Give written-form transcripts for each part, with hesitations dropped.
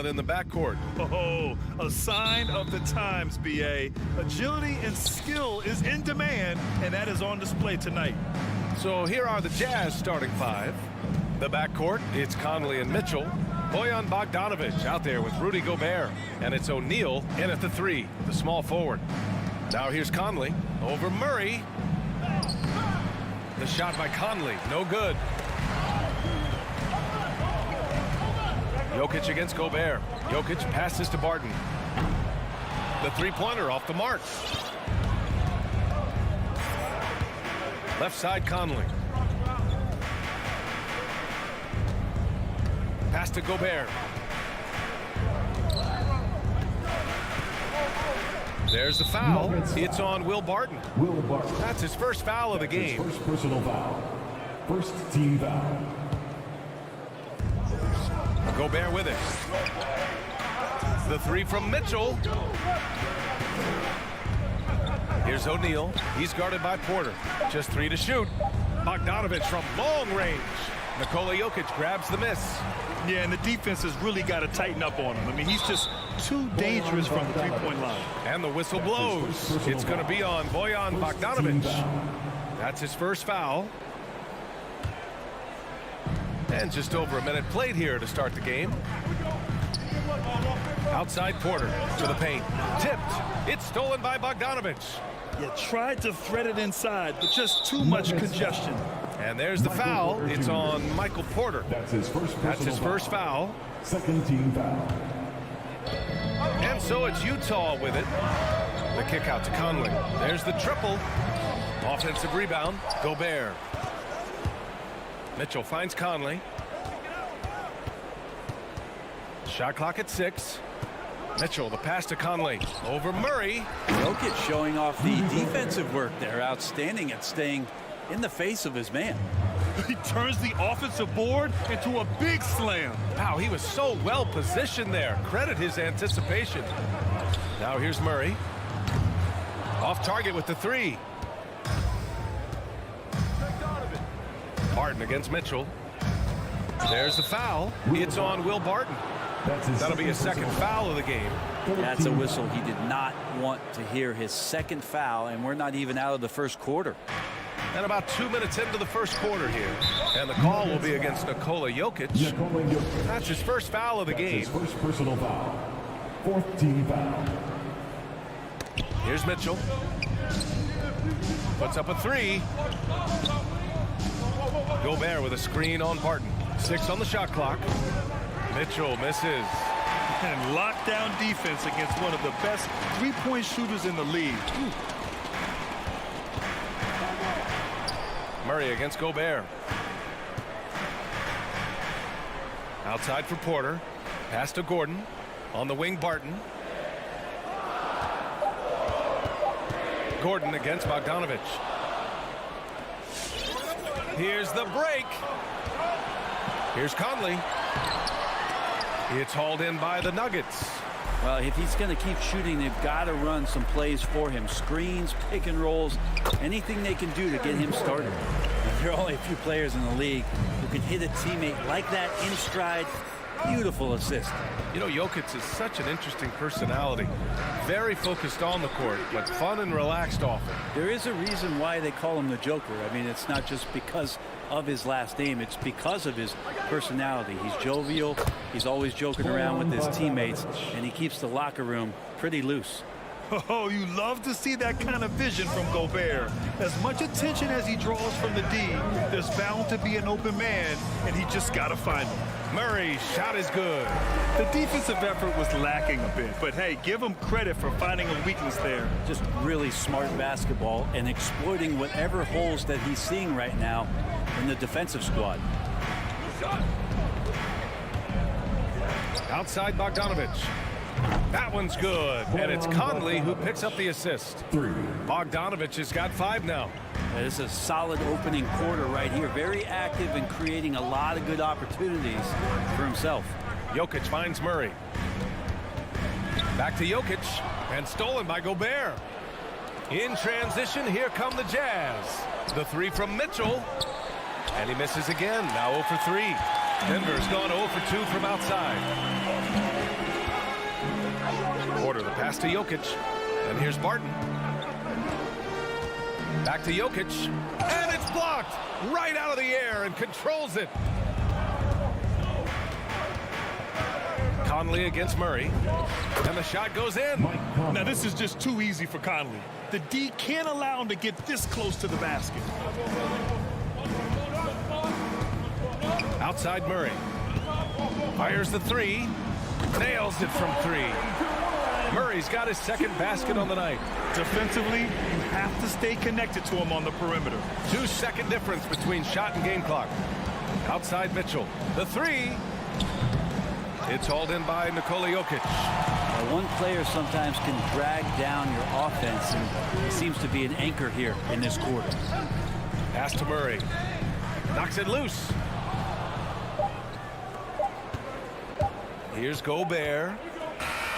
talent in the backcourt. Oh, a sign of the times, B.A. Agility and skill is in demand, and that is on display tonight. So here are the Jazz starting five. The backcourt, it's Conley and Mitchell. Bojan Bogdanovic out there with Rudy Gobert. And it's O'Neal in at the three, the small forward. Now here's Conley over Murray. The shot by Conley, no good. Jokic against Gobert. Jokic passes to Barton. The three-pointer off the mark. Left side, Conley. Pass to Gobert. There's the foul. It's on Will Barton. That's his first foul of the game. First personal foul. First team foul. Gobert with it. The three from Mitchell. Here's O'Neal. He's guarded by Porter. Just three to shoot. Bogdanovic from long range. Nikola Jokic grabs the miss. Yeah, and the defense has really got to tighten up on him. I mean, he's just too dangerous from the three-point line. And the whistle blows. It's going to be on Bojan Bogdanovic. That's his first foul. And just over a minute played here to start the game. Outside Porter to the paint. Tipped. It's stolen by Bogdanovic. Yeah, tried to thread it inside, but just too much congestion. And there's the foul. It's on Michael Porter. That's his first foul. Second team foul. And so it's Utah with it. The kick out to Conley. There's the triple. Offensive rebound. Gobert. Mitchell finds Conley. Shot clock at 6. Mitchell, the pass to Conley. Over Murray. Jokic showing off the defensive work there. Outstanding at staying in the face of his man. He turns the offensive board into a big slam. Wow, he was so well positioned there. Credit his anticipation. Now here's Murray. Off target with the three. Barton against Mitchell. There's the foul. It's on Will Barton. That'll be his second foul of the game. That's a whistle. He did not want to hear his second foul, and we're not even out of the first quarter. And about 2 minutes into the first quarter here. And the call will be against Nikola Jokic. That's his first foul of the game. His first personal foul. Fourth team foul. Here's Mitchell. Puts up a three. Gobert with a screen on Barton. 6 on the shot clock. Mitchell misses. And lockdown defense against one of the best three-point shooters in the league. Murray against Gobert. Outside for Porter. Pass to Gordon. On the wing, Barton. Gordon against Bogdanovic. Here's the break. Here's Conley. It's hauled in by the Nuggets. Well, if he's going to keep shooting, they've got to run some plays for him. Screens, pick and rolls, anything they can do to get him started. There are only a few players in the league who can hit a teammate like that in stride. Beautiful assist. You know, Jokic is such an interesting personality. Very focused on the court, but fun and relaxed off it. There is a reason why they call him the Joker. I mean, it's not just because of his last name. It's because of his personality. He's jovial. He's always joking around with his teammates, and he keeps the locker room pretty loose. Oh, you love to see that kind of vision from Gobert. As much attention as he draws from the D, there's bound to be an open man, and he just got to find him. Murray's shot is good. The defensive effort was lacking a bit, but hey, give him credit for finding a weakness there. Just really smart basketball and exploiting whatever holes that he's seeing right now in the defensive squad. Outside Bogdanovic. That one's good, and it's Conley who picks up the assist. Bogdanovic has got 5 now. This is a solid opening quarter right here. Very active and creating a lot of good opportunities for himself. Jokic finds Murray. Back to Jokic, and stolen by Gobert. In transition, here come the Jazz. The three from Mitchell, and he misses again. Now 0 for 3. Denver's gone 0 for 2 from outside. Porter, the pass to Jokic. And here's Barton. Back to Jokic. And it's blocked right out of the air and controls it. Conley against Murray. And the shot goes in. Now this is just too easy for Conley. The D can't allow him to get this close to the basket. Outside Murray. Fires the three. Nails it from three. Murray's got his second basket on the night. Defensively, you have to stay connected to him on the perimeter. 2-second difference between shot and game clock. Outside Mitchell. The three. It's hauled in by Nikola Jokic. Now, one player sometimes can drag down your offense, and he seems to be an anchor here in this quarter. Pass to Murray. Knocks it loose. Here's Gobert.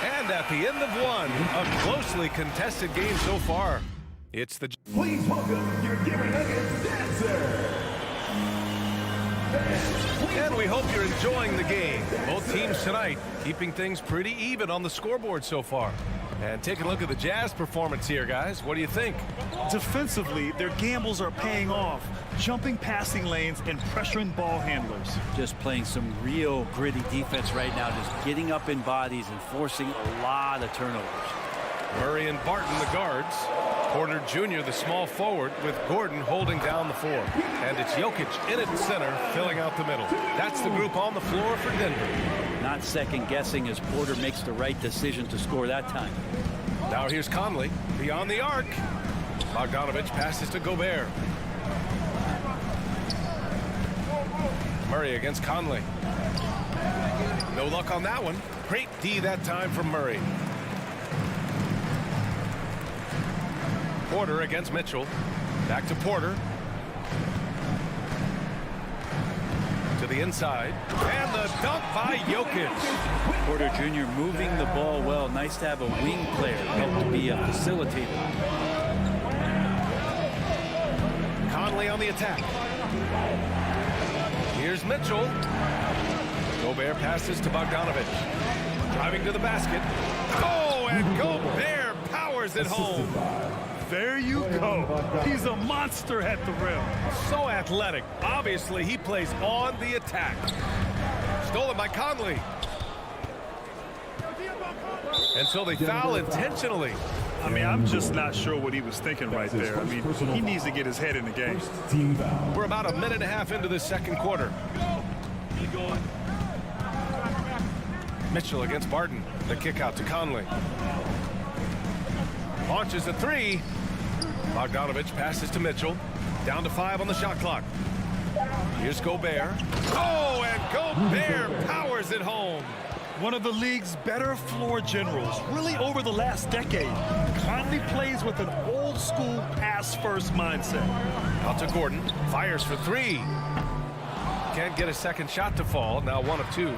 And at the end of one, a closely contested game so far. It's the... Please welcome your Denver Nuggets dancer. And we hope you're enjoying the game. Both teams tonight keeping things pretty even on the scoreboard so far. And taking a look at the Jazz performance here, guys. What do you think? Defensively, their gambles are paying off. Jumping passing lanes and pressuring ball handlers. Just playing some real gritty defense right now, just getting up in bodies and forcing a lot of turnovers. Murray and Barton, the guards. Porter Jr., the small forward, with Gordon holding down the four. And it's Jokic in at center, filling out the middle. That's the group on the floor for Denver. Not second-guessing as Porter makes the right decision to score that time. Now here's Conley, beyond the arc. Bogdanovich passes to Gobert. Murray against Conley. No luck on that one. Great D that time from Murray. Porter against Mitchell. Back to Porter. To the inside. And the dunk by Jokic. Porter Jr. moving the ball well. Nice to have a wing player help to be a facilitator. Conley on the attack. Here's Mitchell. Gobert passes to Bogdanovich. Driving to the basket. Oh, and Gobert powers it home. There you go. He's a monster at the rim. So athletic. Obviously, he plays on the attack. Stolen by Conley. And so they foul intentionally. I mean, I'm just not sure what he was thinking right there. I mean, he needs to get his head in the game. Team foul. We're about a minute and a half into this second quarter. Mitchell against Barton. The kick out to Conley. Launches a three. Bogdanovich passes to Mitchell. Down to 5 on the shot clock. Here's Gobert. Oh, and Gobert powers it home. One of the league's better floor generals, really over the last decade. Conley plays with an old-school pass-first mindset. Out to Gordon. Fires for 3. Can't get a second shot to fall. Now 1 of 2.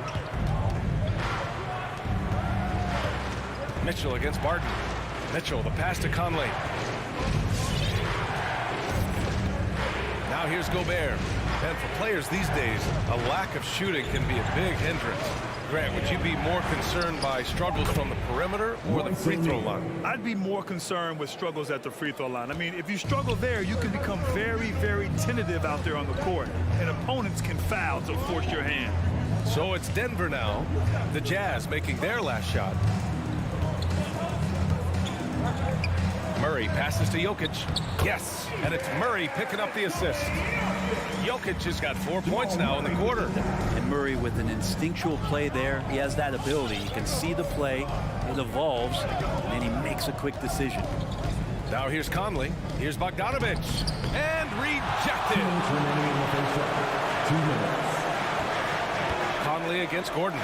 Mitchell against Barton. Mitchell, the pass to Conley. Now here's Gobert. And for players these days, a lack of shooting can be a big hindrance. Grant, would you be more concerned by struggles from the perimeter or the free throw line? I'd be more concerned with struggles at the free throw line. I mean, if you struggle there, you can become very, very tentative out there on the court, and opponents can foul to force your hand. So it's Denver now. The Jazz making their last shot. Murray passes to Jokic. Yes, and it's Murray picking up the assist. Jokic has got 4 points now in the quarter. And Murray with an instinctual play there. He has that ability. He can see the play, it evolves, and he makes a quick decision. Now here's Conley. Here's Bogdanovich. And rejected. 2 minutes. Conley against Gordon.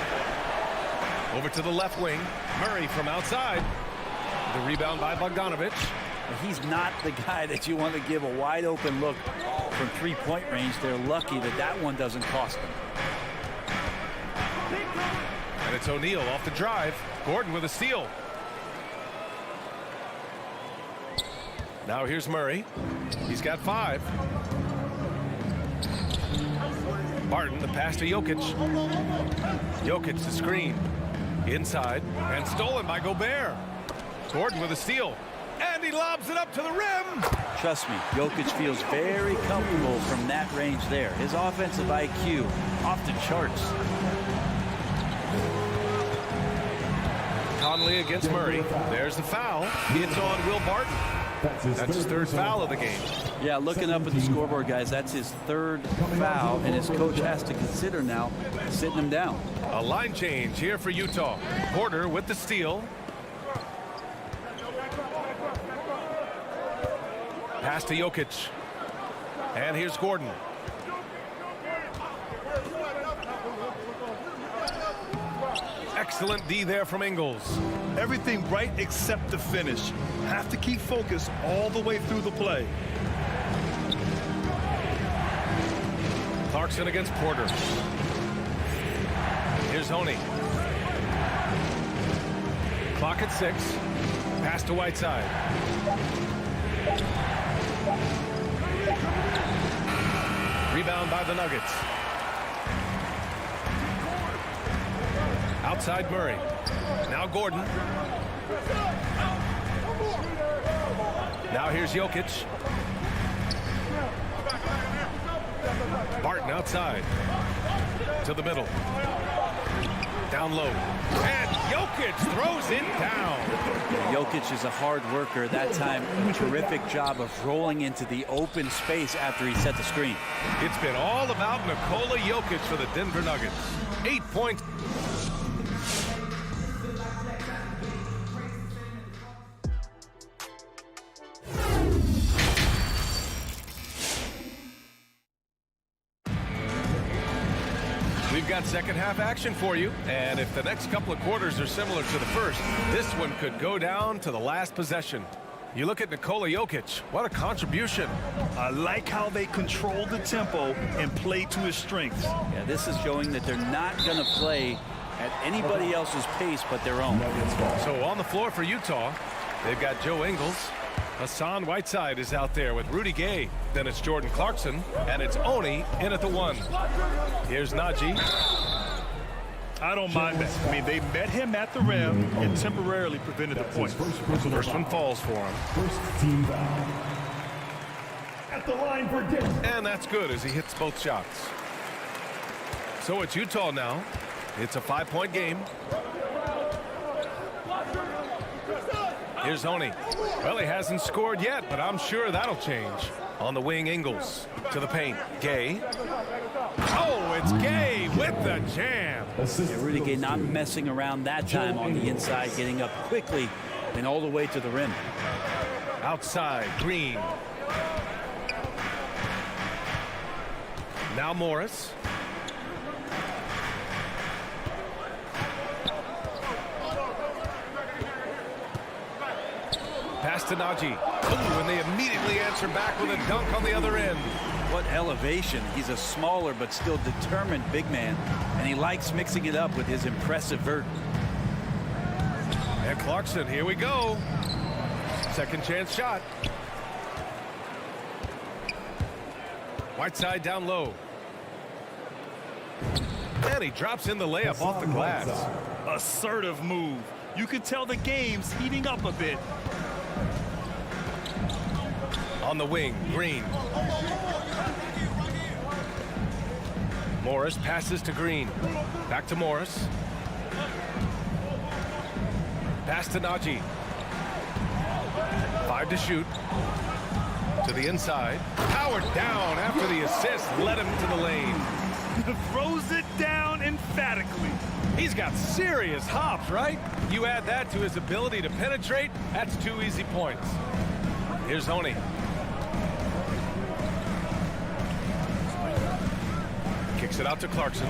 Over to the left wing. Murray from outside. The rebound by Bogdanovich. He's not the guy that you want to give a wide open look from three-point range. They're lucky that that one doesn't cost them. And it's O'Neal off the drive. Gordon with a steal. Now here's Murray. He's got 5. Barton, the pass to Jokic. Jokic, the screen. Inside, and stolen by Gobert. Gordon with a steal, and he lobs it up to the rim. Trust me, Jokic feels very comfortable from that range there. His offensive IQ off the charts. Conley against Murray. There's the foul. It's on Will Barton. That's his third foul of the game. Yeah, looking up at the scoreboard, guys, that's his third foul, and his coach has to consider now sitting him down. A line change here for Utah. Porter with the steal. Pass to Jokic. And here's Gordon. Excellent D there from Ingles. Everything right except the finish. Have to keep focused all the way through the play. Clarkson against Porter. Here's Honey. Clock at 6. Pass to Whiteside. Rebound by the Nuggets. Outside Murray. Now Gordon. Now here's Jokic. Barton outside. To the middle. Down low. And Jokic throws it down. Jokic is a hard worker. That time, a terrific job of rolling into the open space after he set the screen. It's been all about Nikola Jokic for the Denver Nuggets. 8 points. We've got second half action for you, and if the next couple of quarters are similar to the first, this one could go down to the last possession. You look at Nikola Jokic, what a contribution. I like how they control the tempo and play to his strengths. Yeah, this is showing that they're not going to play at anybody else's pace but their own. So on the floor for Utah, they've got Joe Ingles. Hassan Whiteside is out there with Rudy Gay. Then it's Jordan Clarkson, and it's Oni in at the 1. Here's Najee. I don't mind that. I mean, they met him at the rim and temporarily prevented the point. First one falls for him. First team foul. At the line for Denver. And that's good as he hits both shots. So it's Utah now. It's a 5-point game. Here's Oni. Well, he hasn't scored yet, but I'm sure that'll change. On the wing, Ingles to the paint. Gay. Oh, it's Gay with the jam. Yeah, Rudy Gay not messing around that time on the inside, getting up quickly and all the way to the rim. Outside, Green. Now Morris. Pass to Najee. Ooh, and they immediately answer back with a dunk on the other end. What elevation. He's a smaller but still determined big man, and he likes mixing it up with his impressive vert. And Clarkson, here we go. Second chance shot. Whiteside down low. And he drops in the layup off the glass. Assertive move. You can tell the game's heating up a bit. On the wing, Green. Morris passes to Green. Back to Morris. Pass to Najee. 5 to shoot. To the inside. Powered down after the assist led him to the lane. Throws it down emphatically. He's got serious hops, right? You add that to his ability to penetrate, that's 2 easy points. Here's Honey. Kicks it out to Clarkson.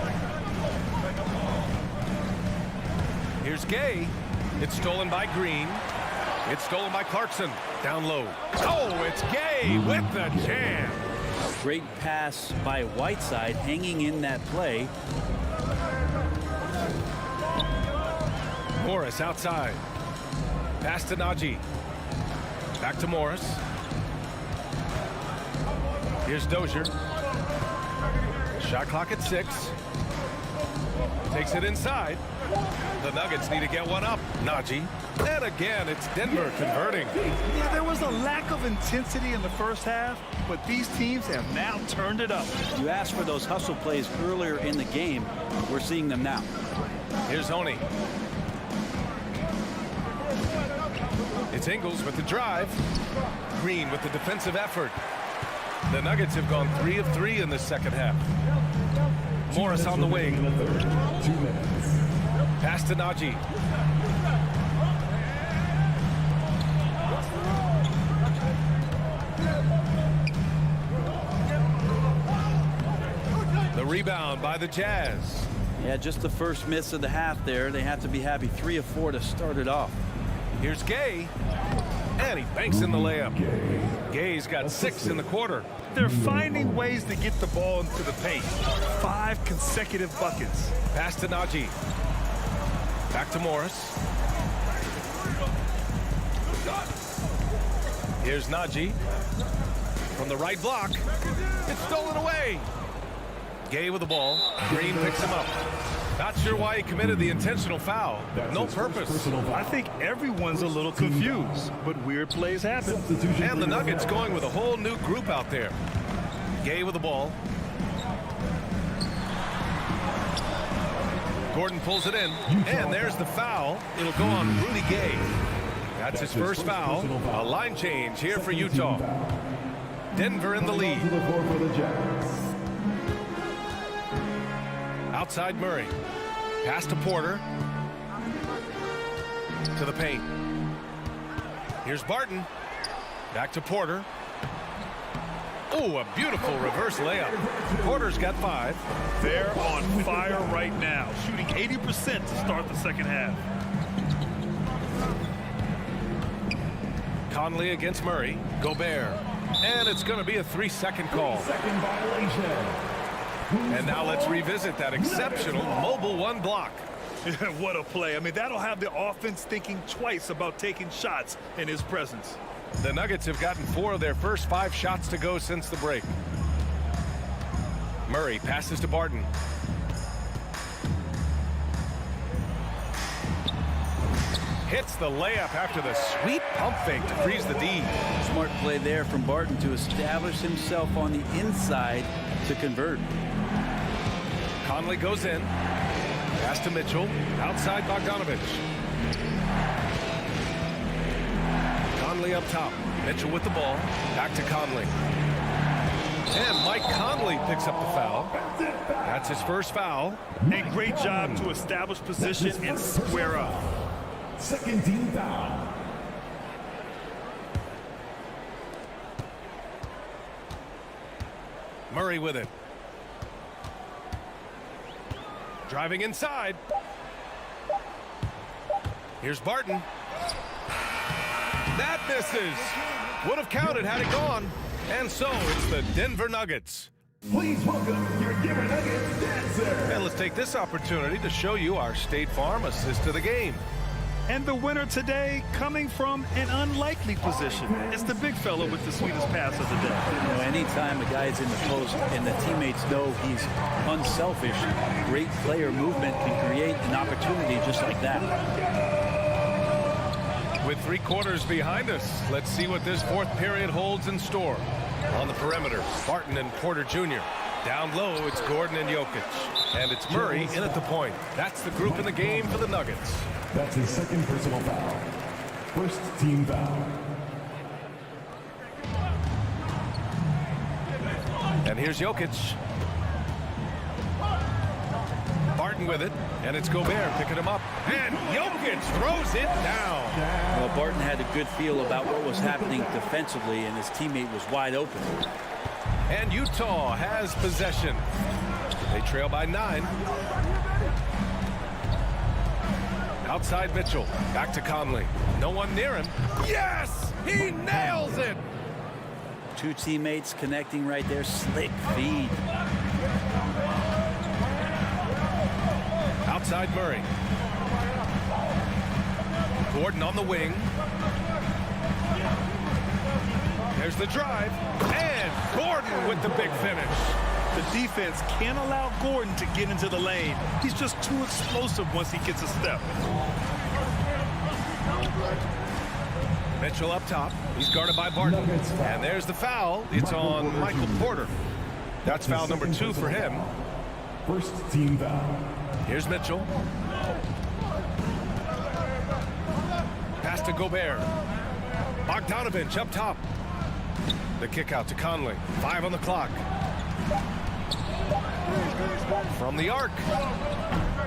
Here's Gay. It's stolen by Green. It's stolen by Clarkson. Down low. Oh, it's Gay with the jam. Great pass by Whiteside, hanging in that play. Morris outside. Pass to Najee. Back to Morris. Here's Dozier. Shot clock at 6. Takes it inside. The Nuggets need to get one up. Najee. And again, it's Denver converting. Yeah, there was a lack of intensity in the first half, but these teams have now turned it up. You asked for those hustle plays earlier in the game. We're seeing them now. Here's Honey. It's Ingles with the drive. Green with the defensive effort. The Nuggets have gone 3 of 3 in the second half. Morris on the wing. 2 minutes. Pass to Najee. The rebound by the Jazz. Yeah, just the first miss of the half there. They have to be happy. 3 of 4 to start it off. Here's Gay. And he banks in the layup. Gay's got 6 in the quarter. They're finding ways to get the ball into the paint. 5 consecutive buckets. Pass to Najee. Back to Morris. Here's Najee. From the right block. It's stolen away. Gay with the ball. Green picks him up. Not sure why he committed the intentional foul. No purpose. I think everyone's a little confused, but weird plays happen. And the Nuggets going with a whole new group out there. Gay with the ball. Gordon pulls it in, and there's the foul. It'll go on Rudy Gay. That's his first foul. A line change here for Utah. Denver in the lead. Outside Murray. Pass to Porter. To the paint. Here's Barton. Back to Porter. Oh, a beautiful reverse layup. Porter's got 5. They're on fire right now, shooting 80% to start the second half. Conley against Murray. Gobert. And it's going to be a 3-second call. Second violation. And now let's revisit that exceptional mobile 1 block. What a play. I mean, that'll have the offense thinking twice about taking shots in his presence. The Nuggets have gotten 4 of their first 5 shots to go since the break. Murray passes to Barton. Hits the layup after the sweet pump fake to freeze the D. Smart play there from Barton to establish himself on the inside to convert. Conley goes in. Pass to Mitchell. Outside Bogdanovich. Conley up top. Mitchell with the ball. Back to Conley. And Mike Conley picks up the foul. That's his first foul. A great job to establish position and square up. Second team foul. Murray with it. Driving inside. Here's Barton. That misses. Would have counted had it gone. And so it's the Denver Nuggets. Please welcome your Denver Nuggets dancer. And let's take this opportunity to show you our State Farm assist of the game. And the winner today coming from an unlikely position. It's the big fella with the sweetest pass of the day. You know, anytime a guy's in the post and the teammates know he's unselfish, great player movement can create an opportunity just like that. With 3 quarters behind us, let's see what this 4th period holds in store. On the perimeter, Barton and Porter Jr. Down low, it's Gordon and Jokic. And it's Murray in at the point. That's the group in the game for the Nuggets. That's his second personal foul. First team foul. And here's Jokic. Barton with it, and it's Gobert picking him up. And Jokic throws it down. Well, Barton had a good feel about what was happening defensively, and his teammate was wide open. And Utah has possession. They trail by 9. Outside Mitchell. Back to Conley. No one near him. Yes! He nails it! 2 teammates connecting right there. Slick feed. Outside Murray. Gordon on the wing. There's the drive. And Gordon with the big finish. The defense can't allow Gordon to get into the lane. He's just too explosive once he gets a step. Mitchell up top. He's guarded by Barton. And there's the foul. It's on Michael Porter. That's foul number 2 for him. First team foul. Here's Mitchell. Pass to Gobert. Bogdanovich up top. The kick out to Conley. 5 on the clock. From the arc.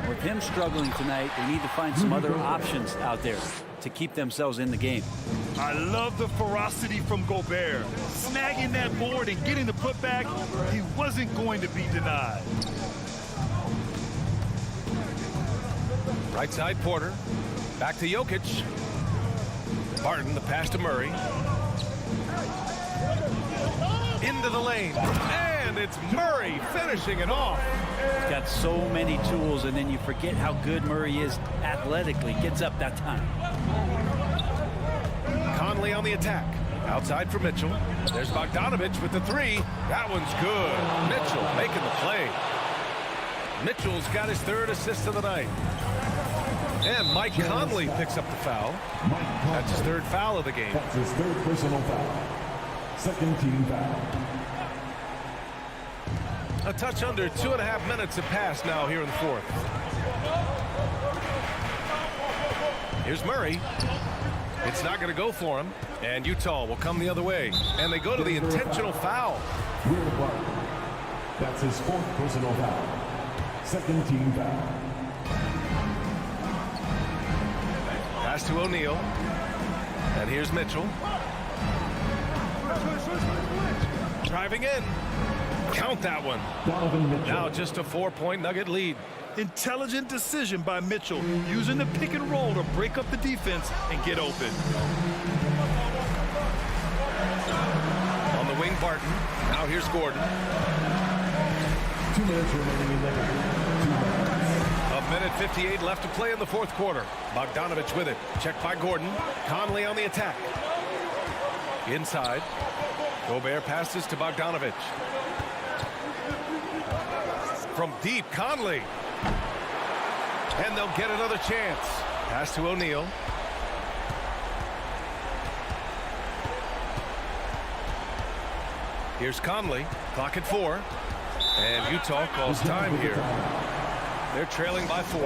With him struggling tonight, they need to find some other options out there to keep themselves in the game. I love the ferocity from Gobert. Snagging that board and getting the putback, he wasn't going to be denied. Right side Porter. Back to Jokic. Barton, the pass to Murray. Into the lane. And it's Murray finishing it off. He's got so many tools, and then you forget how good Murray is athletically. Gets up that time. Conley on the attack. Outside for Mitchell. There's Bogdanovich with the 3. That one's good. Mitchell making the play. Mitchell's got his 3rd assist of the night. And Mike Conley picks up the foul. That's his 3rd foul of the game. That's his 3rd personal foul. Second team foul. A touch under 2.5 minutes have passed now here in the 4th. Here's Murray. It's not going to go for him. And Utah will come the other way. And they go to the intentional foul. Will Barton. That's his 4th personal foul. Second team foul. Pass to O'Neal. And here's Mitchell. Driving in. Count that one. Donovan Mitchell. Now just a 4-point Nugget lead. Intelligent decision by Mitchell, using the pick and roll to break up the defense and get open. On the wing, Barton. Now here's Gordon. 2 minutes remaining in the game. 2 minutes. 1:58 left to play in the 4th quarter. Bogdanovich with it. Checked by Gordon. Conley on the attack. Inside. Gobert passes to Bogdanovich. From deep, Conley. And they'll get another chance. Pass to O'Neal. Here's Conley. Clock at 4. And Utah calls time here. They're trailing by 4.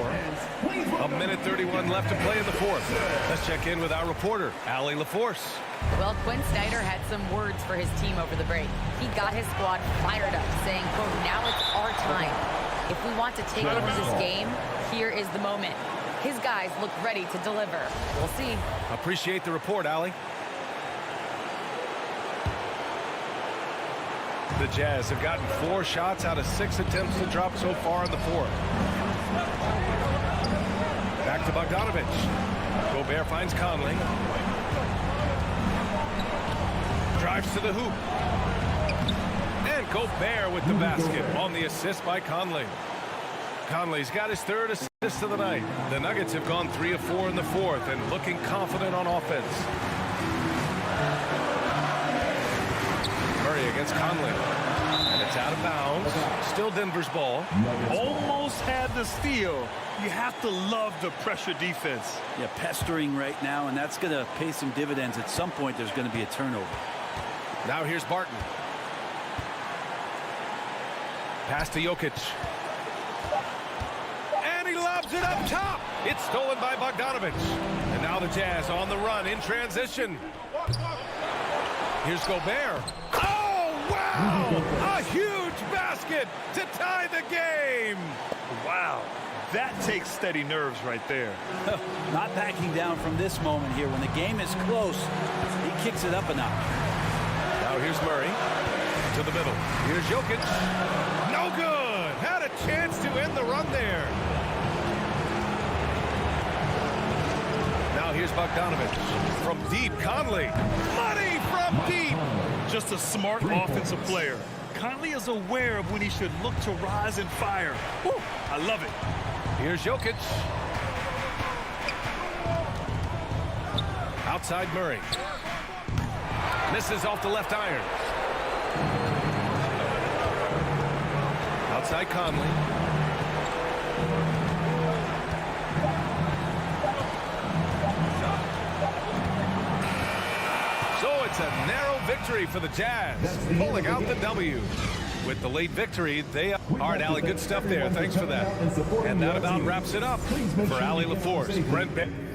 1:31 left to play in the 4th. Let's check in with our reporter, Allie LaForce. Well, Quinn Snyder had some words for his team over the break. He got his squad fired up, saying, quote, now it's our time. If we want to take over this game, here is the moment. His guys look ready to deliver. We'll see. Appreciate the report, Allie. The Jazz have gotten 4 shots out of 6 attempts to drop so far in the 4th. Back to Bogdanovich. Gobert finds Conley. Drives to the hoop. And Gobert with the basket on the assist by Conley. Conley's got his 3rd assist of the night. The Nuggets have gone 3 of 4 in the 4th and looking confident on offense. Murray against Conley. And it's out of bounds. Still Denver's ball. Almost had the steal. You have to love the pressure defense. Yeah, pestering right now, and that's going to pay some dividends. At some point, there's going to be a turnover. Now here's Barton. Pass to Jokic. And he lobs it up top. It's stolen by Bogdanovich. And now the Jazz on the run in transition. Here's Gobert. Oh, wow! A huge basket to tie the game. Wow. That takes steady nerves right there. Not backing down from this moment here. When the game is close, he kicks it up a notch. Now here's Murray to the middle. Here's Jokic. No good. Had a chance to end the run there. Now here's Bogdanovich. From deep, Conley. Money from deep. Just a smart offensive player. Conley is aware of when he should look to rise and fire. Woo, I love it. Here's Jokic. Outside Murray. Misses off the left iron. outside Conley. So it's a narrow victory for the Jazz, pulling out the W. With the late victory, they are. All right, Allie, good stuff there. Thanks for that. And that about wraps it up for Allie LaForce. Brent Ben.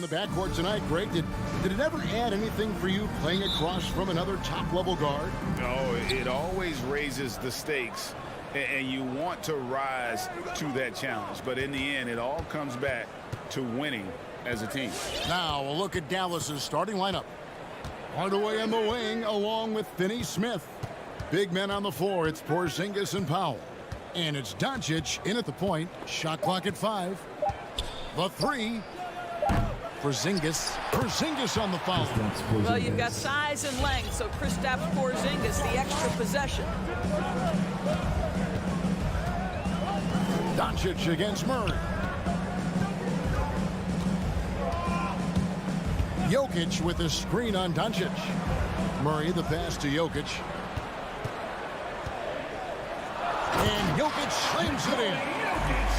the backcourt tonight, Greg. Did it ever add anything for you playing across from another top-level guard? No, it always raises the stakes, and you want to rise to that challenge. But in the end, it all comes back to winning as a team. Now a look at Dallas's starting lineup. Hardaway on the wing along with Finney-Smith. Big men on the floor. It's Porzingis and Powell. And it's Doncic in at the point. Shot clock at 5. The 3. Porzingis on the foul. Well, you've got size and length, so Kristaps Porzingis, the extra possession. Doncic against Murray. Jokic with a screen on Doncic. Murray the pass to Jokic. And Jokic slings it in.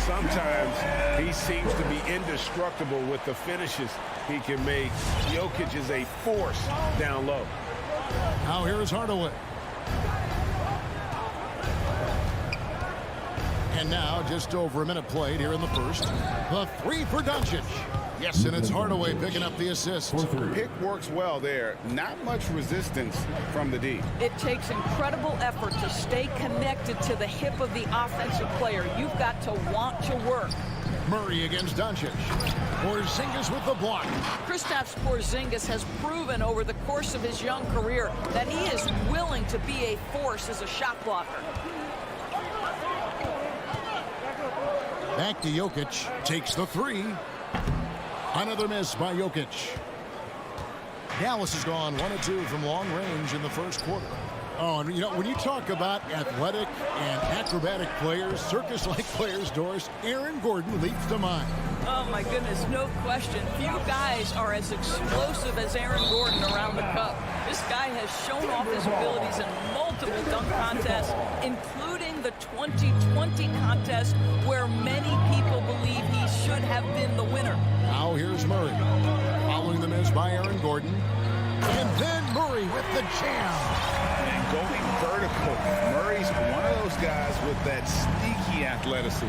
Sometimes he seems to be indestructible with the finishes he can make. Jokic is a force down low. Now here is Hardaway. And now just over a minute played here in the first. The 3 for Doncic. Yes, and it's Hardaway picking up the assist. Pick works well there. Not much resistance from the D. It takes incredible effort to stay connected to the hip of the offensive player. You've got to want to work. Murray against Doncic. Porzingis with the block. Kristaps Porzingis has proven over the course of his young career that he is willing to be a force as a shot blocker. Back to Jokic. Takes the 3. Another miss by Jokic. Dallas has gone 1 of 2 from long range in the first quarter. Oh, and you know, when you talk about athletic and acrobatic players, circus-like players, Doris, Aaron Gordon leaps to mind. Oh, my goodness, no question. Few guys are as explosive as Aaron Gordon around the cup. This guy has shown off his abilities in multiple dunk contests, including the 2020 contest where many people believe he should have been the winner. Now here's Murray. Following the miss by Aaron Gordon. And then Murray with the jam. And going vertical. Murray's one of those guys with that sneaky athleticism.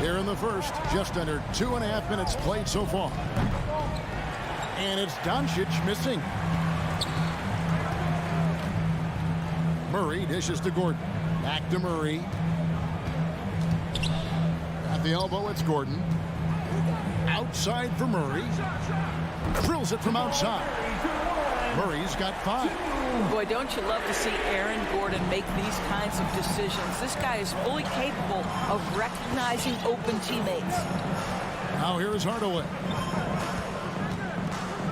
Here in the first, just under 2.5 minutes played so far. And it's Doncic missing. Murray dishes to Gordon. Back to Murray. At the elbow, it's Gordon. Outside for Murray. Drills it from outside. Murray's got 5. Boy, don't you love to see Aaron Gordon make these kinds of decisions. This guy is fully capable of recognizing open teammates. Now here is Hardaway.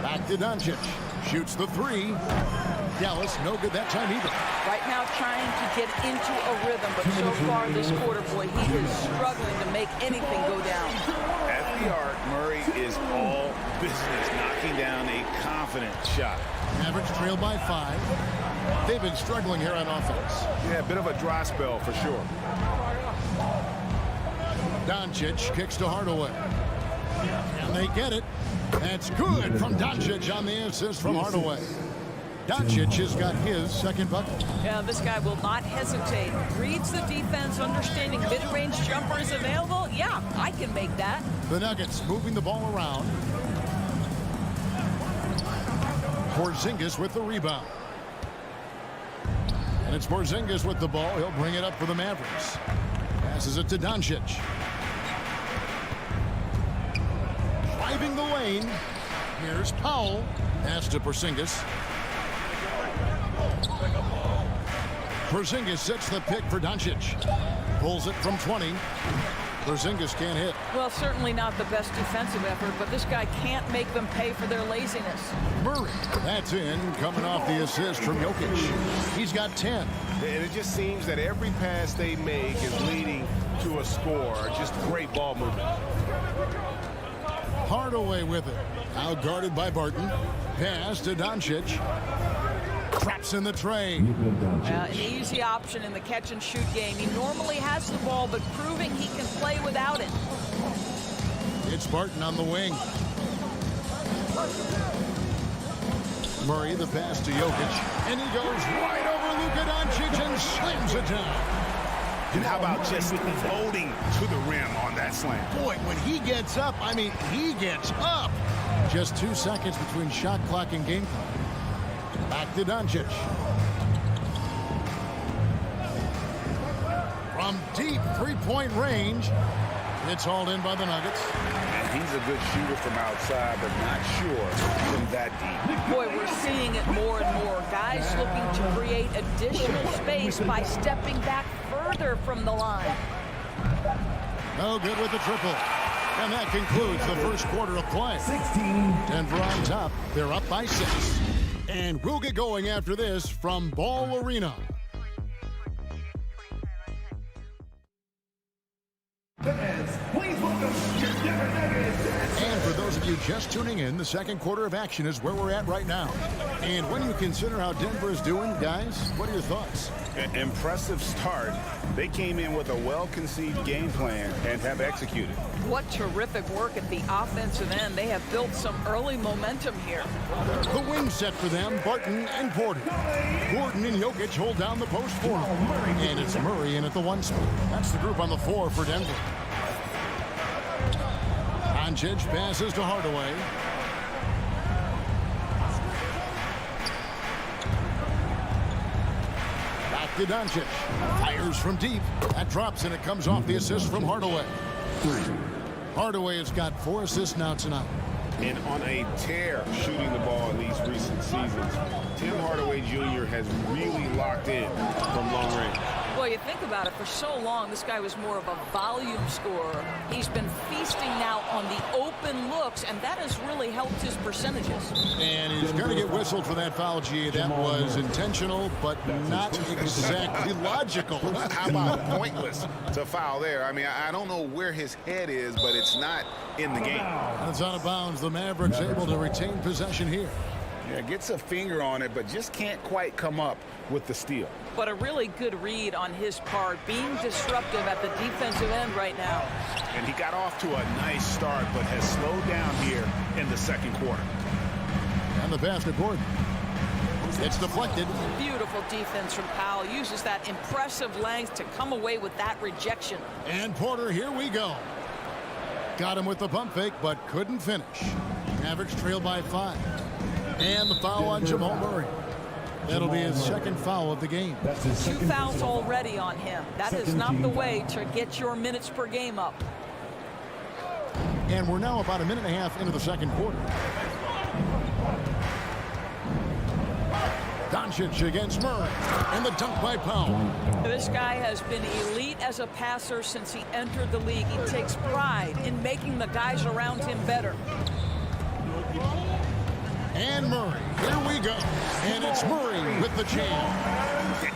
Back to Doncic. Shoots the 3. Dallas, no good that time either. Right now trying to get into a rhythm, but so far this quarter, boy, he is struggling to make anything go down. At the arc, Murray is all business, knocking down a confident shot. Mavericks trail by 5. They've been struggling here on offense. Yeah, a bit of a dry spell for sure. Doncic kicks to Hardaway. And they get it. That's good from Doncic on the assist from Hardaway. Doncic has got his second bucket. Yeah, this guy will not hesitate. Reads the defense, understanding mid-range jumper is available. Yeah, I can make that. The Nuggets moving the ball around. Porzingis with the rebound. And it's Porzingis with the ball. He'll bring it up for the Mavericks. Passes it to Doncic. Driving the lane. Here's Powell. Pass to Porzingis. Porzingis sets the pick for Doncic. Pulls it from 20. Porzingis can't hit. Well, certainly not the best defensive effort, but this guy can't make them pay for their laziness. Murray, that's in, coming off the assist from Jokic. He's got 10. And it just seems that every pass they make is leading to a score. Just great ball movement. Hardaway with it. Now guarded by Barton. Pass to Doncic. Traps in the tray. An easy option in the catch-and-shoot game. He normally has the ball, but proving he can play without it. It's Barton on the wing. Murray, the pass to Jokic. And he goes right over Luka Doncic and slams it down. And how about just floating to the rim on that slam? Boy, when he gets up, I mean, he gets up. Just 2 seconds between shot clock and game clock. Back to Doncic. From deep three-point range, it's hauled in by the Nuggets. And he's a good shooter from outside, but not sure from that deep. Boy, we're seeing it more and more. Guys looking to create additional space by stepping back further from the line. No good with the triple. And that concludes the first quarter of play. 16. Denver on top. They're up by 6. And we'll get going after this from Ball Arena. Please welcome your Denver Nuggets. And for those of you just tuning in, the second quarter of action is where we're at right now. And when you consider how Denver is doing, guys, what are your thoughts? Impressive start. They came in with a well-conceived game plan and have executed. What terrific work at the offensive end. They have built some early momentum here. The wing set for them, Barton and Porter. Gordon and Jokic hold down the post for them. And it's Murray in at the 1 spot. That's the group on the 4 for Denver. Doncic passes to Hardaway. Back to Doncic. Fires from deep. That drops and it comes off the assist from Hardaway. Hardaway has got 4 assists now tonight. And on a tear shooting the ball in these recent seasons, Tim Hardaway Jr. has really locked in from long range. Well, you think about it, for so long, this guy was more of a volume scorer. He's been feasting now on the open looks, and that has really helped his percentages. And he's going to get whistled for that foul, G. That was intentional, but not exactly logical. How about pointless to foul there? I mean, I don't know where his head is, but it's not in the game. And it's out of bounds. The Mavericks able to retain possession here. Yeah, gets a finger on it, but just can't quite come up with the steal. But a really good read on his part, being disruptive at the defensive end right now. And he got off to a nice start, but has slowed down here in the second quarter. And the pass to Gordon. It's deflected. Beautiful defense from Powell. Uses that impressive length to come away with that rejection. And Porter, here we go. Got him with the pump fake, but couldn't finish. Mavericks trail by 5. And the foul on Jamal Murray. That'll be his second foul of the game. That's his 2 second fouls personal already on him. That is not the way to get your minutes per game up. And we're now about a minute and a half into the second quarter. Doncic against Murray. And the dunk by Powell. This guy has been elite as a passer since he entered the league. He takes pride in making the guys around him better. And Murray, here we go. And it's Murray with the jam.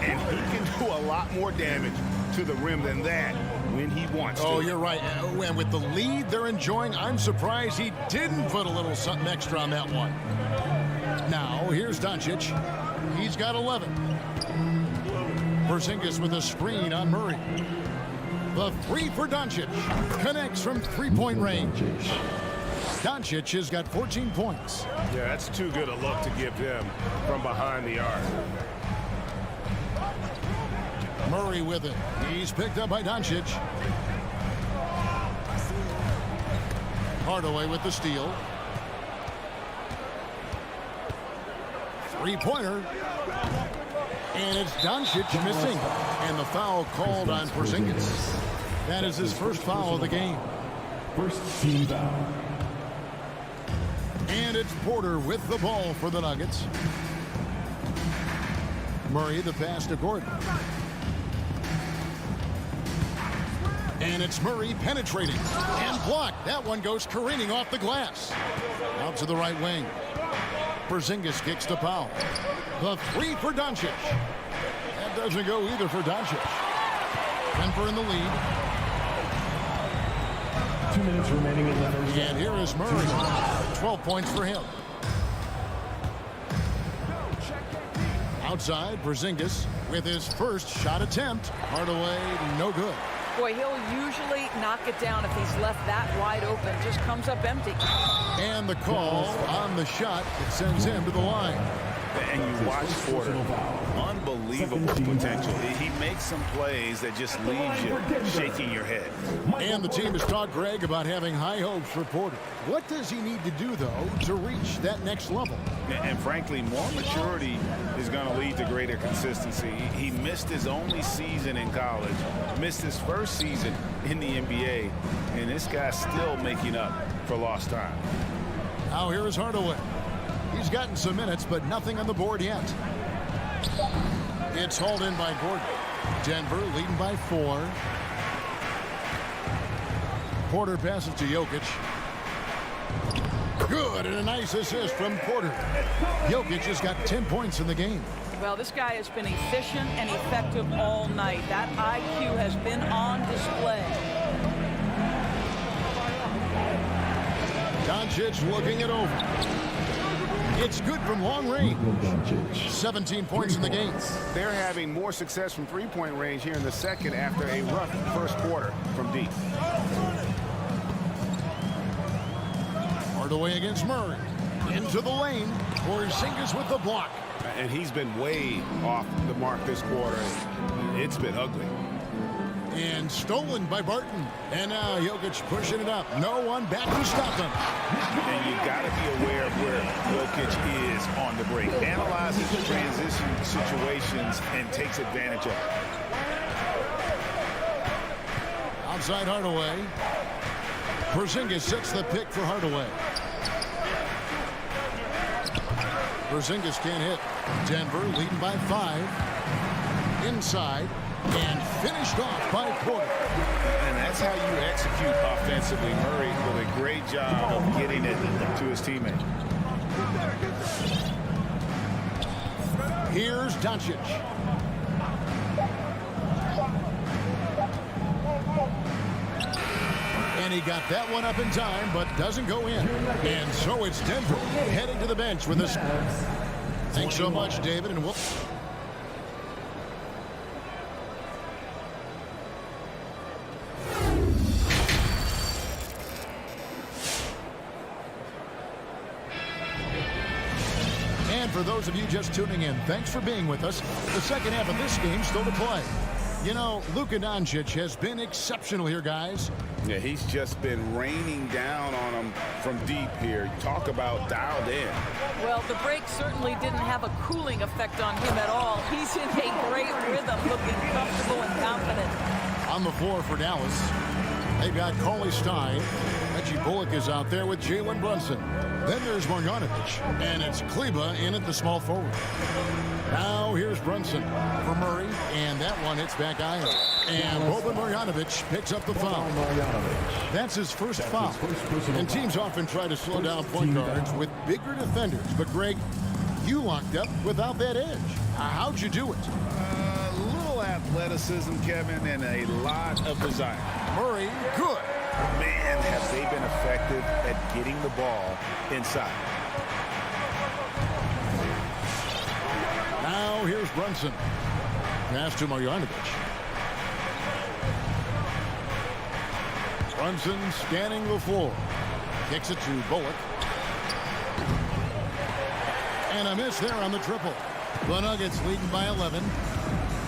And he can do a lot more damage to the rim than that when he wants to. Oh, you're right. And with the lead they're enjoying, I'm surprised he didn't put a little something extra on that one. Now, here's Doncic. He's got 11. Porzingis with a screen on Murray. The 3 for Doncic. Connects from three-point range. Doncic has got 14 points. Yeah, that's too good a look to give him from behind the arc. Murray with it. He's picked up by Doncic. Hardaway with the steal. Three-pointer. And it's Doncic missing. And the foul called on Porzingis. That is his first foul of the game. First team foul. And it's Porter with the ball for the Nuggets. Murray the pass to Gordon. And it's Murray penetrating and blocked. That one goes careening off the glass. Out to the right wing. Porzingis kicks to Powell. The 3 for Doncic. That doesn't go either for Doncic. Denver in the lead. 2 minutes remaining in letters. And here is Murray. 12 points for him. Outside, Porzingis with his first shot attempt. Hardaway, no good. Boy, he'll usually knock it down if he's left that wide open. Just comes up empty. And the call on the shot, it sends him to the line. And you watch Porter, unbelievable potential. He makes some plays that just leaves you shaking your head. And the team has talked, Greg, about having high hopes for Porter. What does he need to do, though, to reach that next level? And frankly, more maturity is going to lead to greater consistency. He missed his only season in college, missed his first season in the NBA, and this guy's still making up for lost time. Now here is Hardaway. He's gotten some minutes, but nothing on the board yet. It's hauled in by Gordon. Denver leading by 4. Porter passes to Jokic. Good, and a nice assist from Porter. Jokic has got 10 points in the game. Well, this guy has been efficient and effective all night. That IQ has been on display. Doncic looking it over. It's good from long range. 17 points in the game. They're having more success from three-point range here in the second after a rough first quarter from deep. Hardaway against Murray. Into the lane. Porzingis with the block. And he's been way off the mark this quarter. It's been ugly. And stolen by Barton. And now Jokic pushing it up. No one back to stop him. And you got to be aware of where Jokic is on the break. Analyzes the transition situations and takes advantage of it. Outside Hardaway. Porzingis sets the pick for Hardaway. Porzingis can't hit. Denver leading by 5. Inside. And finished off by Porter. And that's how you execute offensively. Murray with a great job of getting it to his teammate. Here's Doncic. And he got that one up in time, but doesn't go in. And so it's Denver heading to the bench with us. Thanks so much, David, and we'll... For those of you just tuning in, thanks for being with us. The second half of this game still to play. You know, Luka Doncic has been exceptional here, guys. Yeah, he's just been raining down on them from deep here. Talk about dialed in. Well, the break certainly didn't have a cooling effect on him at all. He's in a great rhythm, looking comfortable and confident. On the floor for Dallas, they've got Cauley Stein. Reggie Bullock is out there with Jalen Brunson. Then there's Marjanovic, and it's Kleba in at the small forward. Now here's Brunson for Murray, and that one hits back iron. And Boban Marjanovic picks up the foul. That's his first foul. And teams often try to slow down point guards with bigger defenders. But, Greg, you locked up without that edge. How'd you do it? Little athleticism, Kevin, and a lot of desire. Murray, good. Man, have they been effective at getting the ball inside. Now here's Brunson. Pass to Marjanovic. Brunson scanning the floor. Kicks it to Bullock. And a miss there on the triple. The Nuggets leading by 11.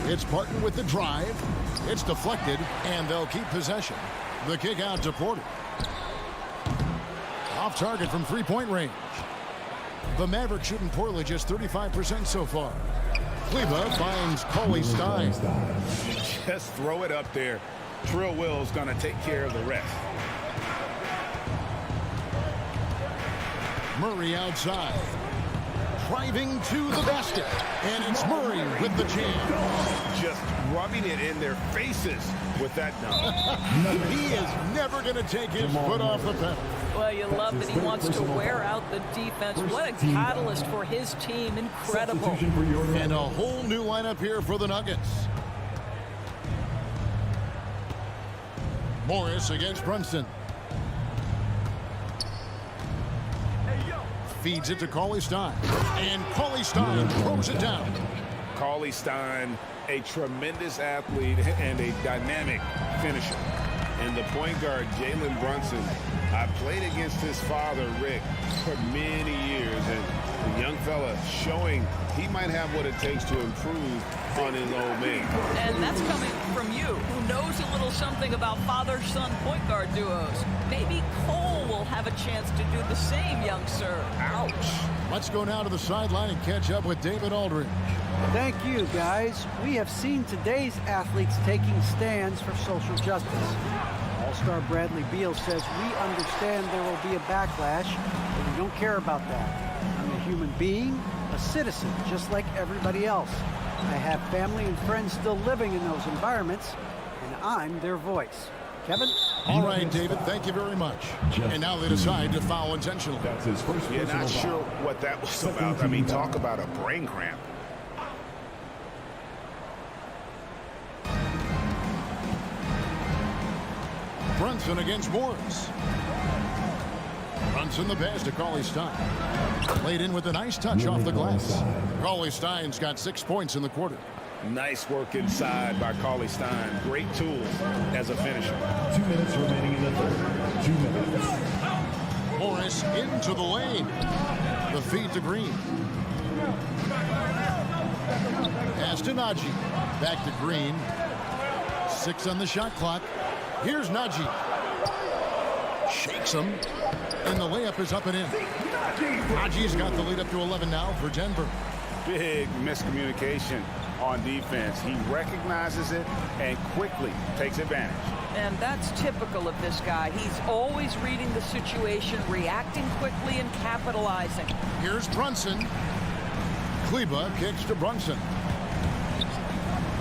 It's Barton with the drive. It's deflected, and they'll keep possession. The kick out to Porter. Off target from three-point range. The Mavericks shooting poorly, just 35% so far. Kleba finds Cauley Stein. Just throw it up there. Trill Will's going to take care of the rest. Murray outside. Driving to the basket. And it's Murray with the jam. Just rubbing it in their faces with that dunk. He is never going to take his foot off the pedal. Well, you love that he wants to wear out the defense. What a catalyst for his team. Incredible. And a whole new lineup here for the Nuggets. Morris against Brunson. Feeds it to Cauley Stein. And Cauley Stein throws it down. Cauley Stein, a tremendous athlete and a dynamic finisher. And the point guard, Jalen Brunson, I played against his father, Rick, for many years, and the young fella showing he might have what it takes to improve on his old man. And that's coming from you, who knows a little something about father-son point guard duos. Maybe Cole will have a chance to do the same, young sir. Ouch. Let's go now to the sideline and catch up with David Aldridge. Thank you, guys. We have seen today's athletes taking stands for social justice. All-star Bradley Beal says, we understand there will be a backlash, but we don't care about that. I'm a human being, a citizen, just like everybody else. I have family and friends still living in those environments, and I'm their voice. Kevin? All right, David, thank you very much. And now they decide to foul intentionally. That's his first You're personal not sure foul. what that was about. I mean, talk about a brain cramp. Brunson against Morris. Brunson the pass to Cauley-Stein. Laid in with a nice touch off the glass. Cauley-Stein's got 6 points in the quarter. Nice work inside by Cauley-Stein. Great tools as a finisher. 2 minutes remaining in the third. 2 minutes. Morris into the lane. The feed to Green. Pass to Najee. Back to Green. 6 on the shot clock. Here's Najee. Shakes him. And the layup is up and in. Najee's got the lead up to 11 now for Denver. Big miscommunication on defense. He recognizes it and quickly takes advantage. And that's typical of this guy. He's always reading the situation, reacting quickly, and capitalizing. Here's Brunson. Kleba kicks to Brunson.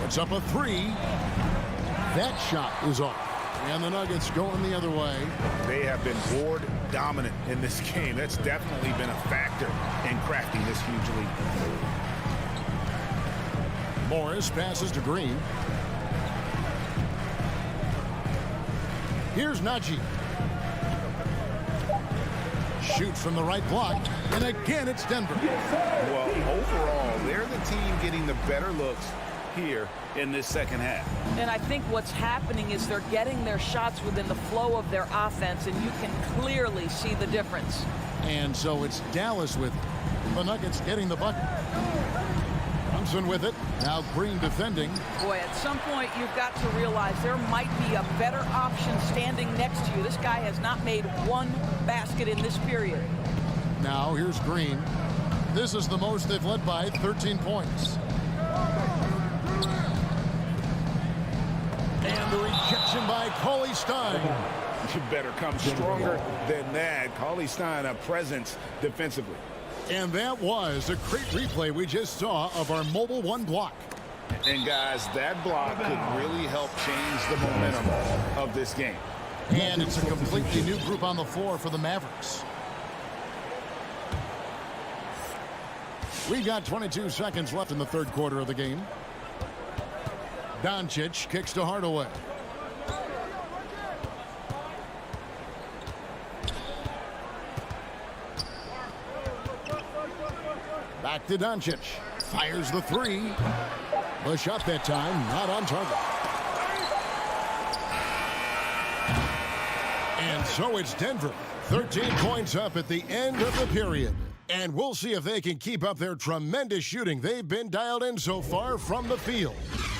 Puts up a 3. That shot is off. And the Nuggets going the other way. They have been board dominant in this game. That's definitely been a factor in crafting this huge lead. Morris passes to Green. Here's Najee. Shoots from the right block. And again, it's Denver. Well, overall, they're the team getting the better looks here in this second half. And I think what's happening is they're getting their shots within the flow of their offense, and you can clearly see the difference. And so it's Dallas with it. The Nuggets getting the bucket. Brunson with it. Now Green defending. Boy, at some point you've got to realize there might be a better option standing next to you. This guy has not made one basket in this period. Now here's Green. This is the most they've led by, 13 points. And the rejection by Cauley-Stein. You better come stronger than that. Cauley-Stein, a presence defensively. And that was a great replay we just saw of our Mobile One block. And guys, that block could really help change the momentum of this game. And it's a completely new group on the floor for the Mavericks. We've got 22 seconds left in the third quarter of the game. Doncic kicks to Hardaway. Back to Doncic. Fires the 3. The shot that time, not on target. And so it's Denver. 13 points up at the end of the period. And we'll see if they can keep up their tremendous shooting they've been dialed in so far from the field.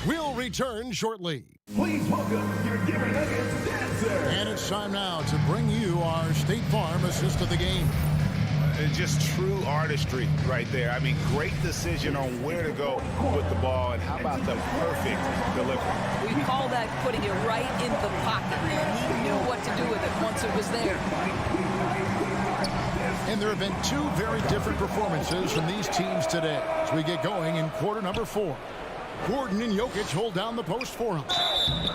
We'll return shortly. Please welcome your Denver Nuggets dancer. And it's time now to bring you our State Farm assist of the game. Just true artistry right there. I mean, great decision on where to go with the ball, and how about the perfect delivery? We call that putting it right in the pocket. He knew what to do with it once it was there. And there have been 2 very different performances from these teams today as we get going in quarter number 4. Gordon and Jokic hold down the post for him.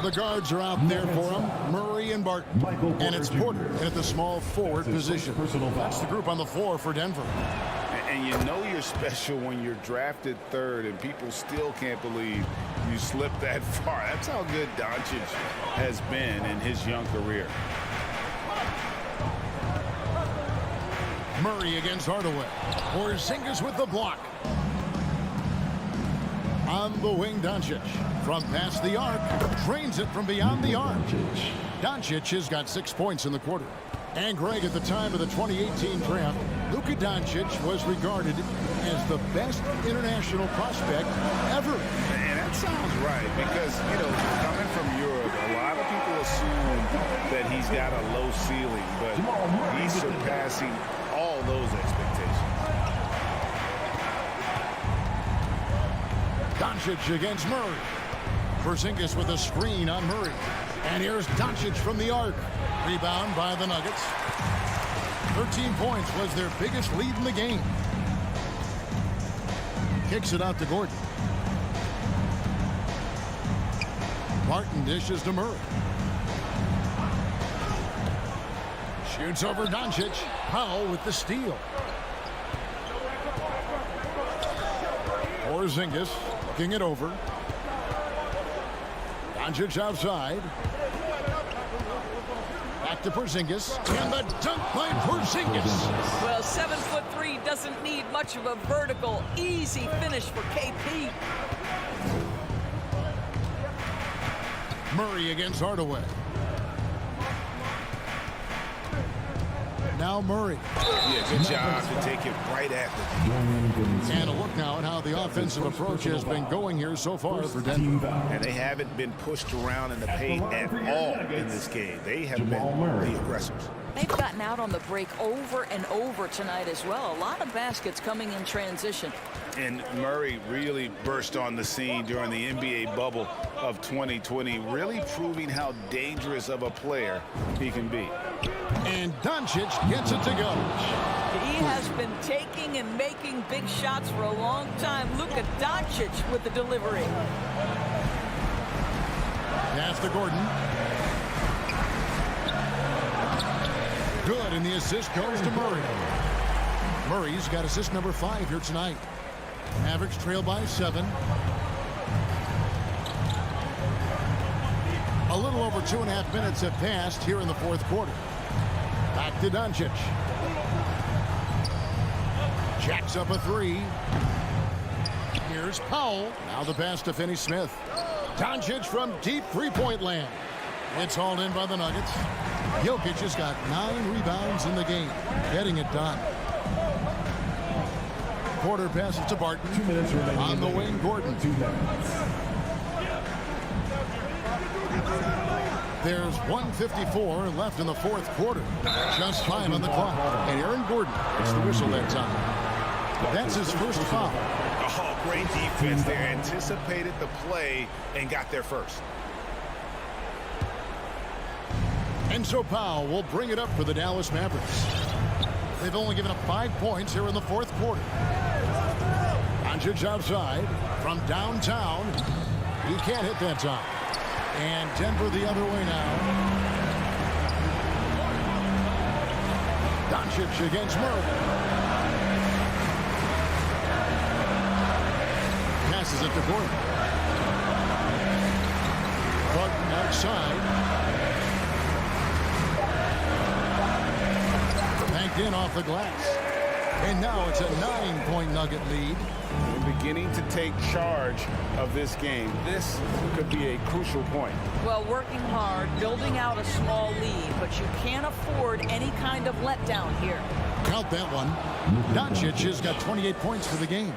The guards are out there for him, Murray and Barton. And it's Porter in at the small forward position. That's the group on the floor for Denver. And you know you're special when you're drafted 3rd and people still can't believe you slipped that far. That's how good Doncic has been in his young career. Murray against Hardaway. Porzingis with the block. On the wing, Doncic. From past the arc. Drains it from beyond the arc. Doncic has got 6 points in the quarter. And Greg, at the time of the 2018 draft, Luka Doncic was regarded as the best international prospect ever. And that sounds right because, you know, coming from Europe, a lot of people assume that he's got a low ceiling, but he's surpassing all those expectations. Doncic against Murray. Porzingis with a screen on Murray. And here's Doncic from the arc. Rebound by the Nuggets. 13 points was their biggest lead in the game. Kicks it out to Gordon. Martin dishes to Murray. Shoots over Doncic. Powell with the steal. Porzingis looking it over. Doncic outside. Back to Porzingis. And the dunk by Porzingis. Well, 7'3" doesn't need much of a vertical. Easy finish for KP. Murray against Hardaway. Now Murray. Yeah, good job to take it right at them. And a look now at how the offensive approach has been going here so far for Denver. And they haven't been pushed around in the paint at all in this game. They have been the aggressors. They've gotten out on the break over and over tonight as well. A lot of baskets coming in transition. And Murray really burst on the scene during the NBA bubble of 2020, really proving how dangerous of a player he can be. And Doncic gets it to go. He has been taking and making big shots for a long time. Luka Doncic with the delivery. Pass to Gordon. Good, and the assist goes to Murray. Murray's got assist number 5 here tonight. Mavericks trail by 7. A little over 2.5 minutes have passed here in the fourth quarter. Back to Doncic. Jacks up a 3. Here's Powell. Now the pass to Finney-Smith. Doncic from deep three-point land. It's hauled in by the Nuggets. Jokic has got 9 rebounds in the game, getting it done. Porter passes to Barton. 2 minutes remaining. On the wing, Gordon. 2 minutes. There's 1:54 left in the fourth quarter. Just 5 on the clock. And Aaron Gordon gets the whistle that time. That's his first foul. Oh, great defense there. Anticipated the play and got there first. And so Powell will bring it up for the Dallas Mavericks. They've only given up 5 points here in the fourth quarter. Doncic outside from downtown. He can't hit that time. And Denver the other way now. Doncic against Murray. Passes it to Gordon. Barton outside. Banked in off the glass. And now it's a 9-point Nugget lead. They're beginning to take charge of this game. This could be a crucial point. Well, working hard, building out a small lead, but you can't afford any kind of letdown here. Count that one. Doncic has got 28 points for the game.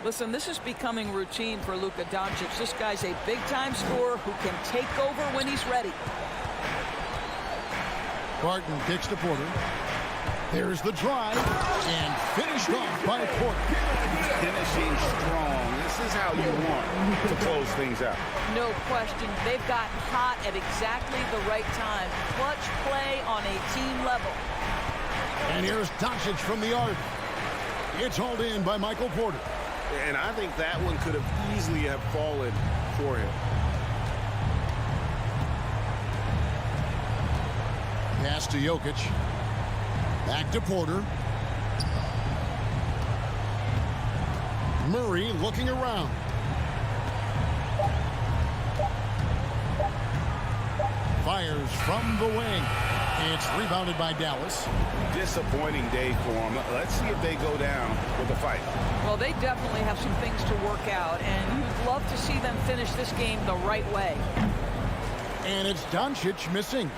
Listen, this is becoming routine for Luka Doncic. This guy's a big-time scorer who can take over when he's ready. Barton kicks to Porter. There's the drive, and finished off by Porter. Finishing strong. This is how you want to close things out. No question. They've gotten hot at exactly the right time. Clutch play on a team level. And here's Doncic from the arc. It's hauled in by Michael Porter. And I think that one could have easily have fallen for him. Pass to Jokic. Back to Porter. Murray looking around. Fires from the wing. It's rebounded by Dallas. Disappointing day for them. Let's see if they go down with a fight. Well, they definitely have some things to work out, and you'd love to see them finish this game the right way. And it's Doncic missing.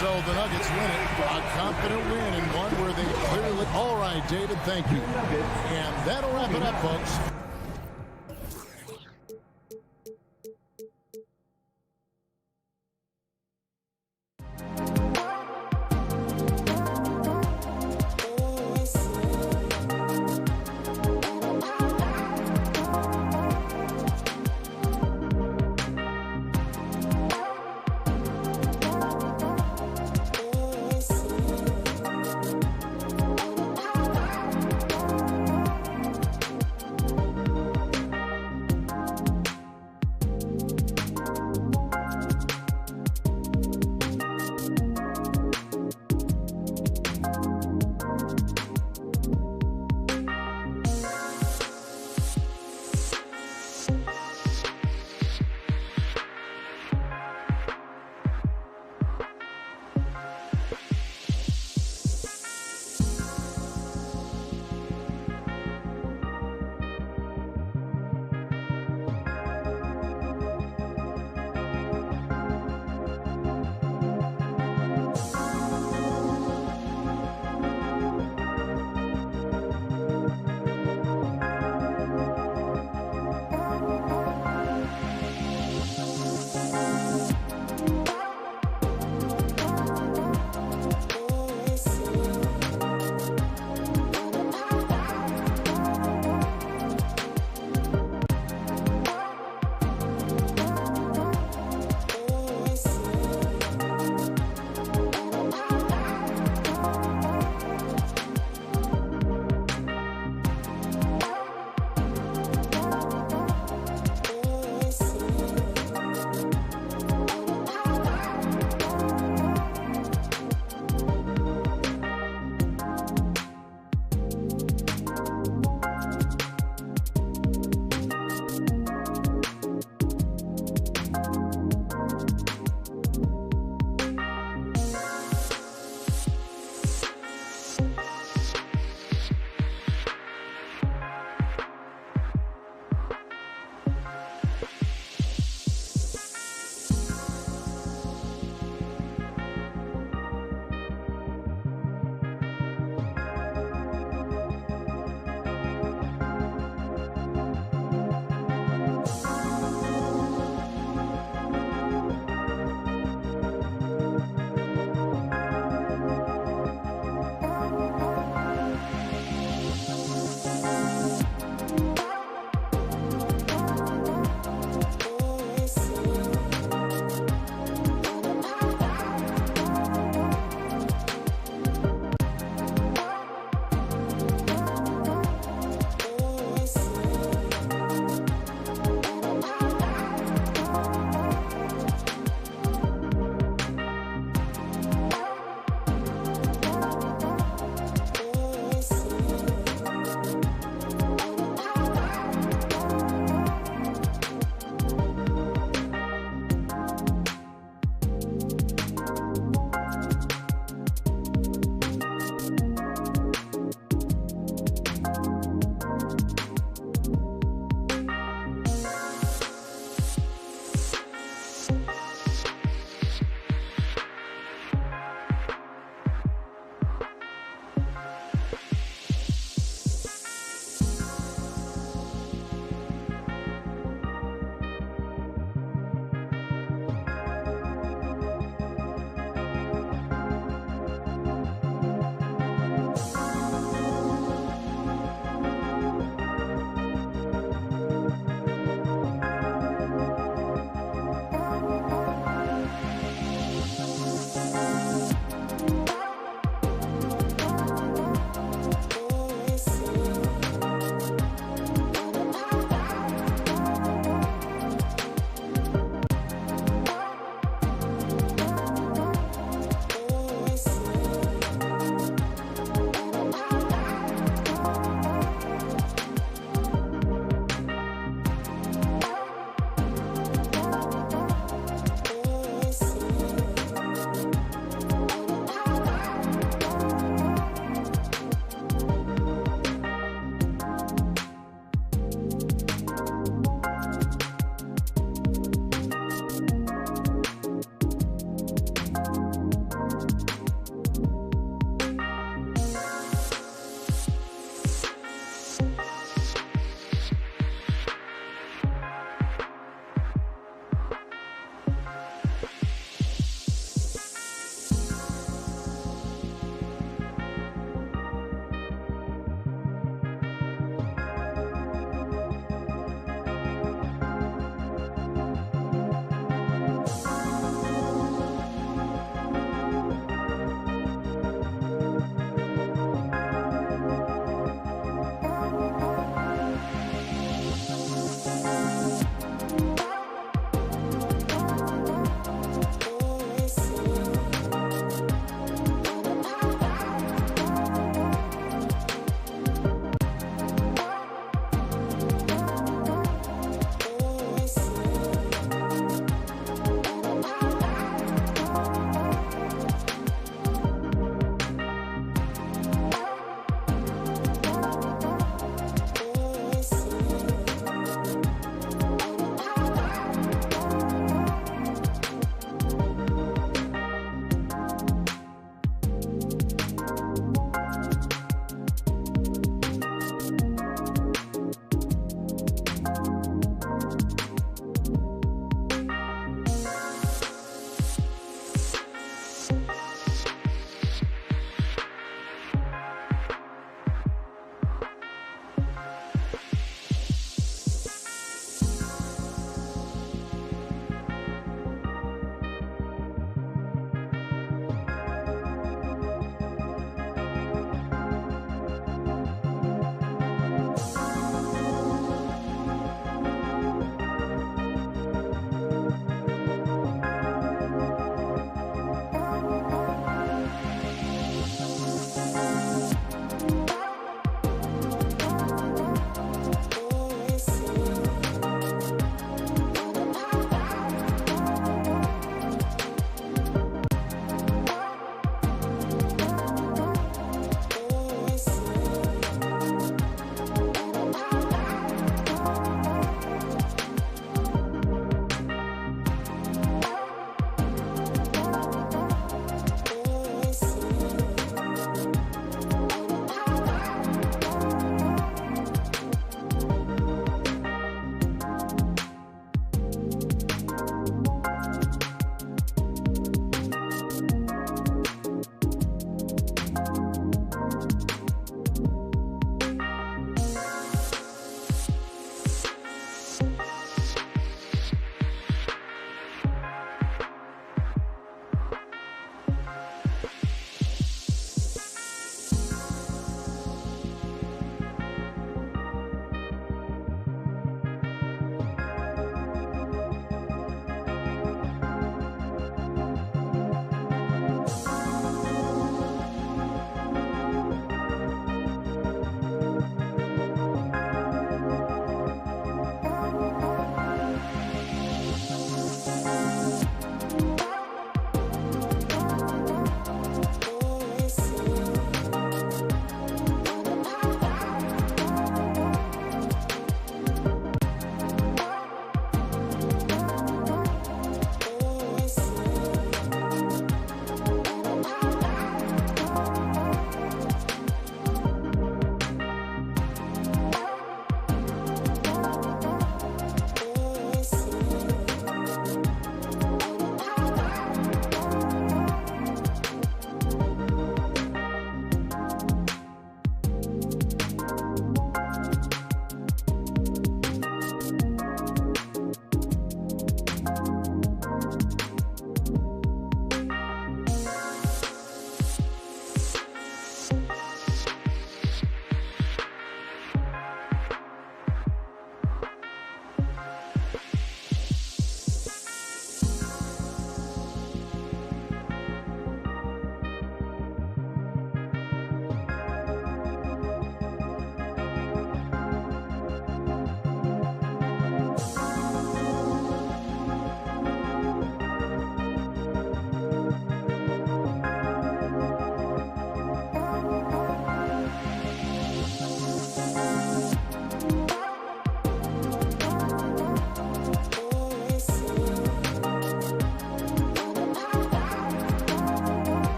So the Nuggets win it. A confident win and one where they clearly... All right, David, thank you. And that'll wrap it up, folks.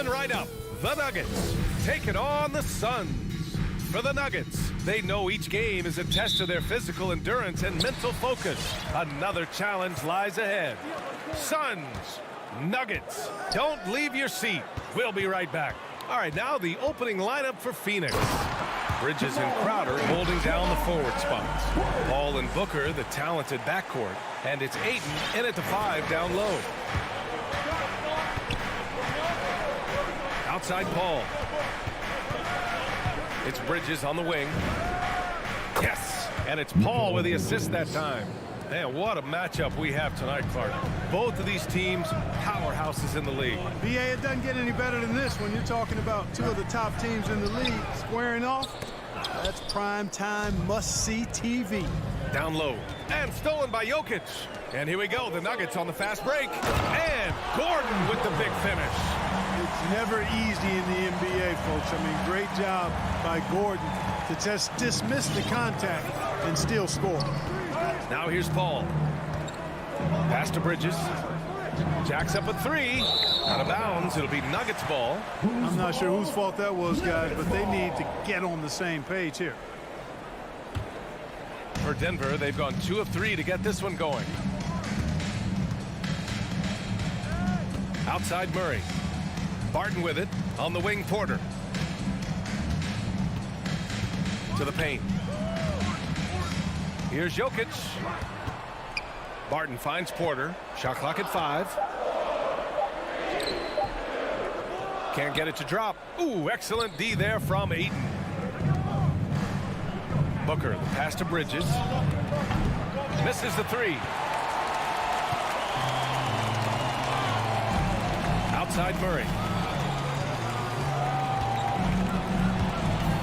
Coming right up, the Nuggets taking on the Suns. For the Nuggets, they know each game is a test of their physical endurance and mental focus. Another challenge lies ahead. Suns, Nuggets, don't leave your seat. We'll be right back. All right, now the opening lineup for Phoenix. Bridges and Crowder holding down the forward spots. Paul and Booker, the talented backcourt. And it's Ayton in at the 5 down low. Outside Paul. It's Bridges on the wing. Yes! And it's Paul with the assist that time. Man, what a matchup we have tonight, Clark. Both of these teams, powerhouses in the league. BA, it doesn't get any better than this when you're talking about two of the top teams in the league squaring off. That's prime time must-see TV. Down low. And stolen by Jokic. And here we go, the Nuggets on the fast break. And Gordon with the big finish. It's never easy in the NBA, folks. I mean, great job by Gordon to just dismiss the contact and still score. Now here's Paul. Pass to Bridges. Jacks up a 3. Out of bounds. It'll be Nuggets ball. I'm not sure whose fault that was, guys, but they need to get on the same page here. For Denver, they've gone 2 of 3 to get this one going. Outside Murray. Barton with it. On the wing, Porter. To the paint. Here's Jokic. Barton finds Porter. Shot clock at 5. Can't get it to drop. Ooh, excellent D there from Ayton. Booker, the pass to Bridges. Misses the 3. Outside Murray.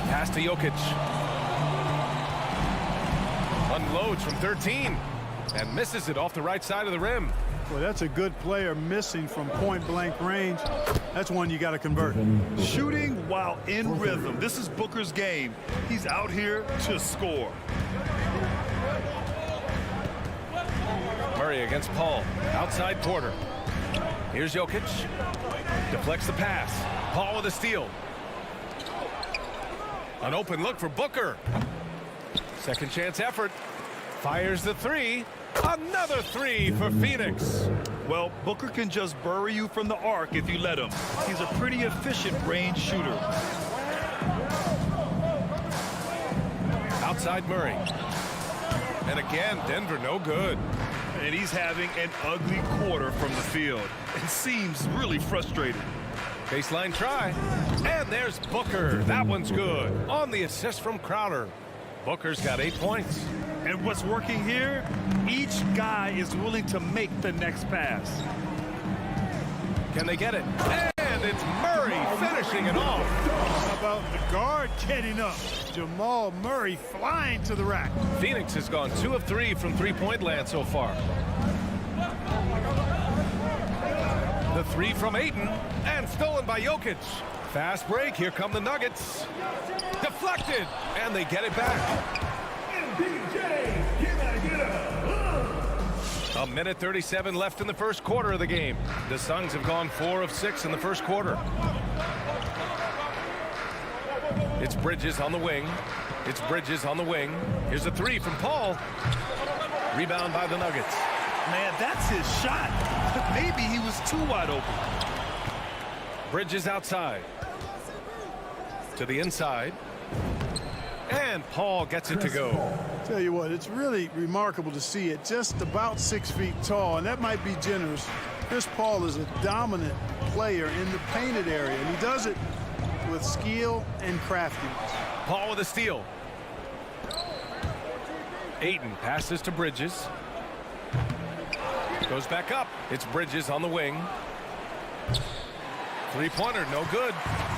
Pass to Jokic. Unloads from 13 and misses it off the right side of the rim. Well, that's a good player missing from point-blank range. That's one you got to convert. Shooting while in rhythm. This is Booker's game. He's out here to score. Murray against Paul. Outside Porter. Here's Jokic. Deflects the pass. Paul with a steal. An open look for Booker. Second chance effort. Fires the 3. Another 3 for Phoenix. Well, Booker can just bury you from the arc if you let him. He's a pretty efficient range shooter. Outside Murray. And again, Denver no good. And he's having an ugly quarter from the field. It seems really frustrated. Baseline try. And there's Booker. That one's good. On the assist from Crowder. Booker's got 8 points. And what's working here? Each guy is willing to make the next pass. Can they get it? And it's Murray finishing it off. How about the guard getting up? Jamal Murray flying to the rack. Phoenix has gone 2 of 3 from three-point land so far. The 3 from Ayton and stolen by Jokic. Fast break. Here come the Nuggets. Deflected. And they get it back. A minute 37 left in the first quarter of the game. The Suns have gone 4 of 6 in the first quarter. It's Bridges on the wing. It's Bridges on the wing. Here's a 3 from Paul. Rebound by the Nuggets. Man, that's his shot. Maybe he was too wide open. Bridges outside. To the inside. And Paul gets it to go. Tell you what, it's really remarkable to see it just about 6 feet tall, and that might be generous. Chris Paul is a dominant player in the painted area, and he does it with skill and craftiness. Paul with a steal. Ayton passes to Bridges. Goes back up. It's Bridges on the wing. Three-pointer, no good.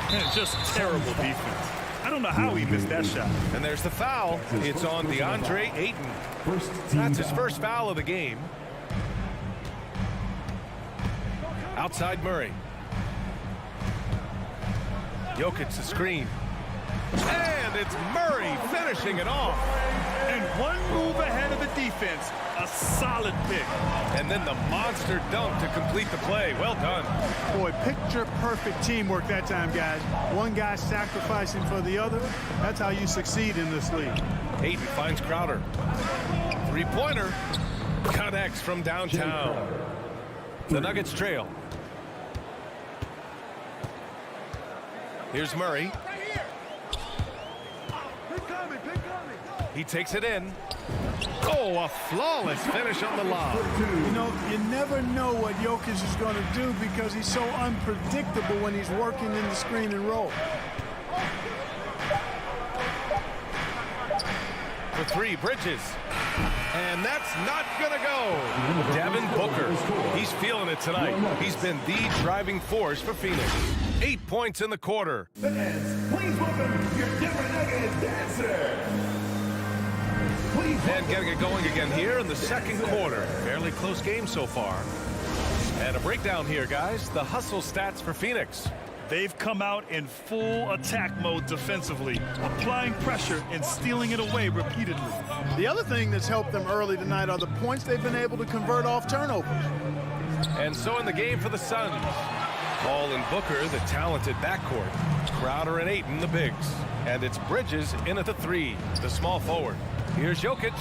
And just terrible defense. I don't know how he missed that shot. And there's the foul. It's on DeAndre Ayton. That's his first foul of the game. Outside Murray. Jokic the screen. And it's Murray finishing it off. And one move ahead of the defense. A solid pick. And then the monster dunk to complete the play. Well done. Boy, picture-perfect teamwork that time, guys. One guy sacrificing for the other. That's how you succeed in this league. Ayton finds Crowder. Three-pointer. Connects from downtown. The Nuggets trail. Here's Murray. He takes it in. Oh, a flawless finish on the lob. You know, you never know what Jokic is going to do because he's so unpredictable when he's working in the screen and roll. For three, Bridges. And that's not going to go. Devin Booker. He's feeling it tonight. He's been the driving force for Phoenix. 8 points in the quarter. Fans, please welcome your Denver Nuggets dancer. And getting it going again here in the second quarter. Fairly close game so far. And a breakdown here, guys. The hustle stats for Phoenix. They've come out in full attack mode defensively, applying pressure and stealing it away repeatedly. The other thing that's helped them early tonight are the points they've been able to convert off turnovers. And so in the game for the Suns. Paul and Booker, the talented backcourt. Crowder and Ayton, the bigs. And it's Bridges in at the three, the small forward. Here's Jokic.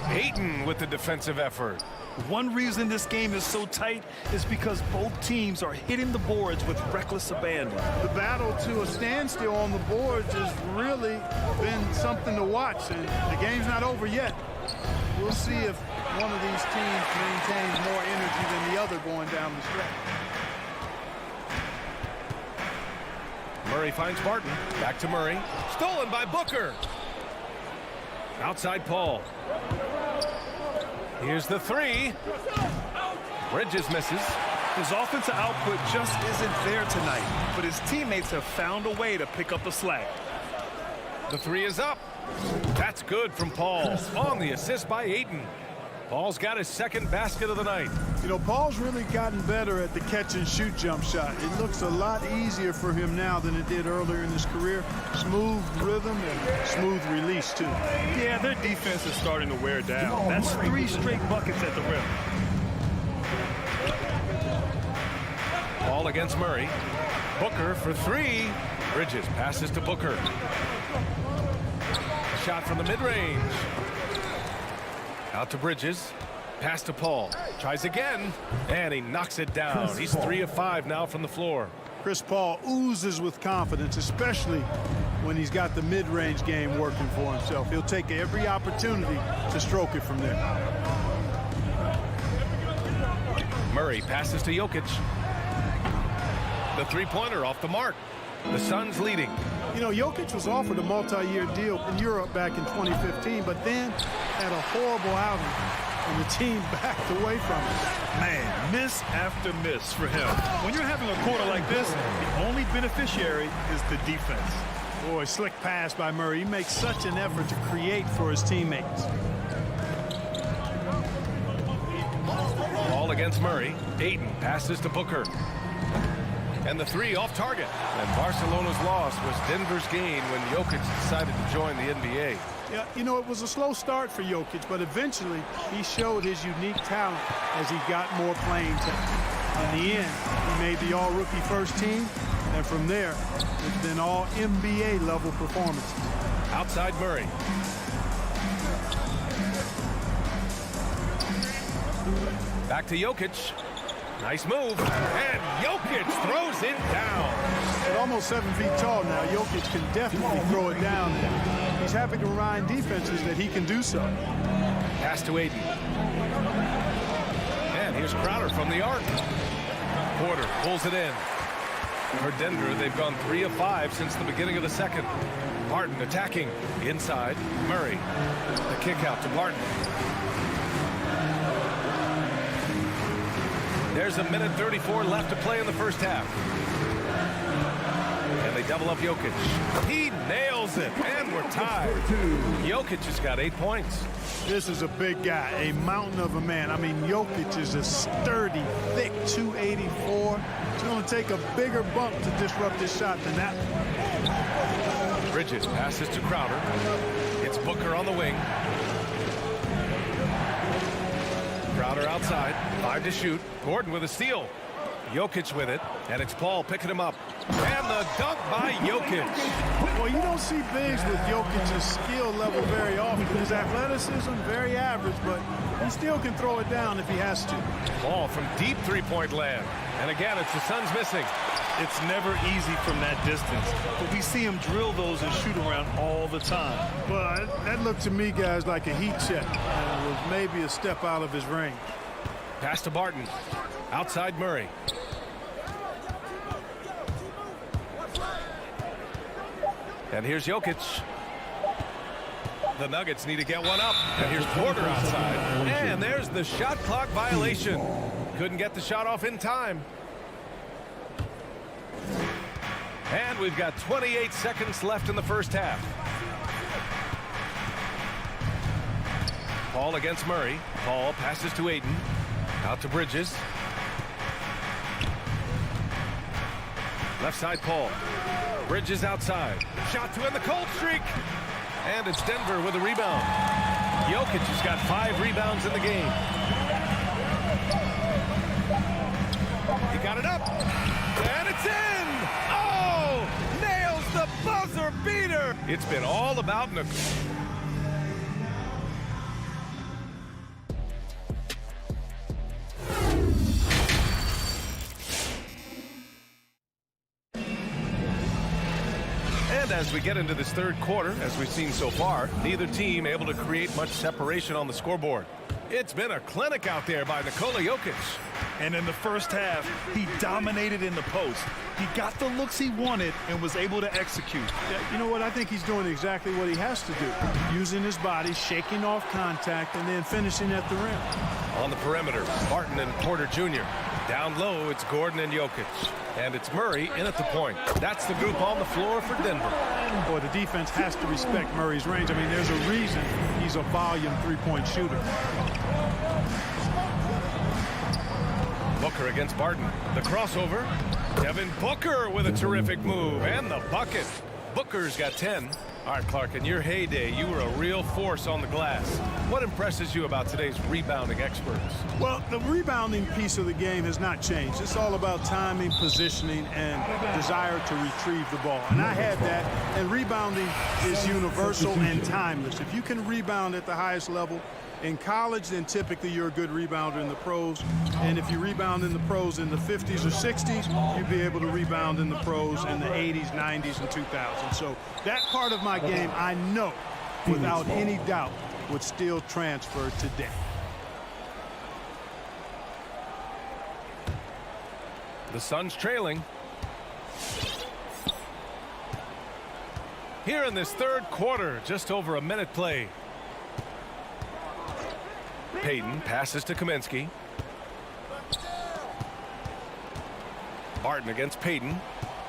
Ayton with the defensive effort. One reason this game is so tight is because both teams are hitting the boards with reckless abandon. The battle to a standstill on the boards has really been something to watch, and the game's not over yet. We'll see if one of these teams maintains more energy than the other going down the stretch. Murray finds Barton. Back to Murray. Stolen by Booker. Outside Paul. Here's the three. Bridges misses. His offensive output just isn't there tonight, but his teammates have found a way to pick up the slack. The three is up. That's good from Paul. On the assist by Ayton. Paul's got his second basket of the night. You know, Paul's really gotten better at the catch-and-shoot jump shot. It looks a lot easier for him now than it did earlier in his career. Smooth rhythm and smooth release, too. Yeah, their defense is starting to wear down. That's 3 straight buckets at the rim. Ball against Murray. Booker for three. Bridges passes to Booker. Shot from the mid-range. Out to Bridges. Pass to Paul. Tries again. And he knocks it down. He's 3 of 5 now from the floor. Chris Paul oozes with confidence, especially when he's got the mid-range game working for himself. He'll take every opportunity to stroke it from there. Murray passes to Jokic. The three-pointer off the mark. The Suns leading. You know, Jokic was offered a multi-year deal in Europe back in 2015, but then had a horrible outing, and the team backed away from it. Man, miss after miss for him. When you're having a quarter like this, the only beneficiary is the defense. Boy, slick pass by Murray. He makes such an effort to create for his teammates. Ball against Murray. Ayton passes to Booker. And the three off target. And Barcelona's loss was Denver's gain when Jokic decided to join the NBA. Yeah, you know, it was a slow start for Jokic, but eventually he showed his unique talent as he got more playing time. In the end, he made the all-rookie first team, and from there, it's been all NBA-level performances. Outside Murray. Back to Jokic. Nice move. And Jokic throws it down. At almost 7 feet tall now, Jokic can definitely throw it down. He's happy to remind defenses that he can do so. Pass to Ayton. And here's Crowder from the arc. Porter pulls it in. For Denver, they've gone 3 of 5 since the beginning of the second. Barton attacking inside. Murray. The kick out to Barton. There's a minute 34 left to play in the first half. And they double up Jokic. He nails it, and we're tied. Jokic has got 8 points. This is a big guy, a mountain of a man. I mean, Jokic is a sturdy, thick 284. It's going to take a bigger bump to disrupt his shot than that. Bridges Bridges passes to Crowder. It's Booker on the wing. Crowder outside. 5 to shoot. Gordon with a steal. Jokic with it. And it's Paul picking him up. And the dunk by Jokic. Well, you don't see bigs with Jokic's skill level very often. His athleticism, very average, but he still can throw it down if he has to. Ball from deep three-point land. And again, it's the Suns missing. It's never easy from that distance, but we see him drill those and shoot around all the time. Well, that looked to me, guys, like a heat check. And it was maybe a step out of his range. Pass to Barton. Outside Murray. And here's Jokic. The Nuggets need to get one up. And here's Porter outside. And there's the shot clock violation. Couldn't get the shot off in time. And we've got 28 seconds left in the first half. Paul against Murray. Paul passes to Ayton. Out to Bridges. Left side Paul. Bridges outside. Shot to end the cold streak. And it's Denver with a rebound. Jokic has got 5 rebounds in the game. He got it up. And it's in. Oh! Nails the buzzer beater. It's been all about Nicole. As we get into this third quarter, as we've seen so far, neither team able to create much separation on the scoreboard. It's been a clinic out there by Nikola Jokic. And in the first half, he dominated in the post. He got the looks he wanted and was able to execute. Yeah, you know what? I think he's doing exactly what he has to do. Using his body, shaking off contact, and then finishing at the rim. On the perimeter, Barton and Porter Jr. Down low, it's Gordon and Jokic. And it's Murray in at the point. That's the group on the floor for Denver. Boy, the defense has to respect Murray's range. I mean, there's a reason he's a volume three-point shooter. Booker against Barton. The crossover. Devin Booker with a terrific move. And the bucket. Booker's got 10. All right, Clark, in your heyday, you were a real force on the glass. What impresses you about today's rebounding experts? Well, the rebounding piece of the game has not changed. It's all about timing, positioning, and desire to retrieve the ball. And I had that, and rebounding is universal and timeless. If you can rebound at the highest level in college, then typically you're a good rebounder in the pros. And if you rebound in the pros in the 50s or 60s, you'd be able to rebound in the pros in the 80s, 90s, and 2000s. So that part of my game, I know, without any doubt, would still transfer today. The Suns trailing. Here in this third quarter, just over a minute played. Payton passes to Kaminsky. Barton against Payton.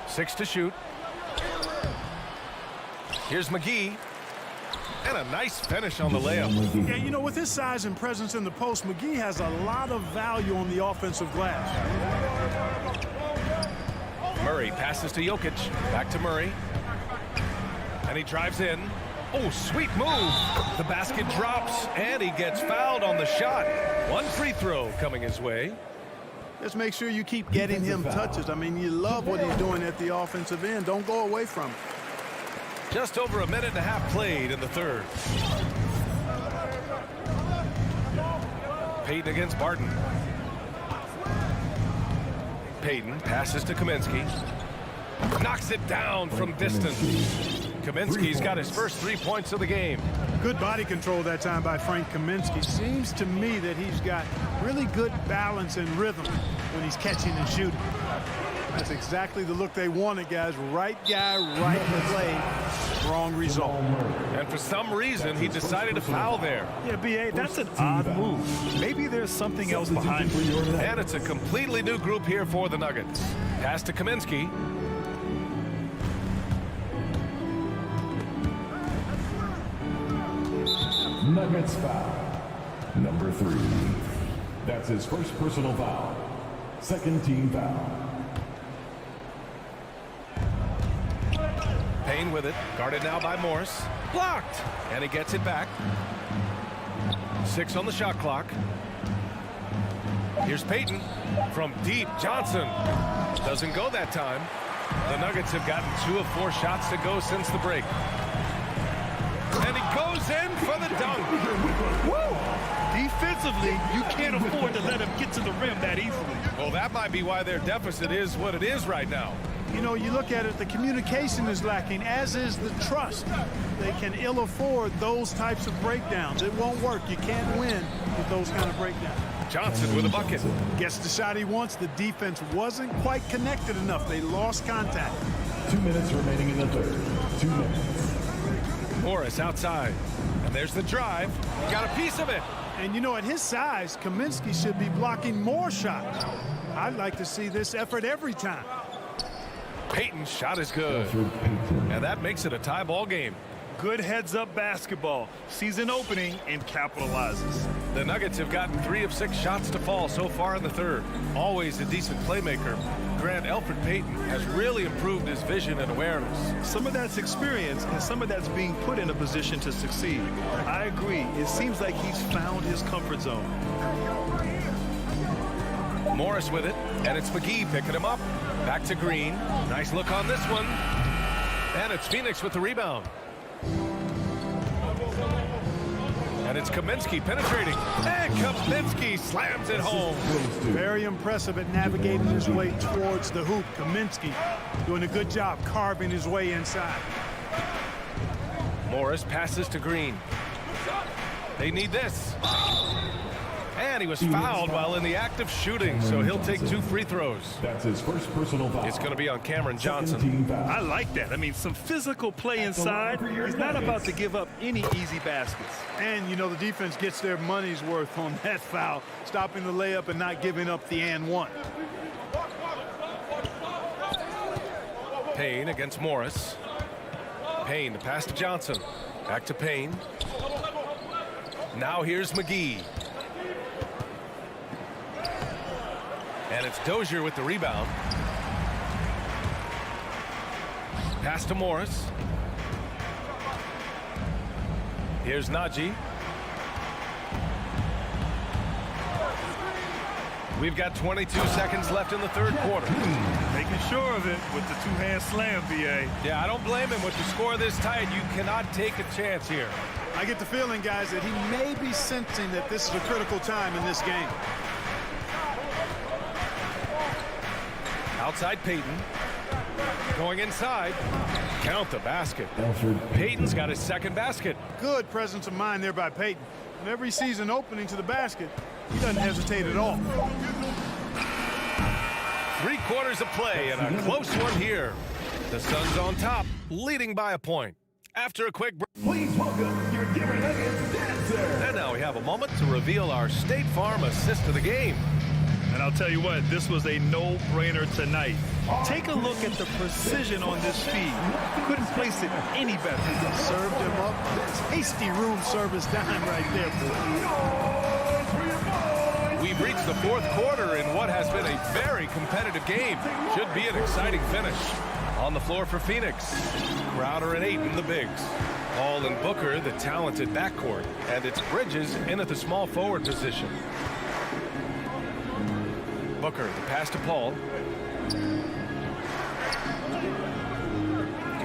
6 to shoot. Here's McGee. And a nice finish on the layup. Yeah, you know, with his size and presence in the post, McGee has a lot of value on the offensive glass. Murray passes to Jokic. Back to Murray. And he drives in. Oh, sweet move. The basket drops, and he gets fouled on the shot. One free throw coming his way. Just make sure you keep getting him touches. I mean, you love what he's doing at the offensive end. Don't go away from it. Just over a minute and a half played in the third. Payton against Barton. Payton passes to Kaminsky. Knocks it down from distance. Kaminsky's got his first 3 points of the game. Good body control that time by Frank Kaminsky. Seems to me that he's got really good balance and rhythm when he's catching and shooting. That's exactly the look they wanted, guys. Right guy, right play, wrong result. And for some reason, he decided to foul there. Yeah, B.A., that's an odd move. Maybe there's something else behind it. And it's a completely new group here for the Nuggets. Pass to Kaminsky. Nuggets foul. Number 3. That's his first personal foul. Second team foul. Payne with it. Guarded now by Morris. Blocked. And he gets it back. 6 on the shot clock. Here's Payton from deep. Johnson doesn't go that time. The Nuggets have gotten 2 of 4 shots to go since the break. And he goes in for the dunk. Woo! Defensively, you can't afford to let him get to the rim that easily. Well, that might be why their deficit is what it is right now. You know, you look at it, the communication is lacking, as is the trust. They can ill afford those types of breakdowns. It won't work. You can't win with those kind of breakdowns. Johnson with a bucket. Gets the shot he wants. The defense wasn't quite connected enough. They lost contact. 2 minutes remaining in the third. 2 minutes. Morris outside. And there's the drive. Got a piece of it. And you know, at his size, Kaminsky should be blocking more shots. I'd like to see this effort every time. Payton's shot is good. And that makes it a tie ball game. Good heads-up basketball. Season opening and capitalizes. The Nuggets have gotten 3 of 6 shots to fall so far in the third. Always a decent playmaker. Grant Elfrid Payton has really improved his vision and awareness. Some of that's experience and some of that's being put in a position to succeed. I agree. It seems like he's found his comfort zone. Morris with it, and it's McGee picking him up. Back to Green. Nice look on this one. And it's Phoenix with the rebound. And it's Kaminsky penetrating. And Kaminsky slams it home. Very impressive at navigating his way towards the hoop. Kaminsky doing a good job carving his way inside. Morris passes to Green. They need this. And he was fouled while in the act of shooting, so he'll take 2 free throws. That's his first personal foul. It's going to be on Cameron Johnson. I like that. I mean, some physical play inside. He's not about to give up any easy baskets. And, you know, the defense gets their money's worth on that foul, stopping the layup and not giving up the and one. Payne against Morris. Payne to pass to Johnson. Back to Payne. Now here's McGee. And it's Dozier with the rebound. Pass to Morris. Here's Najee. We've got 22 seconds left in the third quarter. Making sure of it with the 2-hand slam, BA. Yeah, I don't blame him. With the score this tight, you cannot take a chance here. I get the feeling, guys, that he may be sensing that this is a critical time in this game. Outside Payton. Going inside. Count the basket. Payton's got his second basket. Good presence of mind there by Payton. Whenever he sees an opening to the basket, he doesn't hesitate at all. 3 quarters of play and a close one here. The Suns on top, leading by a point. After a quick break. Please welcome your Denver Nuggets dancer. And now we have a moment to reveal our State Farm assist of the game. And I'll tell you what, this was a no-brainer tonight. Take a look at the precision on this feed. Couldn't place it any better. Served him up. Hasty room service dime right there. We've reached the 4th quarter in what has been a very competitive game. Should be an exciting finish. On the floor for Phoenix. Crowder and Ayton, the bigs. Hall and Booker, the talented backcourt. And it's Bridges in at the small forward position. Booker, the pass to Paul.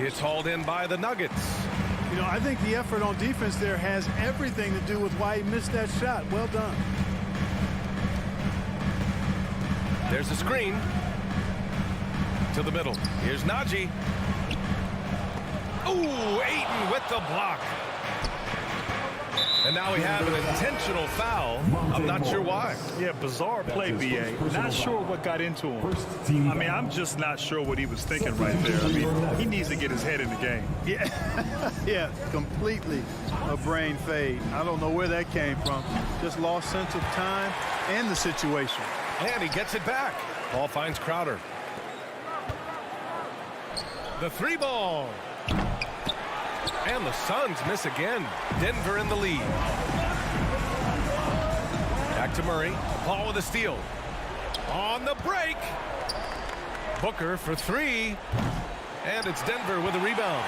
It's hauled in by the Nuggets. You know, I think the effort on defense there has everything to do with why he missed that shot. Well done. There's a screen. To the middle. Here's Najee. Ooh, Ayton with the block. And now we have an intentional foul. I'm not sure why. Yeah, bizarre play, BA. Not sure what got into him. I mean, I'm just not sure what he was thinking right there. I mean, he needs to get his head in the game. Yeah, yeah, completely a brain fade. I don't know where that came from. Just lost sense of time and the situation. And he gets it back. Ball finds Crowder. The 3 ball. And the Suns miss again. Denver in the lead. Back to Murray. Paul with a steal. On the break. Booker for 3. And it's Denver with a rebound.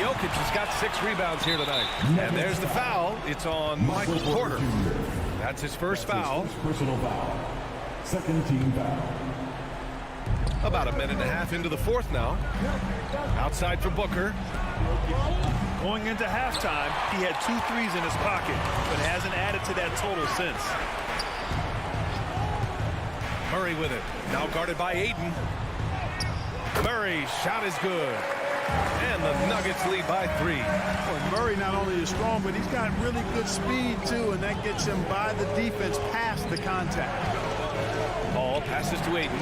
Jokic has got 6 rebounds here tonight. And there's the foul. It's on Michael Porter. That's his first foul. Personal foul. Second team foul. About a minute and a half into the fourth now. Outside for Booker. Going into halftime, he had 2 threes in his pocket, but hasn't added to that total since. Murray with it. Now guarded by Ayton. Murray, shot is good. And the Nuggets lead by 3. Well, Murray not only is strong, but he's got really good speed, too, and that gets him by the defense past the contact. Ball passes to Ayton.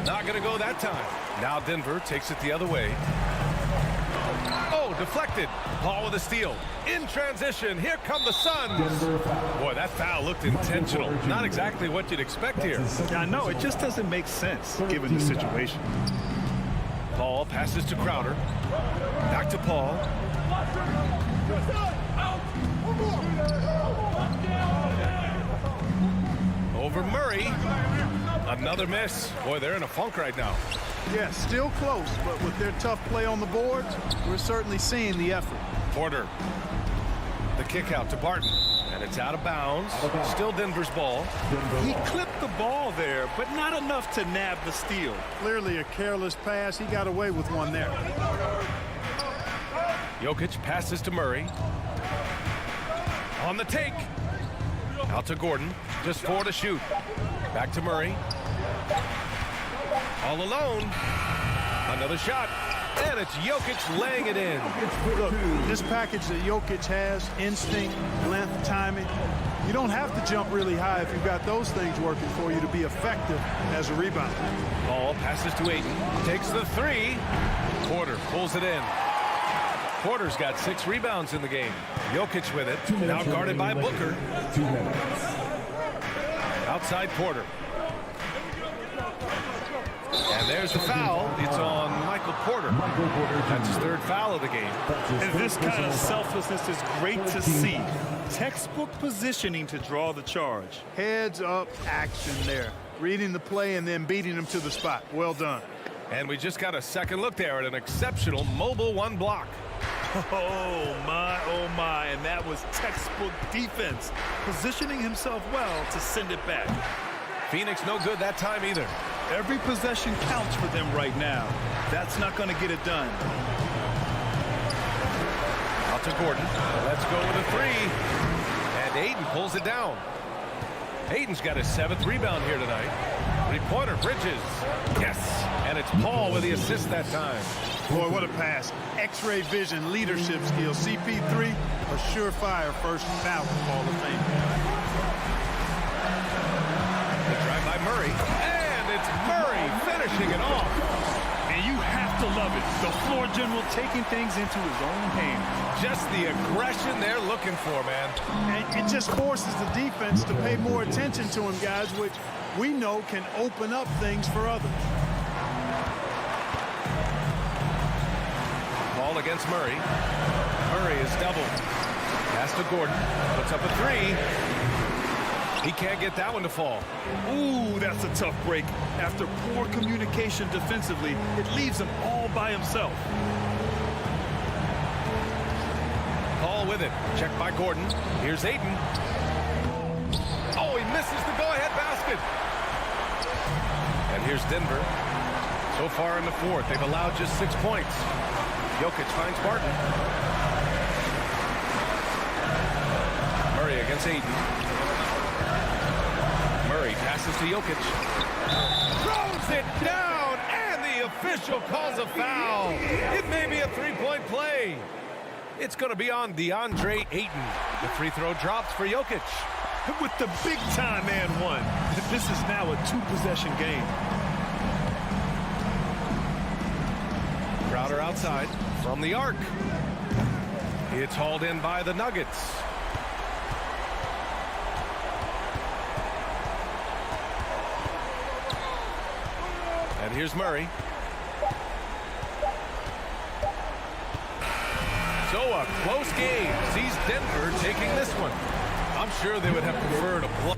Not going to go that time. Now Denver takes it the other way. Oh, deflected. Paul with a steal. In transition, here come the Suns. Boy, that foul looked intentional. Not exactly what you'd expect here. I know, it just doesn't make sense given the situation. Paul passes to Crowder. Back to Paul. Over Murray. Another miss. Boy, they're in a funk right now. Yeah, still close, but with their tough play on the boards, we're certainly seeing the effort. Porter. The kick out to Barton. And it's out of bounds. Still Denver's ball. He clipped the ball there, but not enough to nab the steal. Clearly a careless pass. He got away with one there. Jokic passes to Murray. On the take. Out to Gordon. Just 4 to shoot. Back to Murray. All alone. Another shot. And it's Jokic laying it in. Look, this package that Jokic has, instinct, length, timing, you don't have to jump really high if you've got those things working for you to be effective as a rebounder. Ball passes to Ayton. Takes the 3. Porter pulls it in. Porter's got 6 rebounds in the game. Jokic with it. Now guarded by Booker. 2 minutes. Outside Porter. And there's the foul. It's on Michael Porter. That's his 3rd foul of the game. And this kind of selflessness is great to see. Textbook positioning to draw the charge. Heads up action there. Reading the play and then beating him to the spot. Well done. And we just got a second look there at an exceptional mobile 1 block. Oh my, and that was textbook defense. Positioning himself well to send it back. Phoenix no good that time either. Every possession counts for them right now. That's not going to get it done. Out to Gordon. Let's go with a 3. And Ayton pulls it down. Ayton's got his 7th rebound here tonight. 3-pointer, Bridges. Yes. And it's Paul with the assist that time. Boy, what a pass. X-ray vision, leadership skills. CP3, a surefire first ballot Hall of Fame. The drive by Murray. And it's Murray finishing it off. And you have to love it. The floor general taking things into his own hands. Just the aggression they're looking for, man. And it just forces the defense to pay more attention to him, guys, which we know can open up things for others. Ball against Murray. Murray is doubled. Pass to Gordon. Puts up a 3. He can't get that one to fall. Ooh, that's a tough break. After poor communication defensively, it leaves him all by himself. Paul with it. Checked by Gordon. Here's Ayton. Oh, he misses the go-ahead basket. And here's Denver. So far in the 4th, they've allowed just 6 points. Jokic finds Barton. Murray against Ayton. Murray passes to Jokic. Throws it down, and the official calls a foul. It may be a 3-point play. It's going to be on DeAndre Ayton. The free throw drops for Jokic. With the big-time and 1. This is now a 2-possession game. Crowder outside from the arc. It's hauled in by the Nuggets. And here's Murray. So a close game sees Denver taking this one. I'm sure they would have preferred a blow.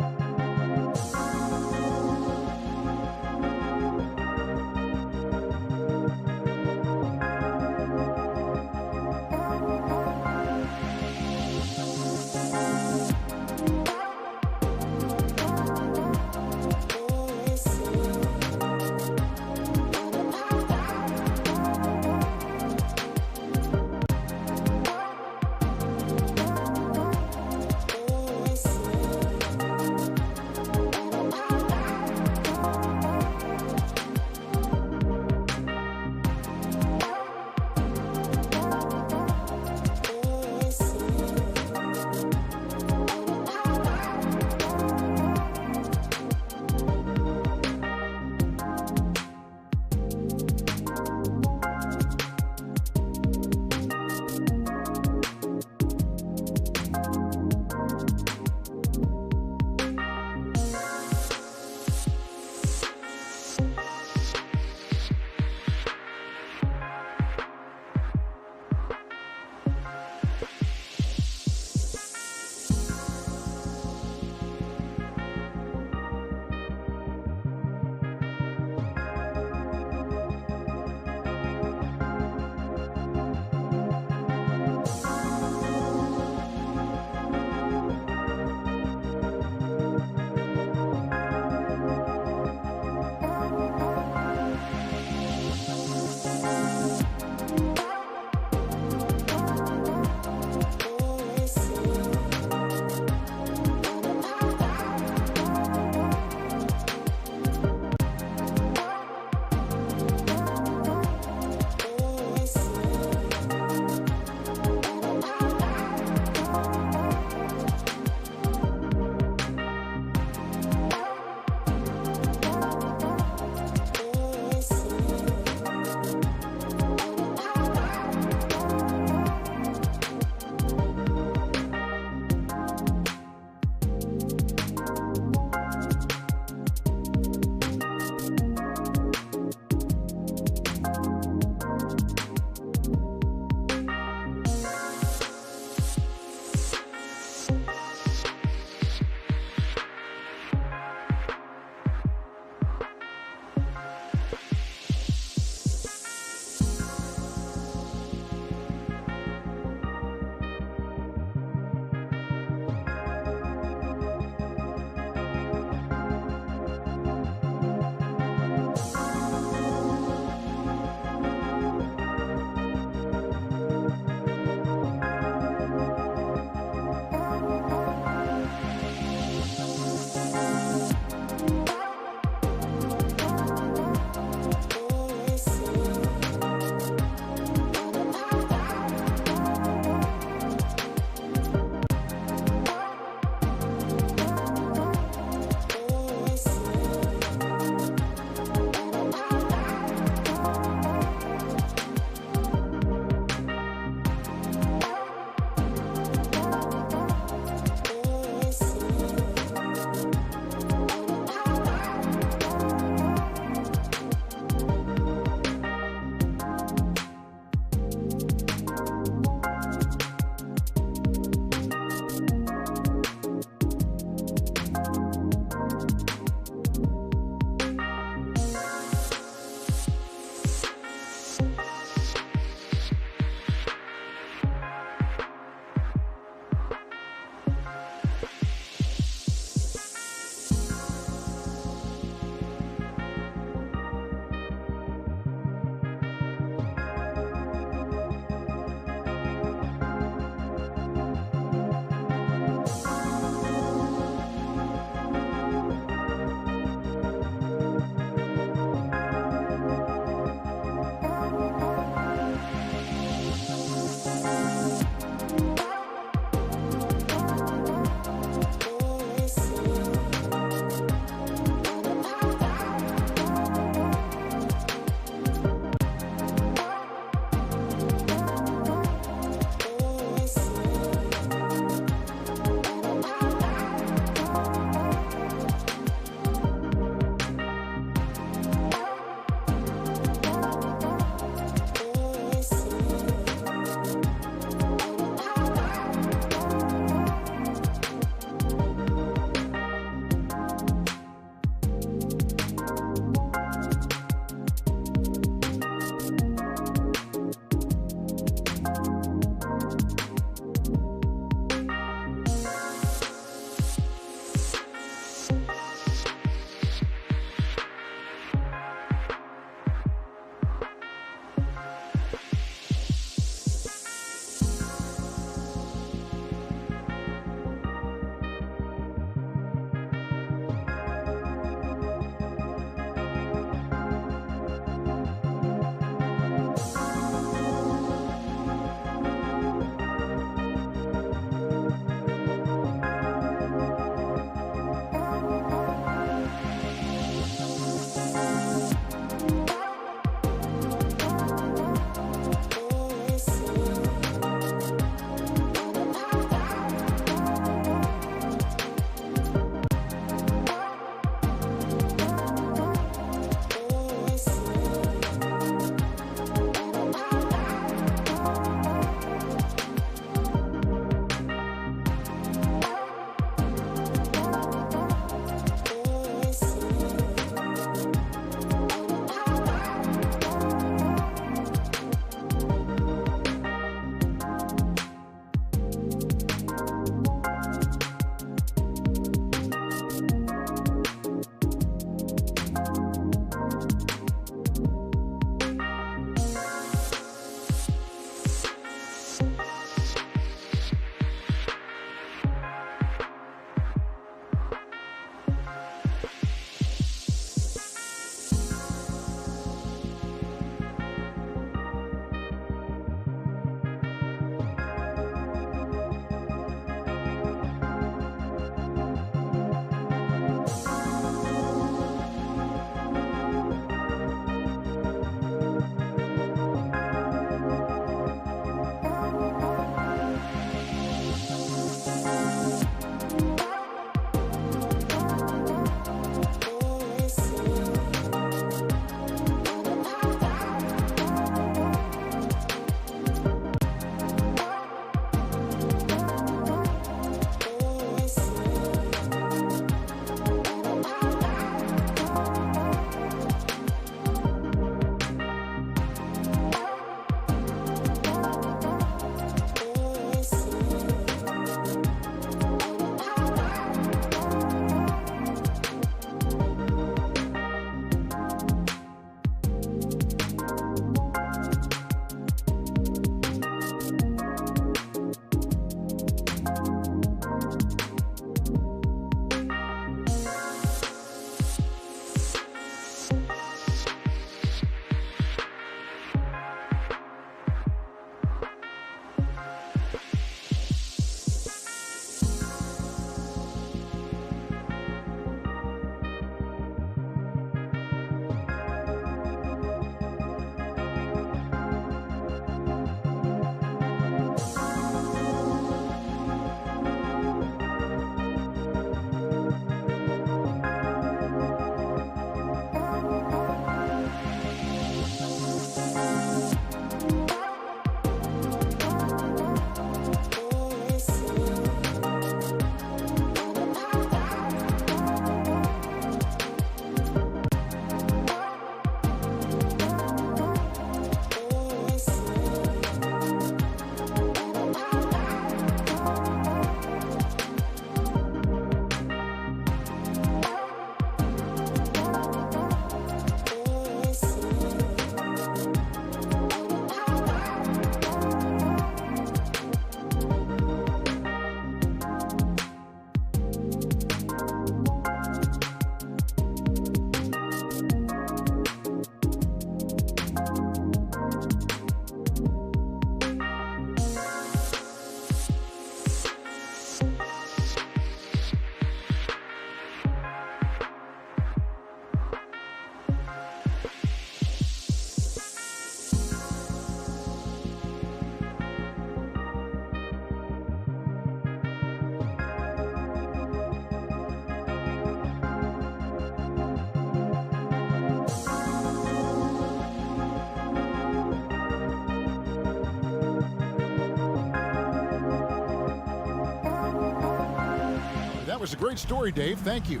was a great story, Dave. Thank you.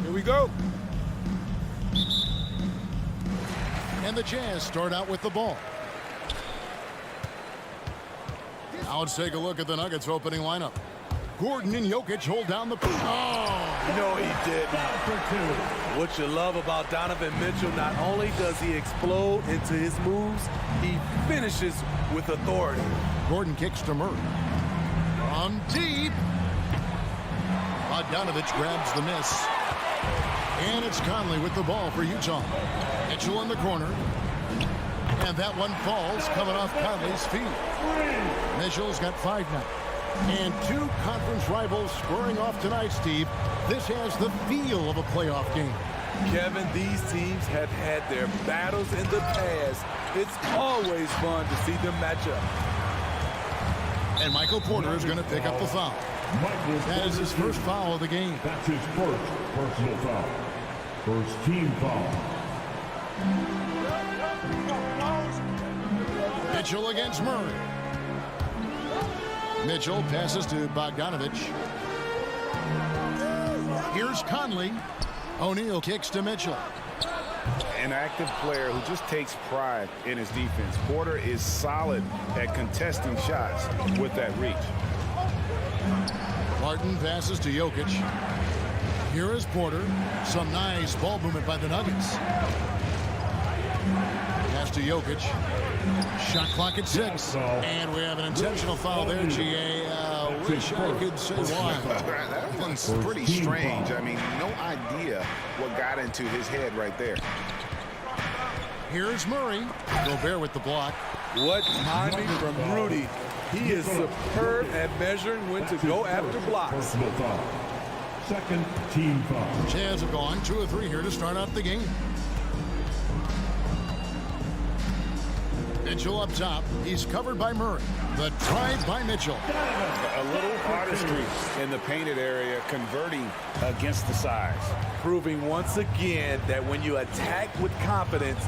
Here we go. And the Jazz start out with the ball. Now let's take a look at the Nuggets opening lineup. Gordon and Jokic hold down the... Oh! No, he didn't. What you love about Donovan Mitchell, not only does he explode into his moves, he finishes with authority. Gordon kicks to Murray. From deep. Bogdanovich grabs the miss. And it's Conley with the ball for Utah. Mitchell in the corner. And that one falls coming off Conley's feet. Mitchell's got 5 now. And 2 conference rivals squaring off tonight, Steve. This has the feel of a playoff game. Kevin, these teams have had their battles in the past. It's always fun to see them match up. And Michael Porter is going to pick up the foul. That is his first foul of the game. That's his first personal foul. First team foul. Mitchell against Murray. Mitchell passes to Bogdanovich. Here's Conley. O'Neal kicks to Mitchell. An active player who just takes pride in his defense. Porter is solid at contesting shots with that reach. Martin passes to Jokic. Here is Porter. Some nice ball movement by the Nuggets. Pass to Jokic. Shot clock at 6. And we have an intentional foul there, GA. Wish I could say why. That one's pretty strange. I mean, no idea what got into his head right there. Here's Murray. Gobert with the block. What timing from Rudy. He is superb at measuring when to go after blocks. Personal foul. Second team foul. Jazz have gone 2 of 3 here to start out the game. Mitchell up top. He's covered by Murray. The drive by Mitchell. A little artistry in the painted area, converting against the size. Proving once again that when you attack with confidence,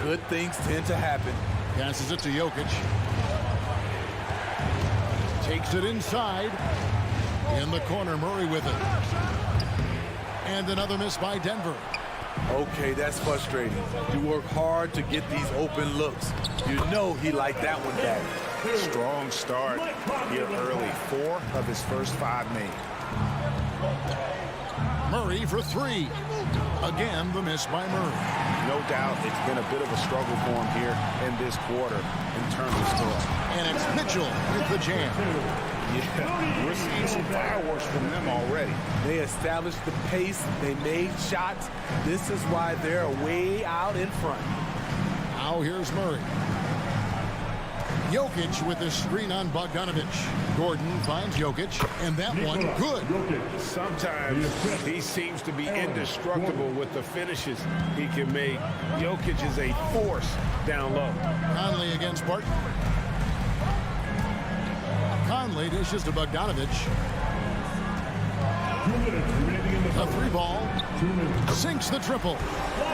good things tend to happen. Passes it to Jokic. Takes it inside. In the corner, Murray with it. And another miss by Denver. Okay, that's frustrating. You work hard to get these open looks. You know he liked that one back. Strong start here early. 4 of his first 5 made. Murray for 3. Again, the miss by Murray. No doubt it's been a bit of a struggle for him here in this quarter in terms of scoring. And it's Mitchell with the jam. Yeah, we're seeing some fireworks from them already. They established the pace. They made shots. This is why they're way out in front. Now here's Murray. Jokic with the screen on Bogdanovich. Gordon finds Jokic, and that one good. Sometimes he seems to be indestructible with the finishes he can make. Jokic is a force down low. Conley against Barton. Conley dishes to Bogdanovich. A 3 ball. Sinks the triple.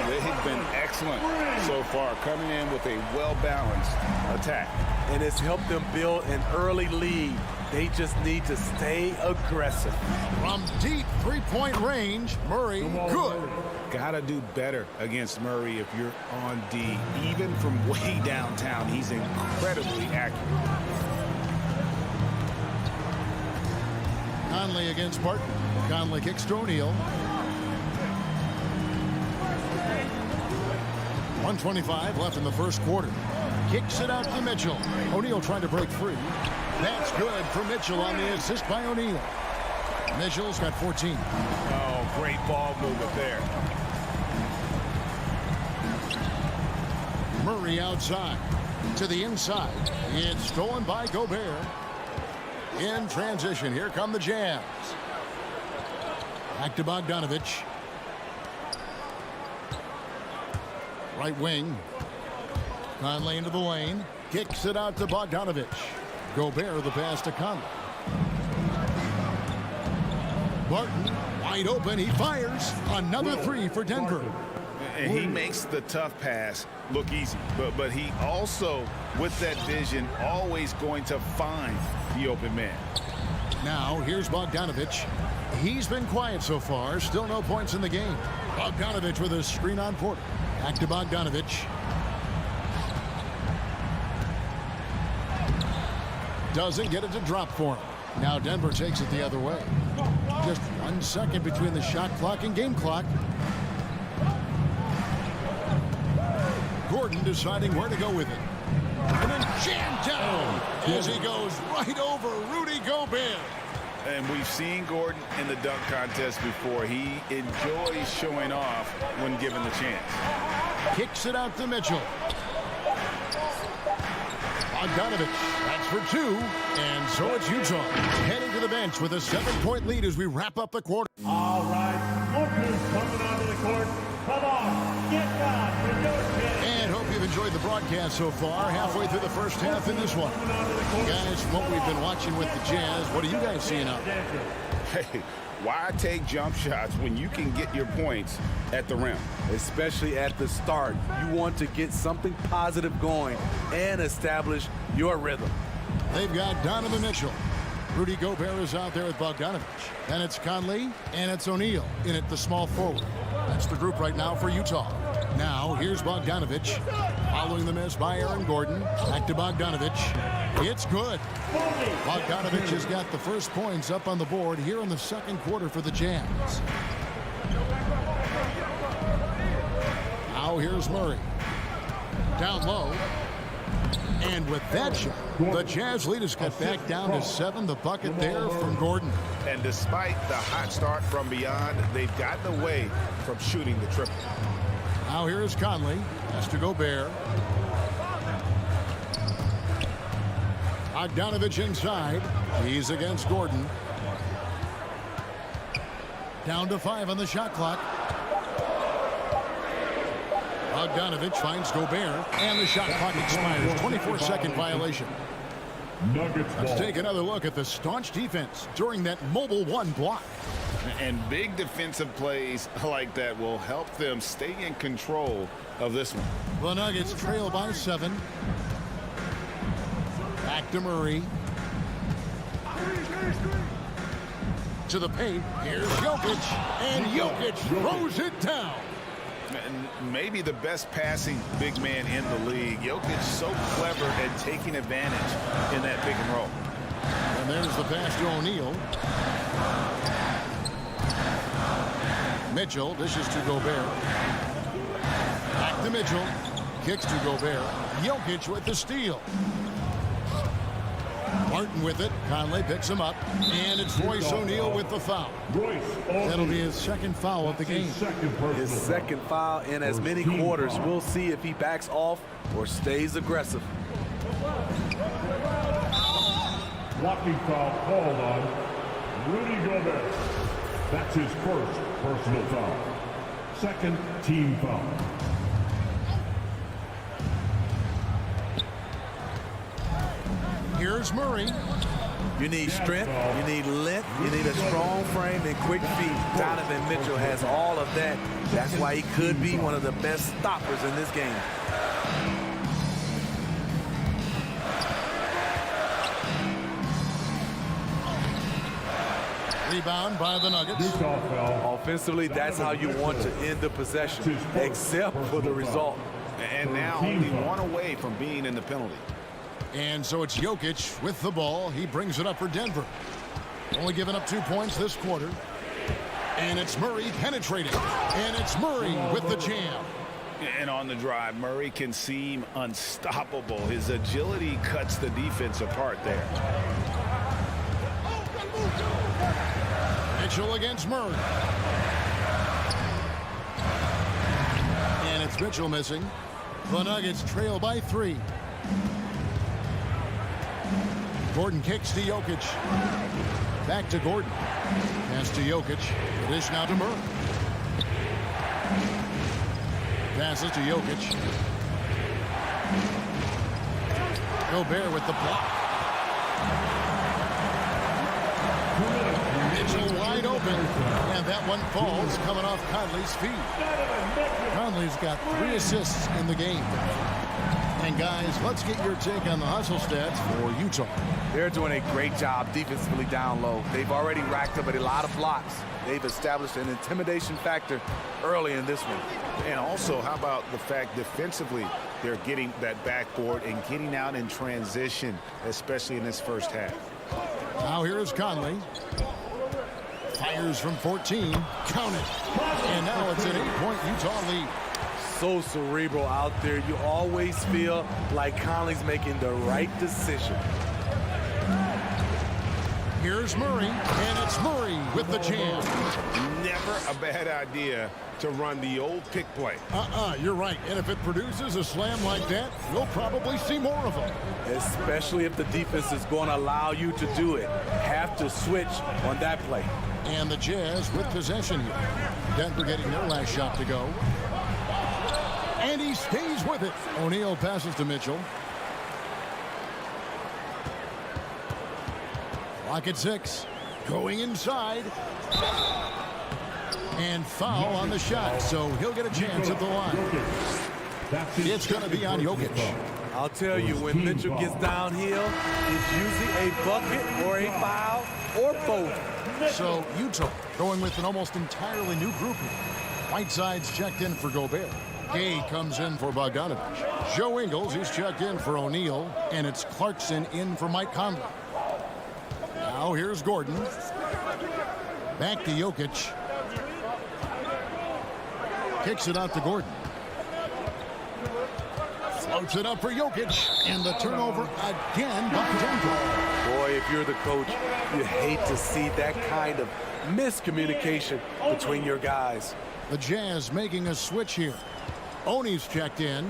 They've been excellent so far, coming in with a well-balanced attack. And it's helped them build an early lead. They just need to stay aggressive. From deep 3-point range, Murray, good. Gotta do better against Murray if you're on D. Even from way downtown, he's incredibly accurate. Conley against Barton. Conley kicks to O'Neal. 1:25 left in the first quarter. Kicks it out to Mitchell. O'Neal trying to break free. That's good for Mitchell on the assist by O'Neal. Mitchell's got 14. Oh, great ball movement there. Murray outside. To the inside. It's stolen by Gobert. In transition, here come the Jazz. Back to Bogdanovich. Right wing. Conley into the lane. Kicks it out to Bogdanovich. Gobert the pass to Conley. Barton wide open. He fires. Another 3 for Denver. And he makes the tough pass look easy. But he also, with that vision, always going to find the open man. Now, here's Bogdanovich. He's been quiet so far. Still no points in the game. Bogdanovich with a screen on Porter. Back to Bogdanovich. Doesn't get it to drop for him. Now Denver takes it the other way. Just 1 second between the shot clock and game clock. Gordon deciding where to go with it. And then jammed down as he goes right over Rudy Gobert. And we've seen Gordon in the dunk contest before. He enjoys showing off when given the chance. Kicks it out to Mitchell. Bogdanovich, that's for 2. And so it's Utah heading to the bench with a 7-point lead as we wrap up the quarter. All right, Lucas coming onto the court. Come on, get down for your team. And hope you've enjoyed the broadcast so far. Halfway through the first half in this one. Guys, from what we've been watching with the Jazz, what are you guys seeing out there? Hey, why take jump shots when you can get your points at the rim? Especially at the start. You want to get something positive going and establish your rhythm. They've got Donovan Mitchell. Rudy Gobert is out there with Bogdanovich. And it's Conley, and it's O'Neal in at the small forward. That's the group right now for Utah. Now, here's Bogdanovich. Following the miss by Aaron Gordon. Back to Bogdanovich. It's good. Bogdanovich has got the first points up on the board here in the second quarter for the Jazz. Now here's Murray. Down low. And with that shot, the Jazz lead has cut back down to 7. The bucket there from Gordon. And despite the hot start from beyond, they've gotten away from shooting the triple. Now here is Conley. Has to Gobert. Bogdanovich inside. He's against Gordon. Down to 5 on the shot clock. Bogdanovich finds Gobert, and the shot clock expires. 24-second violation. Let's take another look at the staunch defense during that mobile 1 block. And big defensive plays like that will help them stay in control of this one. The Nuggets trail by 7. Back to Murray. To the paint. Here's Jokic. And Jokic throws it down. Maybe the best passing big man in the league. Jokic so clever at taking advantage in that pick and roll. And there's the pass to O'Neal. Mitchell dishes to Gobert. Back to Mitchell. Kicks to Gobert. Jokic with the steal. Martin with it. Conley picks him up. And it's Royce O'Neal with the foul. That'll be his second foul of the game. His second foul in as many quarters. We'll see if he backs off or stays aggressive. Blocking foul called on Rudy Gobert. That's his first personal foul. Second team foul. Here's Murray. You need strength, you need length, you need a strong frame and quick feet. Donovan Mitchell has all of that. That's why he could be one of the best stoppers in this game. Rebound by the Nuggets. Offensively, that's how you want to end the possession, except for the result. And now only 1 away from being in the penalty. And so it's Jokic with the ball. He brings it up for Denver. Only giving up 2 points this quarter. And it's Murray penetrating. And it's Murray with the jam. And on the drive, Murray can seem unstoppable. His agility cuts the defense apart there. Mitchell against Murray. And it's Mitchell missing. The Nuggets trail by 3. Gordon kicks to Jokic. Back to Gordon. Pass to Jokic. The dish now to Murray. Passes to Jokic. Gobert with the block. Mitchell wide open. And that one falls coming off Conley's feet. Conley's got 3 assists in the game. And guys, let's get your take on the hustle stats for Utah. They're doing a great job defensively down low. They've already racked up a lot of blocks. They've established an intimidation factor early in this one. And also, how about the fact defensively, they're getting that backboard and getting out in transition, especially in this first half. Now here is Conley. Fires from 14. Count it. And now it's an 8-point Utah lead. So cerebral out there. You always feel like Conley's making the right decision. Here's Murray, and it's Murray with the jam. Never a bad idea to run the old pick play. You're right. And if it produces a slam like that, we'll probably see more of them. Especially if the defense is going to allow you to do it. Have to switch on that play. And the Jazz with possession here. Denver getting their last shot to go. And he stays with it. O'Neal passes to Mitchell. Clock at 6. Going inside. And foul on the shot, so he'll get a chance at the line. It's going to be on Jokic. I'll tell you, when Mitchell gets downhill, it's usually a bucket or a foul or both. So Utah going with an almost entirely new group here. Whiteside's checked in for Gobert. Gay comes in for Bogdanovich. Joe Ingles, he's checked in for O'Neal. And it's Clarkson in for Mike Conley. Now here's Gordon. Back to Jokic. Kicks it out to Gordon. Floats it up for Jokic. And the turnover again by Denver. Boy, if you're the coach, you hate to see that kind of miscommunication between your guys. The Jazz making a switch here.Oni's checked in.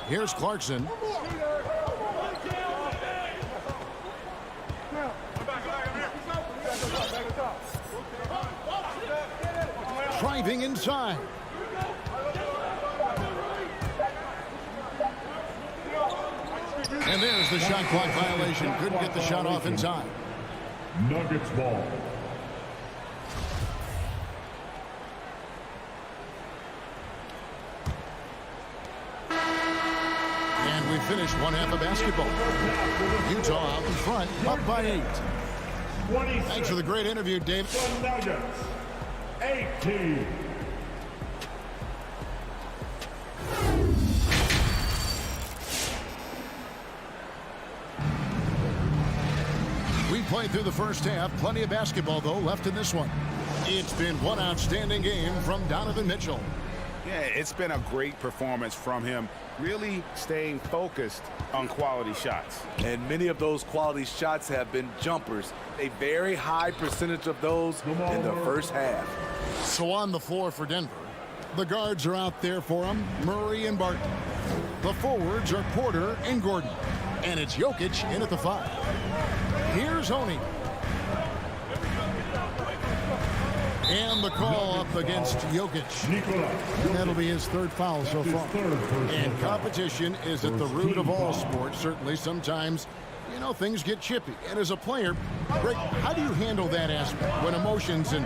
Here's Clarkson. Driving inside. And there's the shot clock violation. Couldn't get the shot off in time. Nuggets ball. And we finish one half of basketball. Utah out in front, up by 8. Thanks for the great interview, Dave. Nuggets, 18. We played through the first half. Plenty of basketball, though, left in this one. It's been one outstanding game from Donovan Mitchell. Yeah, it's been a great performance from him, really staying focused on quality shots. And many of those quality shots have been jumpers. A very high percentage of those in the first half. So on the floor for Denver, the guards are out there for him, Murray and Barton. The forwards are Porter and Gordon. And it's Jokic in at the 5. Here's Honey. And the call up against Jokic. And that'll be his 3rd foul so far. And competition is at the root of all sports. Certainly sometimes, you know, things get chippy. And as a player, Greg, how do you handle that aspect when emotions and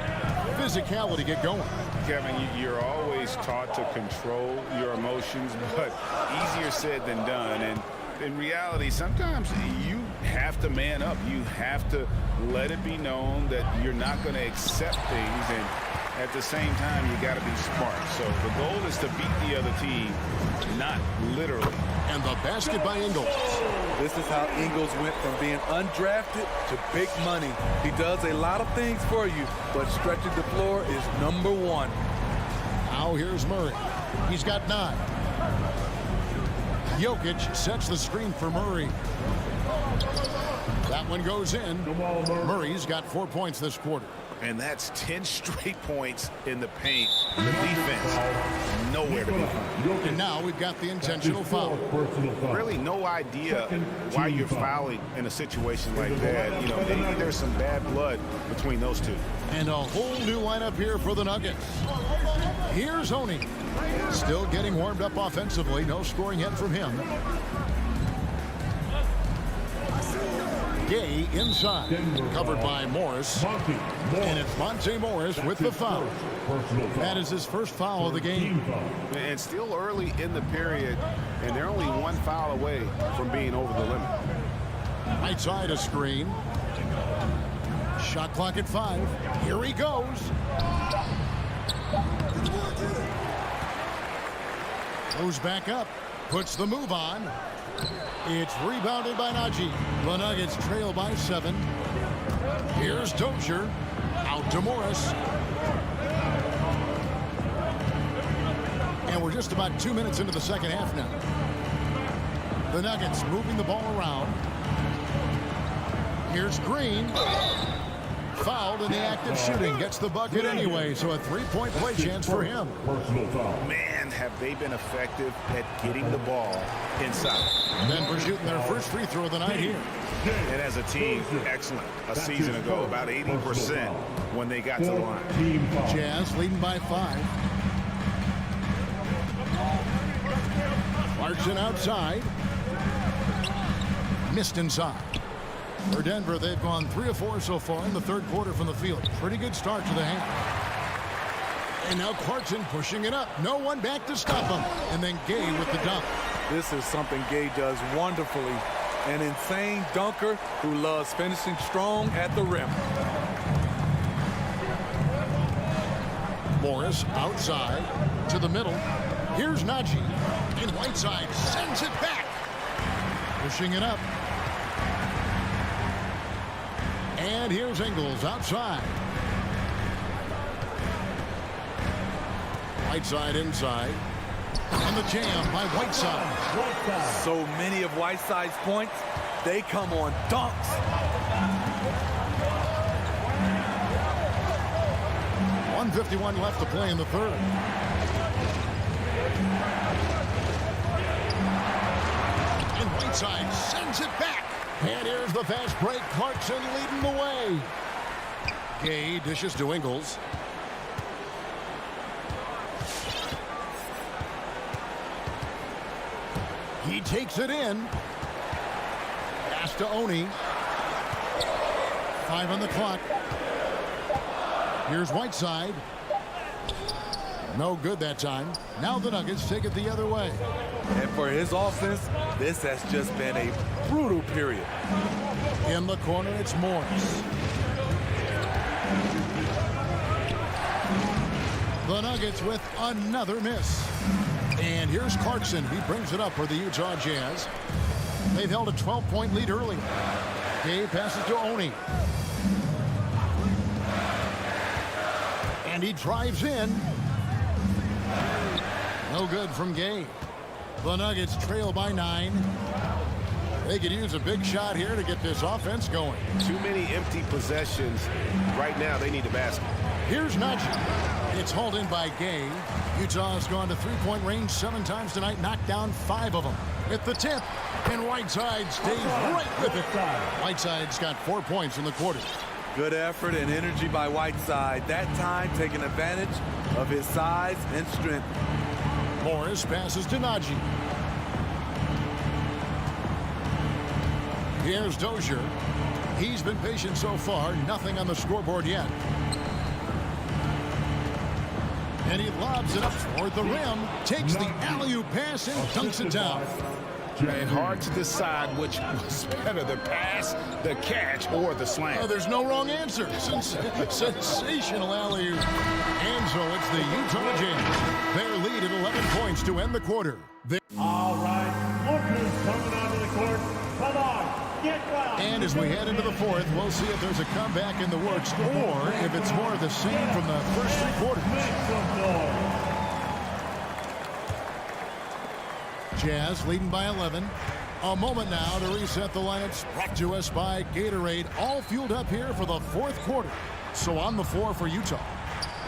physicality get going? Kevin, you're always taught to control your emotions, but easier said than done. And in reality, sometimes you have to man up. You have to let it be known that you're not going to accept things, and at the same time, you got to be smart. So the goal is to beat the other team, not literally. And the basket by Ingles. This is how Ingles went from being undrafted to big money. He does a lot of things for you, but stretching the floor is number 1. Now here's Murray. He's got 9. Jokic sets the screen for Murray. That one goes in. Murray's got 4 points this quarter. And that's 10 straight points in the paint. The defense, nowhere to be found. And now we've got the intentional foul. Really no idea why you're fouling in a situation like that. You know, maybe there's some bad blood between those two. And a whole new lineup here for the Nuggets. Here's Honey. Still getting warmed up offensively. No scoring yet from him. Gay inside. Covered by Morris. And it's Monte Morris with the foul. That is his first foul of the game. And still early in the period, and they're only one foul away from being over the limit. Right side a screen. Shot clock at 5. Here he goes. Goes back up. Puts the move on. It's rebounded by Najee. The Nuggets trail by 7. Here's Dozier. Out to Morris. And we're just about 2 minutes into the second half now. The Nuggets moving the ball around. Here's Green. Fouled in the act of shooting. Gets the bucket anyway, so a three-point play chance for him. Man, have they been effective at getting the ball inside. And then for shooting their first free throw of the night here. And as a team, excellent. A season ago, about 80% when they got to the line. Jazz leading by 5. Clarkson outside. Missed inside. For Denver, they've gone 3 of 4 so far in the third quarter from the field. Pretty good start to the half. And now Clarkson pushing it up. No one back to stop him. And then Gay with the dunk. This is something Gay does wonderfully. An insane dunker who loves finishing strong at the rim. Morris outside to the middle. Here's Najee. And Whiteside sends it back. Pushing it up. And here's Ingles outside. Whiteside inside. And the jam by Whiteside. So many of Whiteside's points, they come on dunks. .151 left to play in the third. And Whiteside sends it back. And here's the fast break. Clarkson leading the way. Gay dishes to Ingles. He takes it in. Pass to Oni. 5 on the clock. Here's Whiteside. No good that time. Now the Nuggets take it the other way. And for his offense, this has just been a brutal period. In the corner, it's Morris. The Nuggets with another miss. And here's Clarkson. He brings it up for the Utah Jazz. They've held a 12-point lead early. Gay passes to Oni. And he drives in. No good from Gay. The Nuggets trail by 9. They could use a big shot here to get this offense going. Too many empty possessions. Right now, they need the basket. Here's Najee. It's hauled in by Gay. Utah has gone to three-point range 7 times tonight, knocked down 5 of them. At the tip, and Whiteside stays right with it. Whiteside's got 4 points in the quarter. Good effort and energy by Whiteside. That time taking advantage of his size and strength. Morris passes to Najee. Here's Dozier. He's been patient so far. Nothing on the scoreboard yet. And he lobs it up toward the rim. Takes the alley-oop pass and dunks it down. And hard to decide which was better, the pass, the catch, or the slam. Oh, there's no wrong answer. Sensational alley-oop. And so it's the Utah Jazz. Their lead at 11 points to end the quarter. All right, lookers coming onto the court. Come on, get wild. And as we head into the fourth, we'll see if there's a comeback in the works or if it's more of the same from the first 3 quarters. Make some noise. Jazz leading by 11. A moment now to reset the lineups. Brought to us by Gatorade. All fueled up here for the fourth quarter. So on the floor for Utah,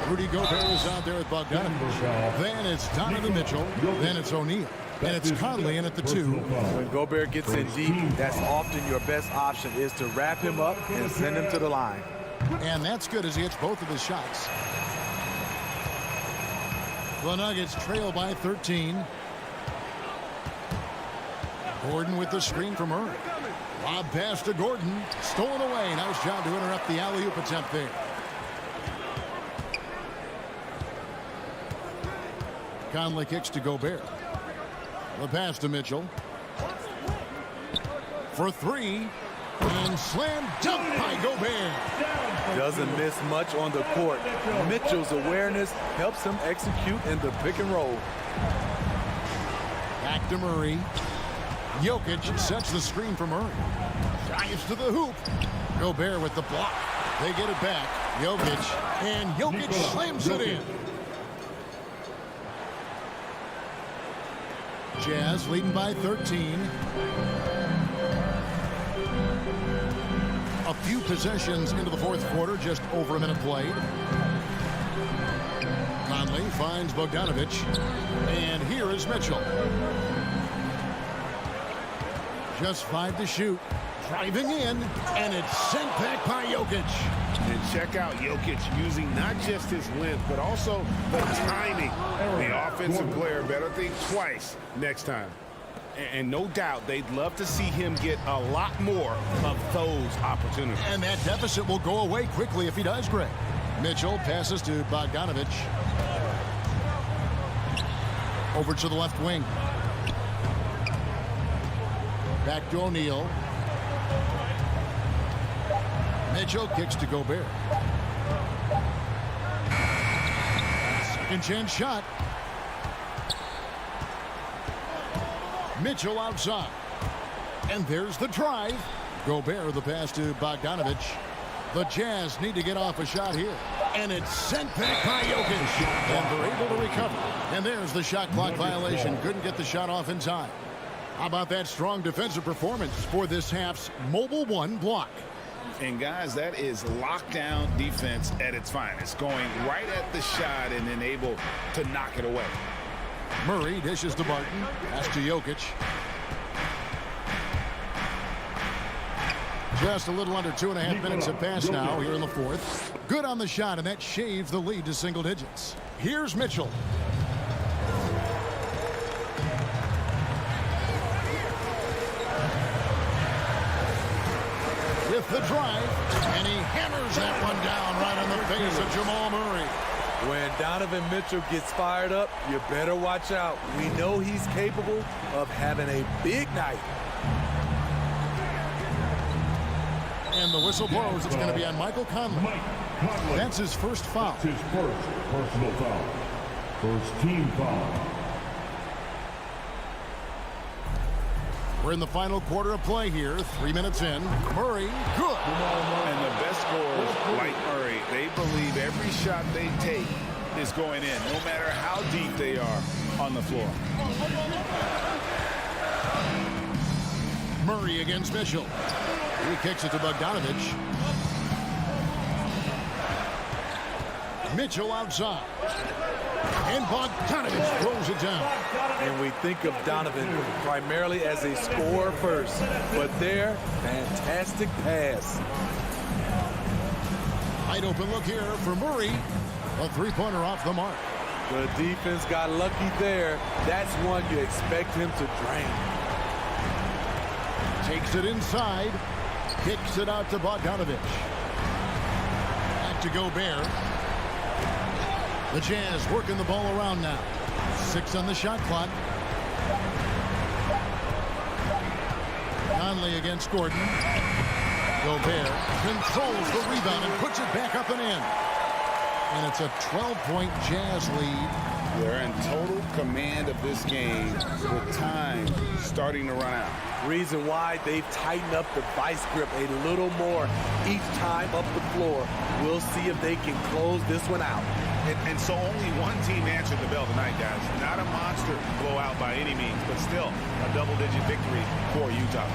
Rudy Gobert is out there with Bogdanovich. Then it's Donovan Mitchell. Then it's O'Neal. And it's Conley in at the 2. When Gobert gets in deep, that's often your best option, is to wrap him up and send him to the line. And that's good as he hits both of his shots. The Nuggets trail by 13. Gordon with the screen from Irving. Lob pass to Gordon. Stolen away. Nice job to interrupt the alley-oop attempt there. Conley kicks to Gobert. The pass to Mitchell. For three. And slam dunk by Gobert. Doesn't miss much on the court. Mitchell's awareness helps him execute in the pick and roll. Back to Murray. Jokic sets the screen for Murray. Drives to the hoop. Gobert with the block. They get it back. Jokic. And Jokic slams it in. Jazz leading by 13. A few possessions into the fourth quarter, just over a minute played. Conley finds Bogdanovich. And here is Mitchell. Just 5 to shoot. Driving in, and it's sent back by Jokic. And check out Jokic using not just his length, but also the timing. The offensive player better think twice next time. And no doubt they'd love to see him get a lot more of those opportunities. And that deficit will go away quickly if he does, Greg. Mitchell passes to Bogdanovich. Over to the left wing. Back to O'Neal. Mitchell kicks to Gobert. Second chance shot. Mitchell outside. And there's the drive. Gobert the pass to Bogdanovich. The Jazz need to get off a shot here. And it's sent back by Jokic. And they're able to recover. And there's the shot clock violation. Couldn't get the shot off in time. How about that strong defensive performance for this half's Mobile One block? And guys, that is lockdown defense at its finest. Going right at the shot and then able to knock it away. Murray dishes to Barton. Pass to Jokic. Just a little under 2.5 minutes have passed now here in the fourth. Good on the shot, and that shaves the lead to single digits. Here's Mitchell. With the drive, and he hammers that one down right on the face of Jamal Murray. When Donovan Mitchell gets fired up, you better watch out. We know he's capable of having a big night. And the whistle blows. It's going to be on Michael Conley. That's his first foul. That's his first personal foul. First team foul. We're in the final quarter of play here. 3 minutes in. Murray, good. And the best scorers, like Murray, they believe every shot they take is going in, no matter how deep they are on the floor. Murray against Mitchell. He kicks it to Bogdanovich. Mitchell outside. And Bogdanovich throws it down. And we think of Donovan primarily as a scorer first, but there, fantastic pass. Wide open look here for Murray. A three-pointer off the mark. The defense got lucky there. That's one you expect him to drain. Takes it inside. Kicks it out to Bogdanovich. Back to Gobert. The Jazz working the ball around now. 6 on the shot clock. Conley against Gordon. Gobert controls the rebound and puts it back up and in. And it's a 12-point Jazz lead. They're in total command of this game with time starting to run out. Reason why they've tightened up the vice grip a little more each time up the floor. We'll see if they can close this one out. And so only one team answered the bell tonight, guys. Not a monster blowout by any means, but still a double-digit victory for Utah.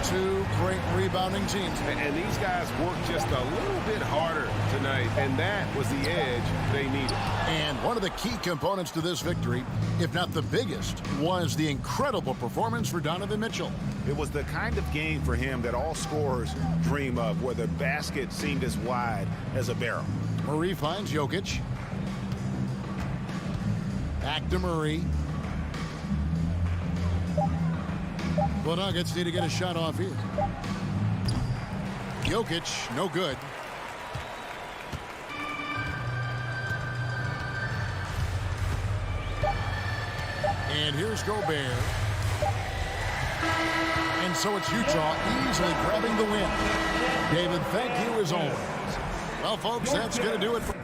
2 great rebounding teams. And these guys worked just a little bit harder tonight, and that was the edge they needed. And one of the key components to this victory, if not the biggest, was the incredible performance for Donovan Mitchell. It was the kind of game for him that all scorers dream of, where the basket seemed as wide as a barrel. Murray finds Jokic. Back to Murray. Well, Nuggets need to get a shot off here. Jokic, no good. And here's Gobert. And so it's Utah easily grabbing the win. David, thank you as always. Well, folks, that's going to do it for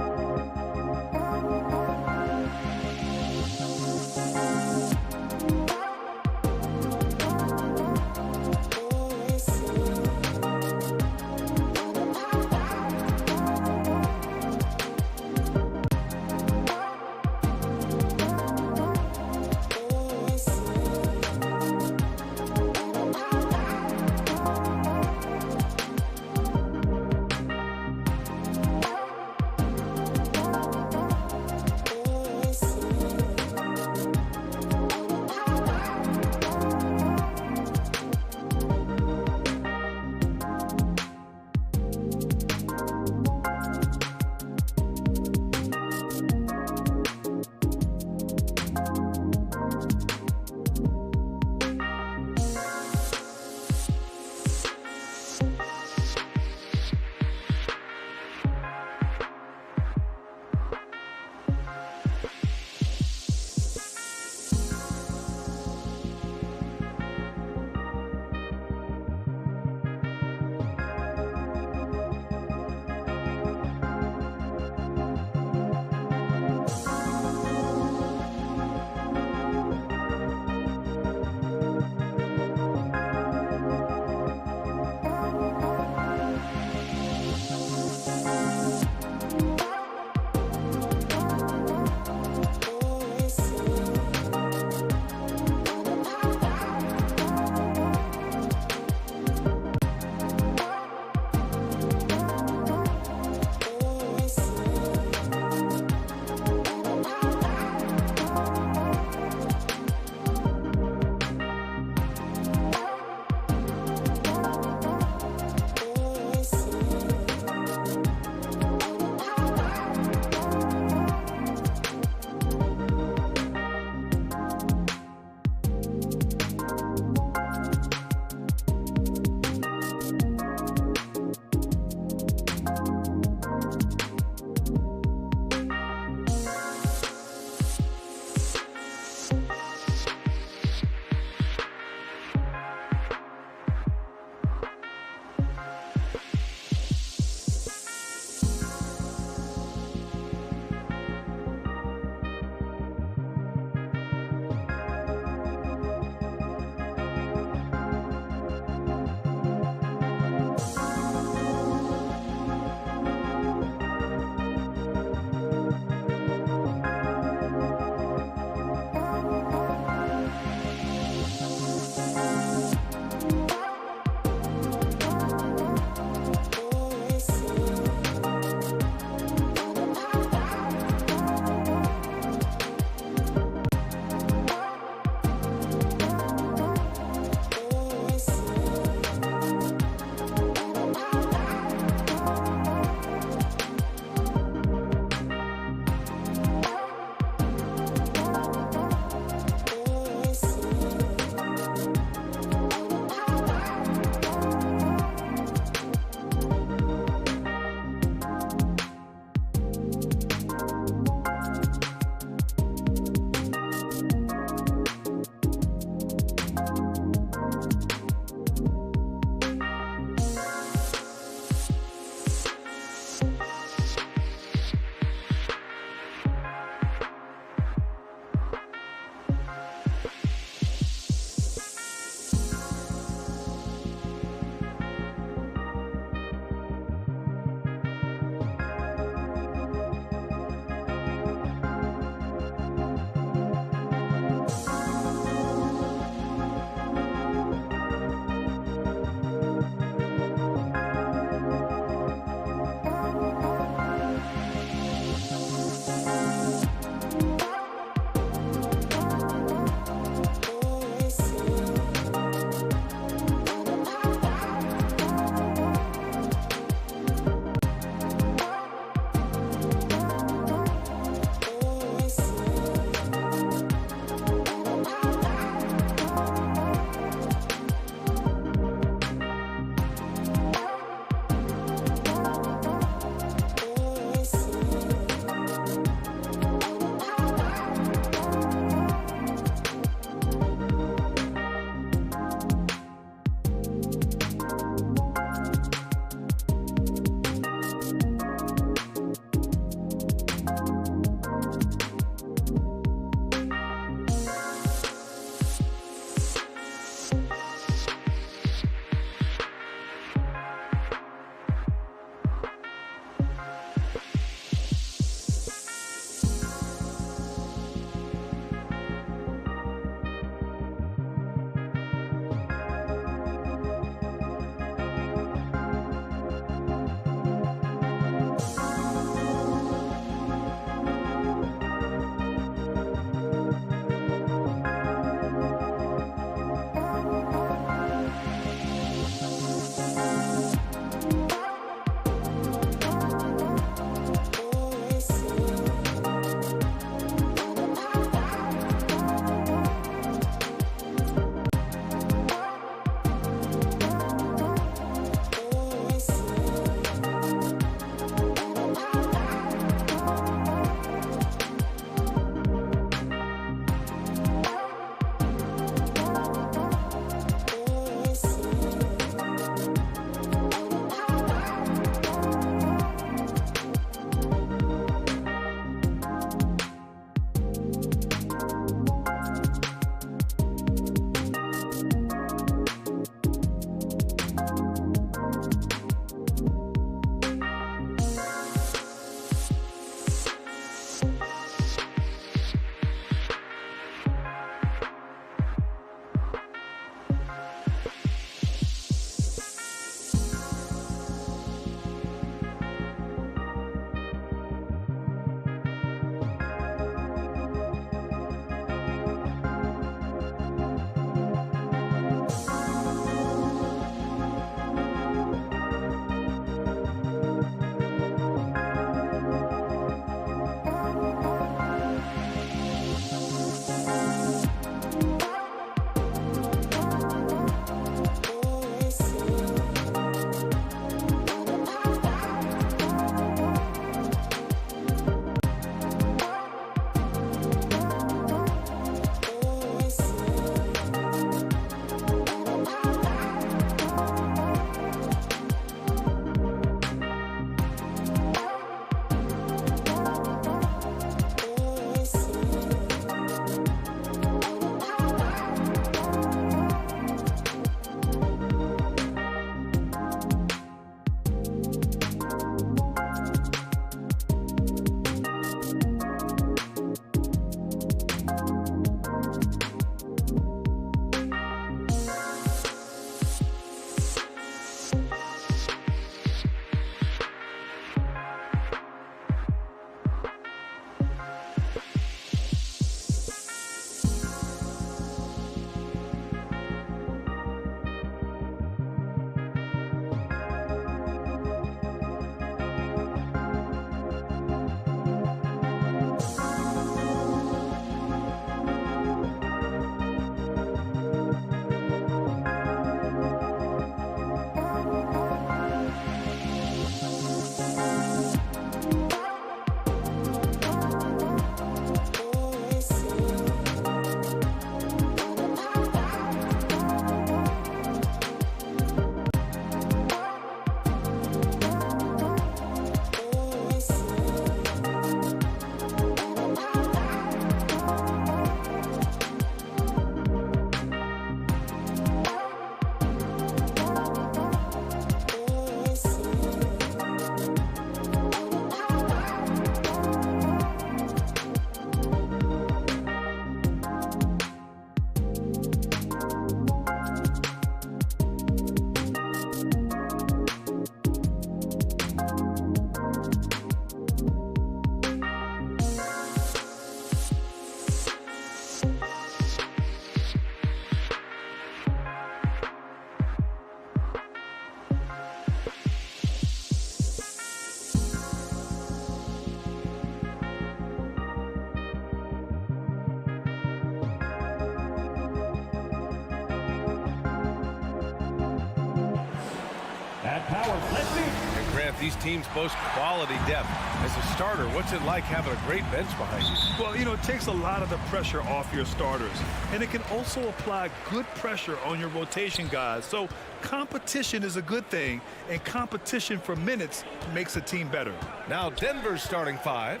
And Grant, these teams boast quality depth. As a starter, what's it like having a great bench behind you? Well, you know, it takes a lot of the pressure off your starters. And it can also apply good pressure on your rotation guys. So competition is a good thing. And competition for minutes makes a team better. Now Denver's starting 5.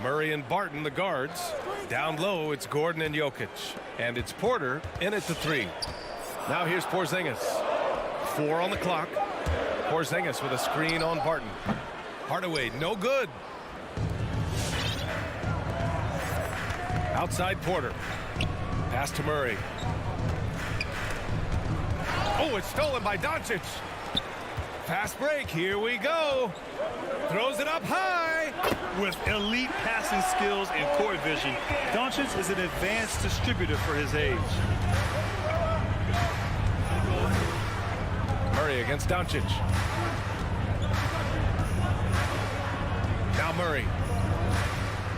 Murray and Barton, the guards. Down low, it's Gordon and Jokic. And it's Porter in at the 3. Now here's Porzingis. 4 on the clock. Porzingis with a screen on Barton. Hardaway, no good. Outside Porter. Pass to Murray. Oh, it's stolen by Doncic. Fast break, here we go. Throws it up high. With elite passing skills and court vision, Doncic is an advanced distributor for his age. Murray against Doncic. Now Murray.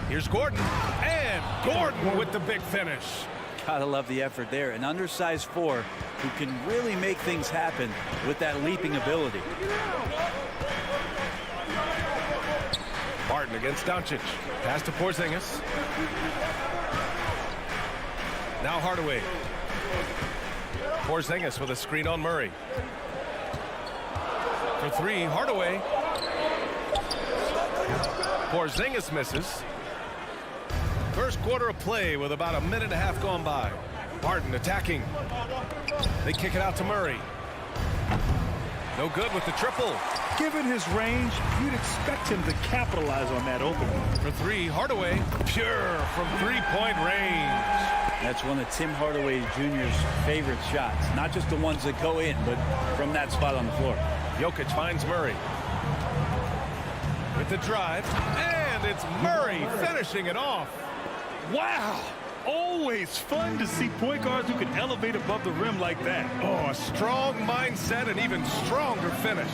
Here's Gordon. And Gordon with the big finish. Gotta love the effort there. An undersized 4 who can really make things happen with that leaping ability. Barton against Doncic. Pass to Porzingis. Now Hardaway. Porzingis with a screen on Murray. For 3, Hardaway. Porzingis misses. First quarter of play with about a minute and a half gone by. Barton attacking. They kick it out to Murray. No good with the triple. Given his range, you'd expect him to capitalize on that opening. For 3, Hardaway. Pure from three-point range. That's one of Tim Hardaway Jr.'s favorite shots. Not just the ones that go in, but from that spot on the floor. Jokic finds Murray. With the drive. And it's Murray finishing it off. Wow! Always fun to see point guards who can elevate above the rim like that. Oh, a strong mindset and even stronger finish.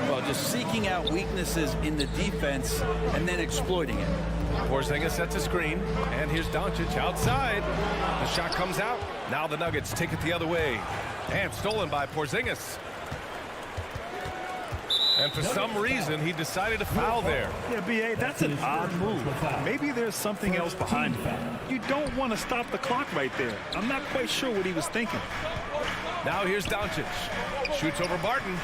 Well, just seeking out weaknesses in the defense and then exploiting it. Porzingis sets a screen, and here's Doncic outside. The shot comes out. Now the Nuggets take it the other way. And stolen by Porzingis. And for some reason, he decided to foul there. Yeah, B.A., that's an odd move. Maybe there's something else behind it. You don't want to stop the clock right there. I'm not quite sure what he was thinking. Now here's Doncic. Shoots over Barton.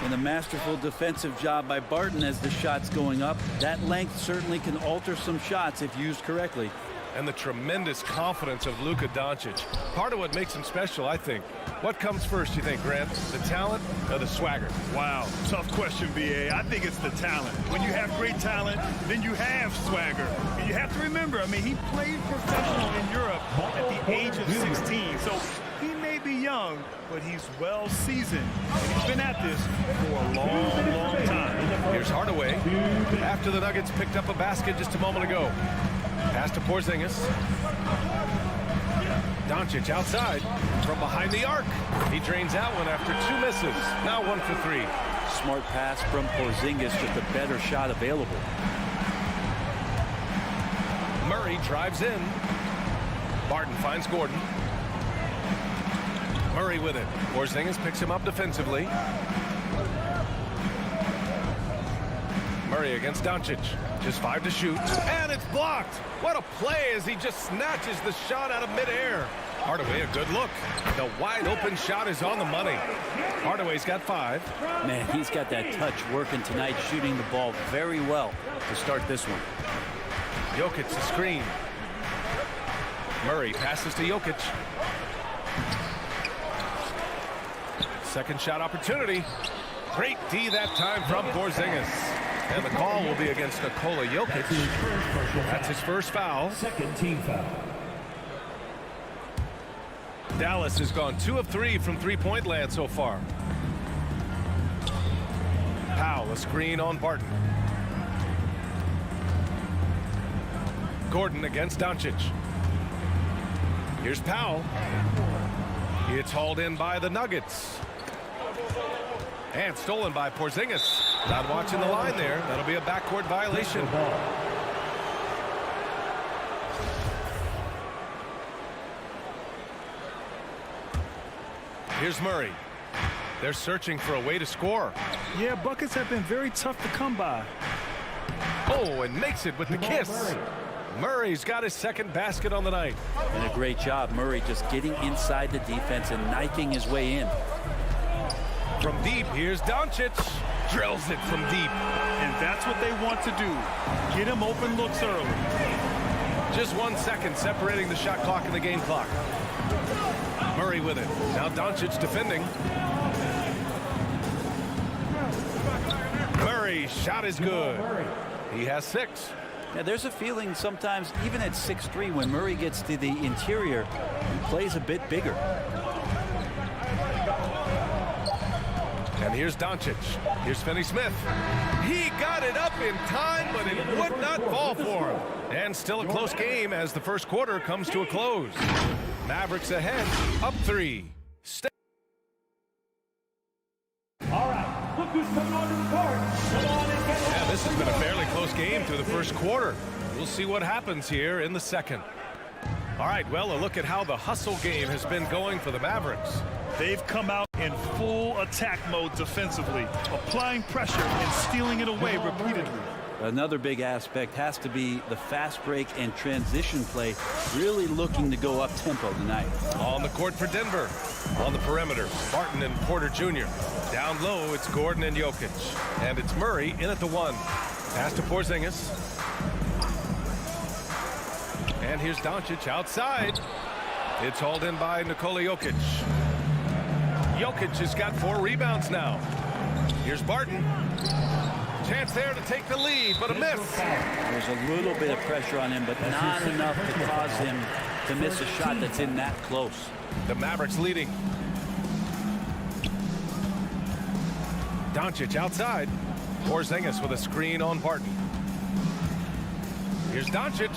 And a masterful defensive job by Barton as the shot's going up. That length certainly can alter some shots if used correctly. And the tremendous confidence of Luka Doncic. Part of what makes him special, I think. What comes first, you think, Grant? The talent or the swagger? Wow, tough question, B.A. I think it's the talent. When you have great talent, then you have swagger. And you have to remember, I mean, he played professional in Europe at the age of 16. So he may be young, but he's well seasoned. And he's been at this for a long, long time. Here's Hardaway. After the Nuggets picked up a basket just a moment ago. Pass to Porzingis. Doncic outside from behind the arc. He drains that one after 2 misses. Now 1 for 3. Smart pass from Porzingis, just a better shot available. Murray drives in. Barton finds Gordon. Murray with it. Porzingis picks him up defensively. Murray against Doncic. Just 5 to shoot. And it's blocked. What a play as he just snatches the shot out of midair. Hardaway, a good look. The wide open shot is on the money. Hardaway's got 5. Man, he's got that touch working tonight, shooting the ball very well to start this one. Jokic the screen. Murray passes to Jokic. Second shot opportunity. Great D that time from Porzingis. And the call will be against Nikola Jokic. That's his first foul. Second team foul. Dallas has gone 2 of 3 from three-point land so far. Powell, a screen on Barton. Gordon against Doncic. Here's Powell. It's hauled in by the Nuggets. And stolen by Porzingis. Not watching the line there. That'll be a backcourt violation. Here's Murray. They're searching for a way to score. Yeah, buckets have been very tough to come by. Oh, and makes it with the kiss. Murray's got his second basket on the night. And a great job, Murray, just getting inside the defense and knifing his way in. From deep, here's Doncic. Drills it from deep. And that's what they want to do. Get him open looks early. Just 1 second separating the shot clock and the game clock. Murray with it. Now Doncic defending. Murray's shot is good. He has 6. Yeah, there's a feeling sometimes, even at 6'3", when Murray gets to the interior, he plays a bit bigger. And here's Doncic. Here's Finney-Smith. He got it up in time, but it would not fall for him. And still a close game as the first quarter comes to a close. Mavericks ahead, up 3. All right, look who's coming on the court. Come on and get it. Yeah, this has been a fairly close game through the first quarter. We'll see what happens here in the second. All right, well, a look at how the hustle game has been going for the Mavericks. They've come out in full attack mode defensively, applying pressure and stealing it away repeatedly. Another big aspect has to be the fast break and transition play, really looking to go up-tempo tonight. On the court for Denver. On the perimeter, Barton and Porter Jr. Down low, it's Gordon and Jokic. And it's Murray in at the 1. Pass to Porzingis. And here's Doncic outside. It's hauled in by Nikola Jokic. Jokic has got 4 rebounds now. Here's Barton. Chance there to take the lead, but a miss. There's a little bit of pressure on him, but not enough to cause him to miss a shot that's in that close. The Mavericks leading. Doncic outside. Porzingis with a screen on Barton. Here's Doncic.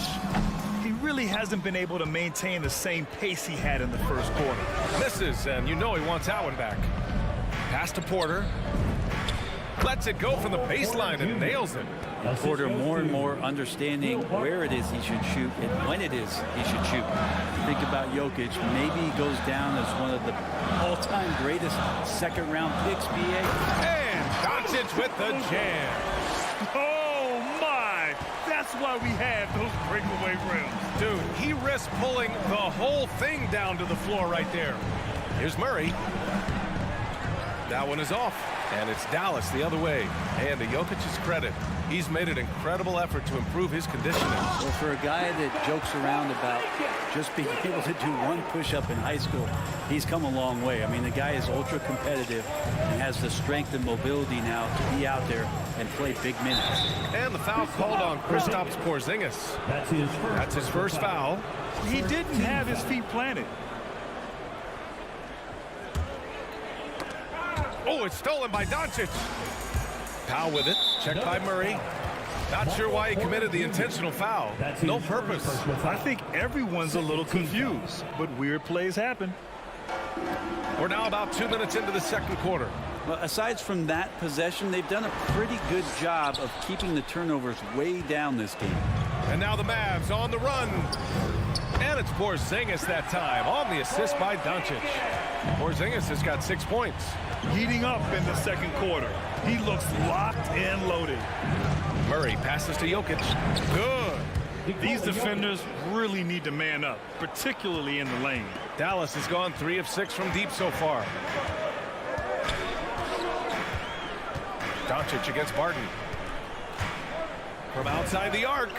He really hasn't been able to maintain the same pace he had in the first quarter. Misses, and you know he wants that one back. Pass to Porter. Lets it go from the baseline and nails it. And Porter more and more understanding where it is he should shoot and when it is he should shoot. Think about Jokic. Maybe he goes down as one of the all-time greatest second-round picks, BA. And Doncic with the jam. Oh, my! That's why we have those breakaway rims. Dude, he risked pulling the whole thing down to the floor right there. Here's Murray. That one is off. And it's Dallas the other way. And to Jokic's credit, he's made an incredible effort to improve his conditioning. Well, for a guy that jokes around about just being able to do 1 push-up in high school, he's come a long way. I mean, the guy is ultra-competitive and has the strength and mobility now to be out there and play big minutes. And the foul called on Kristaps Porzingis. That's his first foul. He didn't have his feet planted. Oh, it's stolen by Doncic. Powell with it. Checked by Murray. Not sure why he committed the intentional foul. No purpose. I think everyone's a little confused, but weird plays happen. We're now about 2 minutes into the second quarter. Well, aside from that possession, they've done a pretty good job of keeping the turnovers way down this game. And now the Mavs on the run. And it's Porzingis that time on the assist by Doncic. Porzingis has got 6 points. Heating up in the second quarter. He looks locked and loaded. Murray passes to Jokic. Good. These defenders really need to man up, particularly in the lane. Dallas has gone 3 of 6 from deep so far. Doncic against Barton. From outside the arc.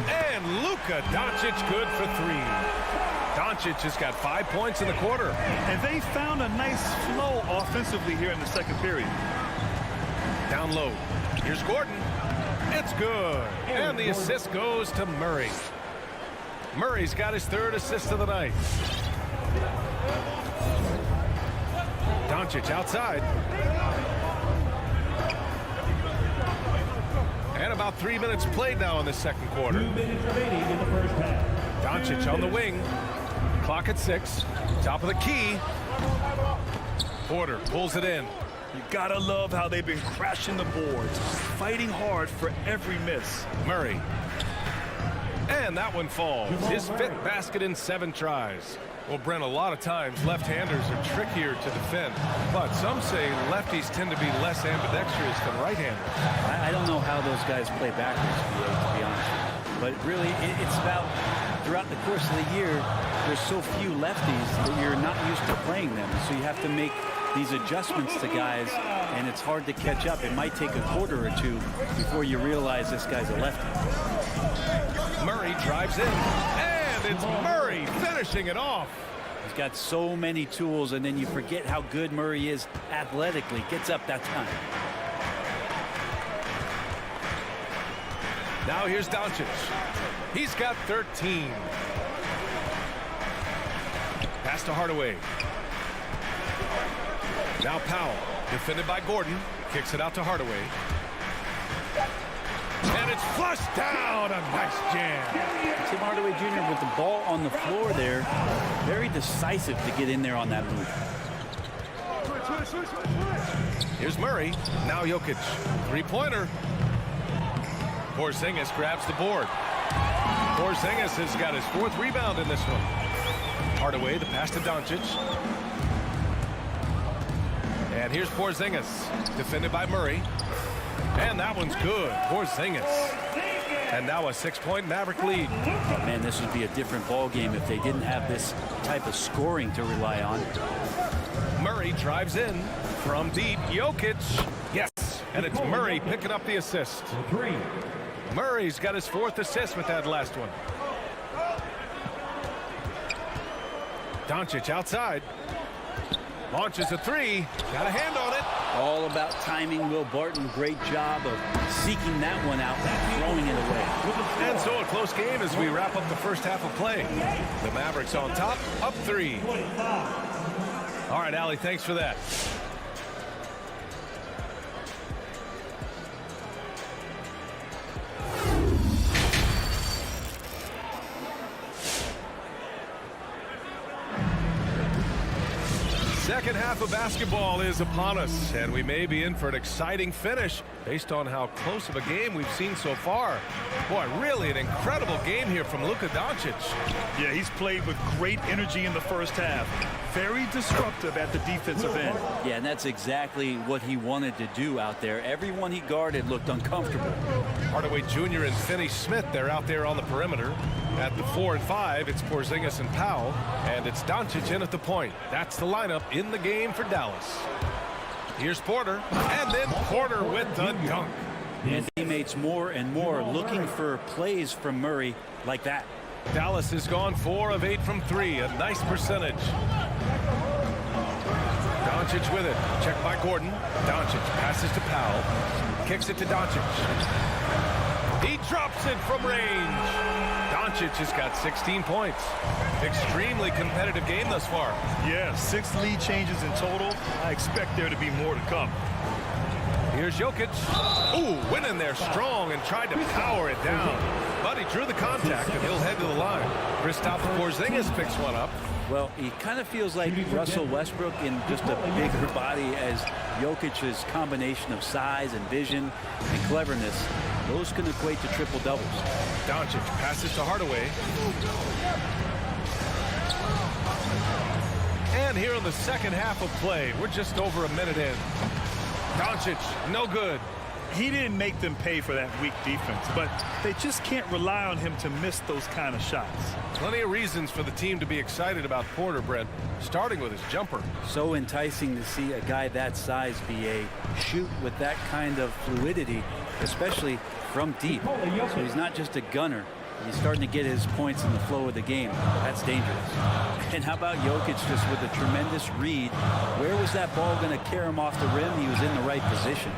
And Luka Doncic good for 3. Doncic has got 5 points in the quarter. And they found a nice flow offensively here in the second period. Down low. Here's Gordon. It's good. And the assist goes to Murray. Murray's got his 3rd assist of the night. Doncic outside. And about 3 minutes played now in the second quarter. 2 minutes remaining in the first half. Doncic on the wing. Clock at 6. Top of the key. Porter pulls it in. You gotta love how they've been crashing the boards, fighting hard for every miss. Murray. And that one falls. His 5th basket in 7 tries. Well, Brent, a lot of times left-handers are trickier to defend, but some say lefties tend to be less ambidextrous than right-handers. I don't know how those guys play backwards, to be honest with you. But really, it's about throughout the course of the year, there's so few lefties that you're not used to playing them. So you have to make these adjustments to guys, and it's hard to catch up. It might take a quarter or two before you realize this guy's a lefty. Murray drives in, and it's Murray finishing it off. He's got so many tools, and then you forget how good Murray is athletically. Gets up that time. Now here's Doncic. He's got 13. Pass to Hardaway. Now Powell, defended by Gordon, kicks it out to Hardaway. And it's flushed down. A nice jam. Tim Hardaway Jr. with the ball on the floor there. Very decisive to get in there on that move. Here's Murray. Now Jokic. Three-pointer. Porzingis grabs the board. Porzingis has got his 4th rebound in this one. Hardaway, the pass to Doncic. And here's Porzingis, defended by Murray. And that one's good. Porzingis. And now a 6-point Maverick lead. Oh, man, this would be a different ball game if they didn't have this type of scoring to rely on. Murray drives in from deep. Jokic. Yes. And it's Murray picking up the assist. Murray's got his 4th assist with that last one. Doncic outside. Launches a 3. Got a hand on it. All about timing. Will Barton, great job of seeking that one out and throwing it away. And so a close game as we wrap up the first half of play. The Mavericks on top, up 3. All right, Allie, thanks for that. Second half of basketball is upon us, and we may be in for an exciting finish based on how close of a game we've seen so far. Boy, really an incredible game here from Luka Doncic. Yeah, he's played with great energy in the first half. Very disruptive at the defensive end. Yeah, and that's exactly what he wanted to do out there. Everyone he guarded looked uncomfortable. Hardaway Jr. and Finney-Smith, they're out there on the perimeter. At the 4 and 5, it's Porzingis and Powell, and it's Doncic in at the point. That's the lineup in the game for Dallas. Here's Porter, and then Porter with the dunk. And teammates more and more looking for plays from Murray like that. Dallas has gone 4 of 8 from 3, a nice percentage. Doncic with it, checked by Gordon. Doncic passes to Powell, kicks it to Doncic. He drops it from range. Doncic has got 16 points. Extremely competitive game thus far. Yeah, 6 lead changes in total. I expect there to be more to come. Here's Jokic. Ooh, went in there strong and tried to power it down. But he drew the contact, and he'll head to the line. Kristaps Porzingis picks one up. Well, he kind of feels like Russell Westbrook in just a bigger body, as Jokic's combination of size and vision and cleverness. Those can equate to triple doubles. Doncic passes to Hardaway. And here in the second half of play, we're just over a minute in. Doncic, no good. He didn't make them pay for that weak defense, but they just can't rely on him to miss those kind of shots. Plenty of reasons for the team to be excited about Porter, Brent, starting with his jumper. So enticing to see a guy that size, BA, shoot with that kind of fluidity, especially from deep. So he's not just a gunner. He's starting to get his points in the flow of the game. That's dangerous. And how about Jokic just with a tremendous read? Where was that ball going to carry him off the rim? He was in the right position.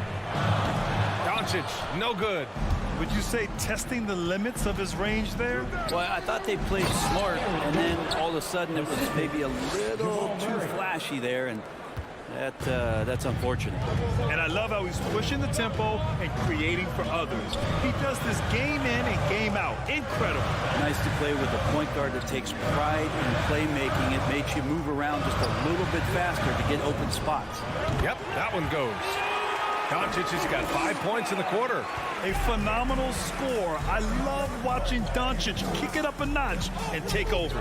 Doncic, no good. Would you say testing the limits of his range there? Well, I thought they played smart, and then all of a sudden it was maybe a little too flashy there, and that's unfortunate. And I love how he's pushing the tempo and creating for others. He does this game in and game out. Incredible. Nice to play with a point guard that takes pride in playmaking. It makes you move around just a little bit faster to get open spots. Yep, that one goes. Doncic has got 5 points in the quarter. A phenomenal score. I love watching Doncic kick it up a notch and take over.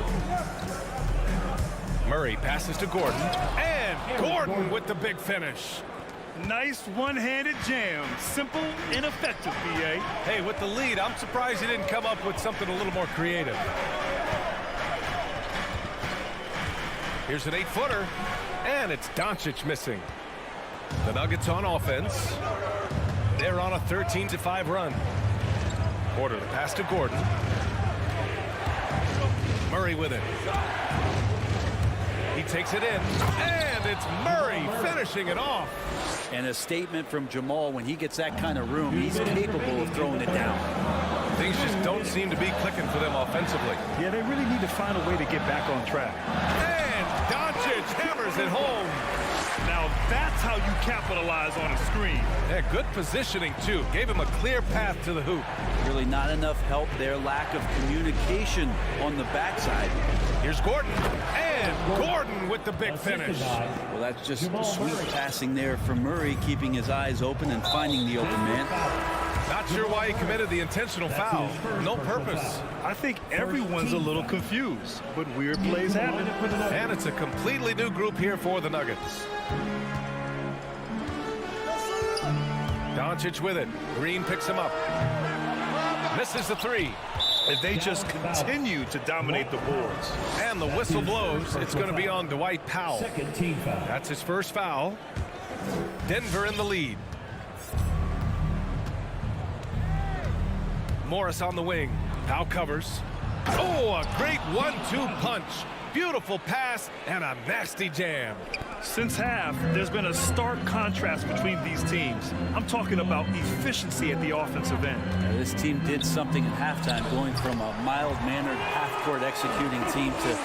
Murray passes to Gordon, and Gordon with the big finish. Nice one-handed jam. Simple and effective, B.A. Hey, with the lead, I'm surprised he didn't come up with something a little more creative. Here's an 8-footer, and it's Doncic missing. The Nuggets on offense. They're on a 13-5 run. Porter the pass to Gordon. Murray with it. He takes it in, and it's Murray finishing it off. And a statement from Jamal, when he gets that kind of room, he's capable of throwing it down. Things just don't seem to be clicking for them offensively. Yeah, they really need to find a way to get back on track. And Doncic hammers it home. Now that's how you capitalize on a screen. Yeah, good positioning, too. Gave him a clear path to the hoop. Really not enough help there. Lack of communication on the backside. Here's Gordon. And Gordon with the big finish. Well, that's just sweet passing there from Murray, keeping his eyes open and finding the open man. Not sure why he committed the intentional foul. No purpose. I think everyone's a little confused, but weird plays happen. And it's a completely new group here for the Nuggets. Doncic with it. Green picks him up. Misses the three. And they just continue to dominate the boards. And the whistle blows. It's going to be on Dwight Powell. That's his first foul. Denver in the lead. Morris on the wing. Powell covers. Oh, a great 1-2 punch. Beautiful pass and a nasty jam. Since half, there's been a stark contrast between these teams. I'm talking about efficiency at the offensive end. This team did something at halftime, going from a mild-mannered half-court executing team to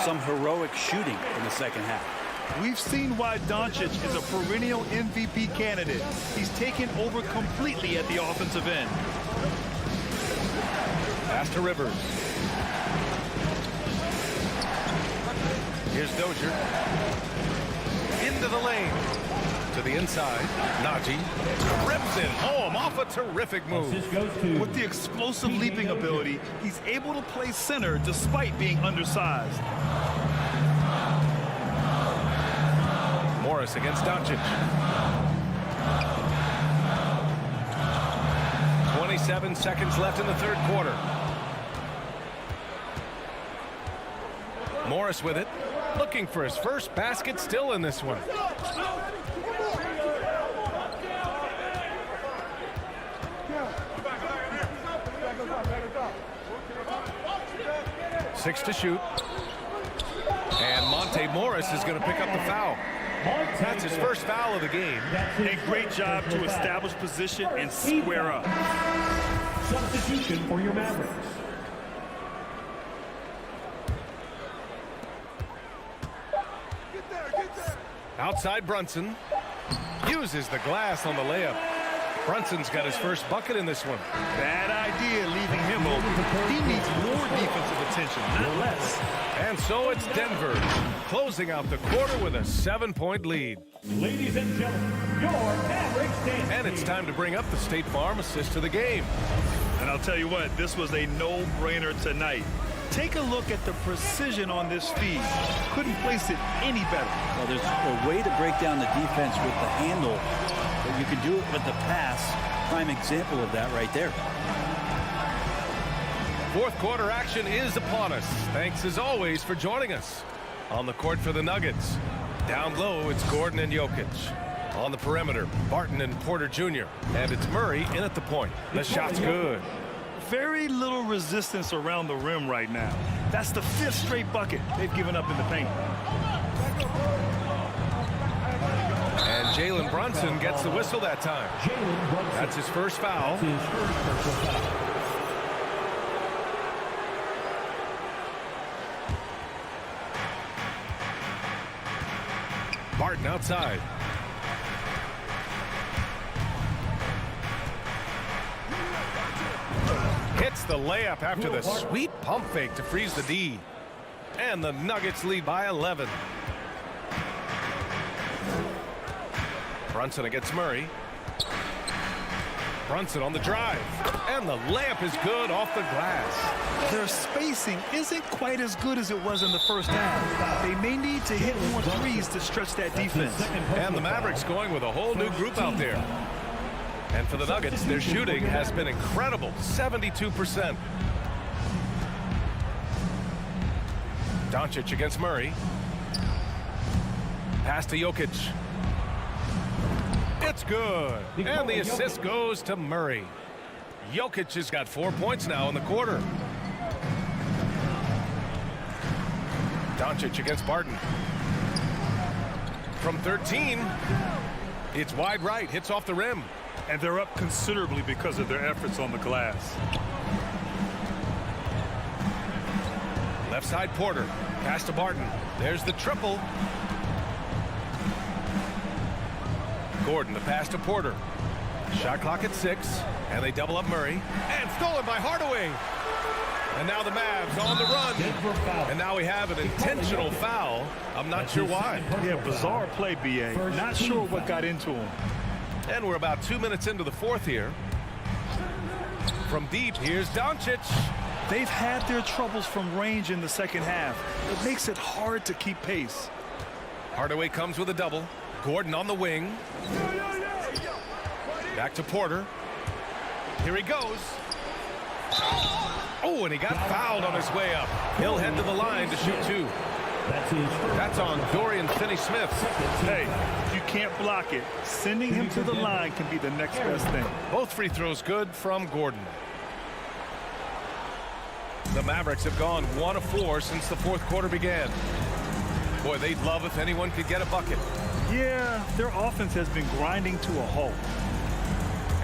some heroic shooting in the second half. We've seen why Doncic is a perennial MVP candidate. He's taken over completely at the offensive end. Pass to Rivers. Here's Dozier. Into the lane. To the inside. Najee rips it home off a terrific move. With the explosive leaping ability, he's able to play center despite being undersized. Morris against Doncic. 27 seconds left in the third quarter. Morris with it. Looking for his first basket, still in this one. Six to shoot. And Monte Morris is going to pick up the foul. That's his first foul of the game. A great job to establish position and square up. Substitution for your Mavericks. Outside Brunson. Uses the glass on the layup. Brunson's got his first bucket in this one. Bad idea leaving him open. He needs more defensive attention, not less. And so it's Denver closing out the quarter with a 7-point lead. Ladies and gentlemen, your Mavericks dance. And it's time to bring up the State Farm assist to the game. And I'll tell you what, this was a no-brainer tonight. Take a look at the precision on this feed. Couldn't place it any better. Well, there's a way to break down the defense with the handle, but you can do it with the pass. Prime example of that right there. Fourth quarter action is upon us. Thanks as always for joining us. On the court for the Nuggets. Down low, it's Gordon and Jokic. On the perimeter, Barton and Porter Jr. And it's Murray in at the point. The shot's good. Very little resistance around the rim right now. That's the 5th straight bucket they've given up in the paint. And Jalen Brunson gets the whistle that time. That's his first foul. Barton outside. Hits the layup after the sweet pump fake to freeze the D. And the Nuggets lead by 11. Brunson against Murray. Brunson on the drive. And the layup is good off the glass. Their spacing isn't quite as good as it was in the first half. They may need to hit more threes to stretch that defense. And the Mavericks going with a whole new group out there. And for the Nuggets, their shooting has been incredible, 72%. Doncic against Murray. Pass to Jokic. It's good. And the assist goes to Murray. Jokic has got 4 points now in the quarter. Doncic against Barton. From 13, it's wide right, hits off the rim. And they're up considerably because of their efforts on the glass. Left side Porter. Pass to Barton. There's the triple. Gordon, the pass to Porter. Shot clock at 6. And they double up Murray. And stolen by Hardaway. And now the Mavs on the run. And now we have an intentional foul. I'm not sure why. Yeah, bizarre play, B.A. Not sure what got into him. And we're about 2 minutes into the fourth here. From deep, here's Doncic. They've had their troubles from range in the second half. It makes it hard to keep pace. Hardaway comes with a double. Gordon on the wing. Back to Porter. Here he goes. Oh, and he got fouled on his way up. He'll head to the line to shoot 2. That's on Dorian Finney-Smith. Hey, you can't block it. Sending him to the line can be the next best thing. Both free throws good from Gordon. The Mavericks have gone 1 of 4 since the fourth quarter began. Boy, they'd love if anyone could get a bucket. Yeah, their offense has been grinding to a halt.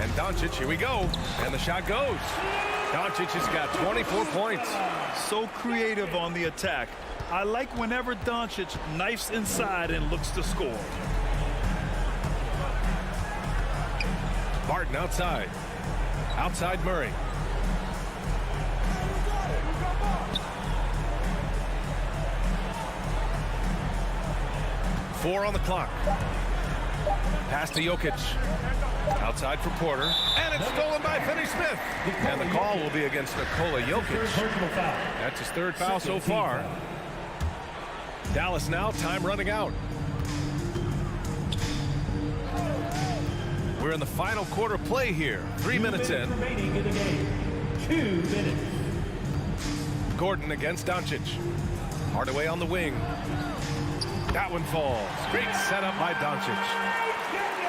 And Doncic, here we go. And the shot goes. Doncic has got 24 points. So creative on the attack. I like whenever Doncic knifes inside and looks to score. Barton outside. Outside Murray. Four on the clock. Pass to Jokic. Outside for Porter. And it's stolen by Finney-Smith. And the call will be against Nikola Jokic. That's his third foul so far. Dallas now, time running out. We're in the final quarter play here. 3 minutes in. 2 minutes. Gordon against Doncic. Hardaway on the wing. That one falls. Great setup by Doncic.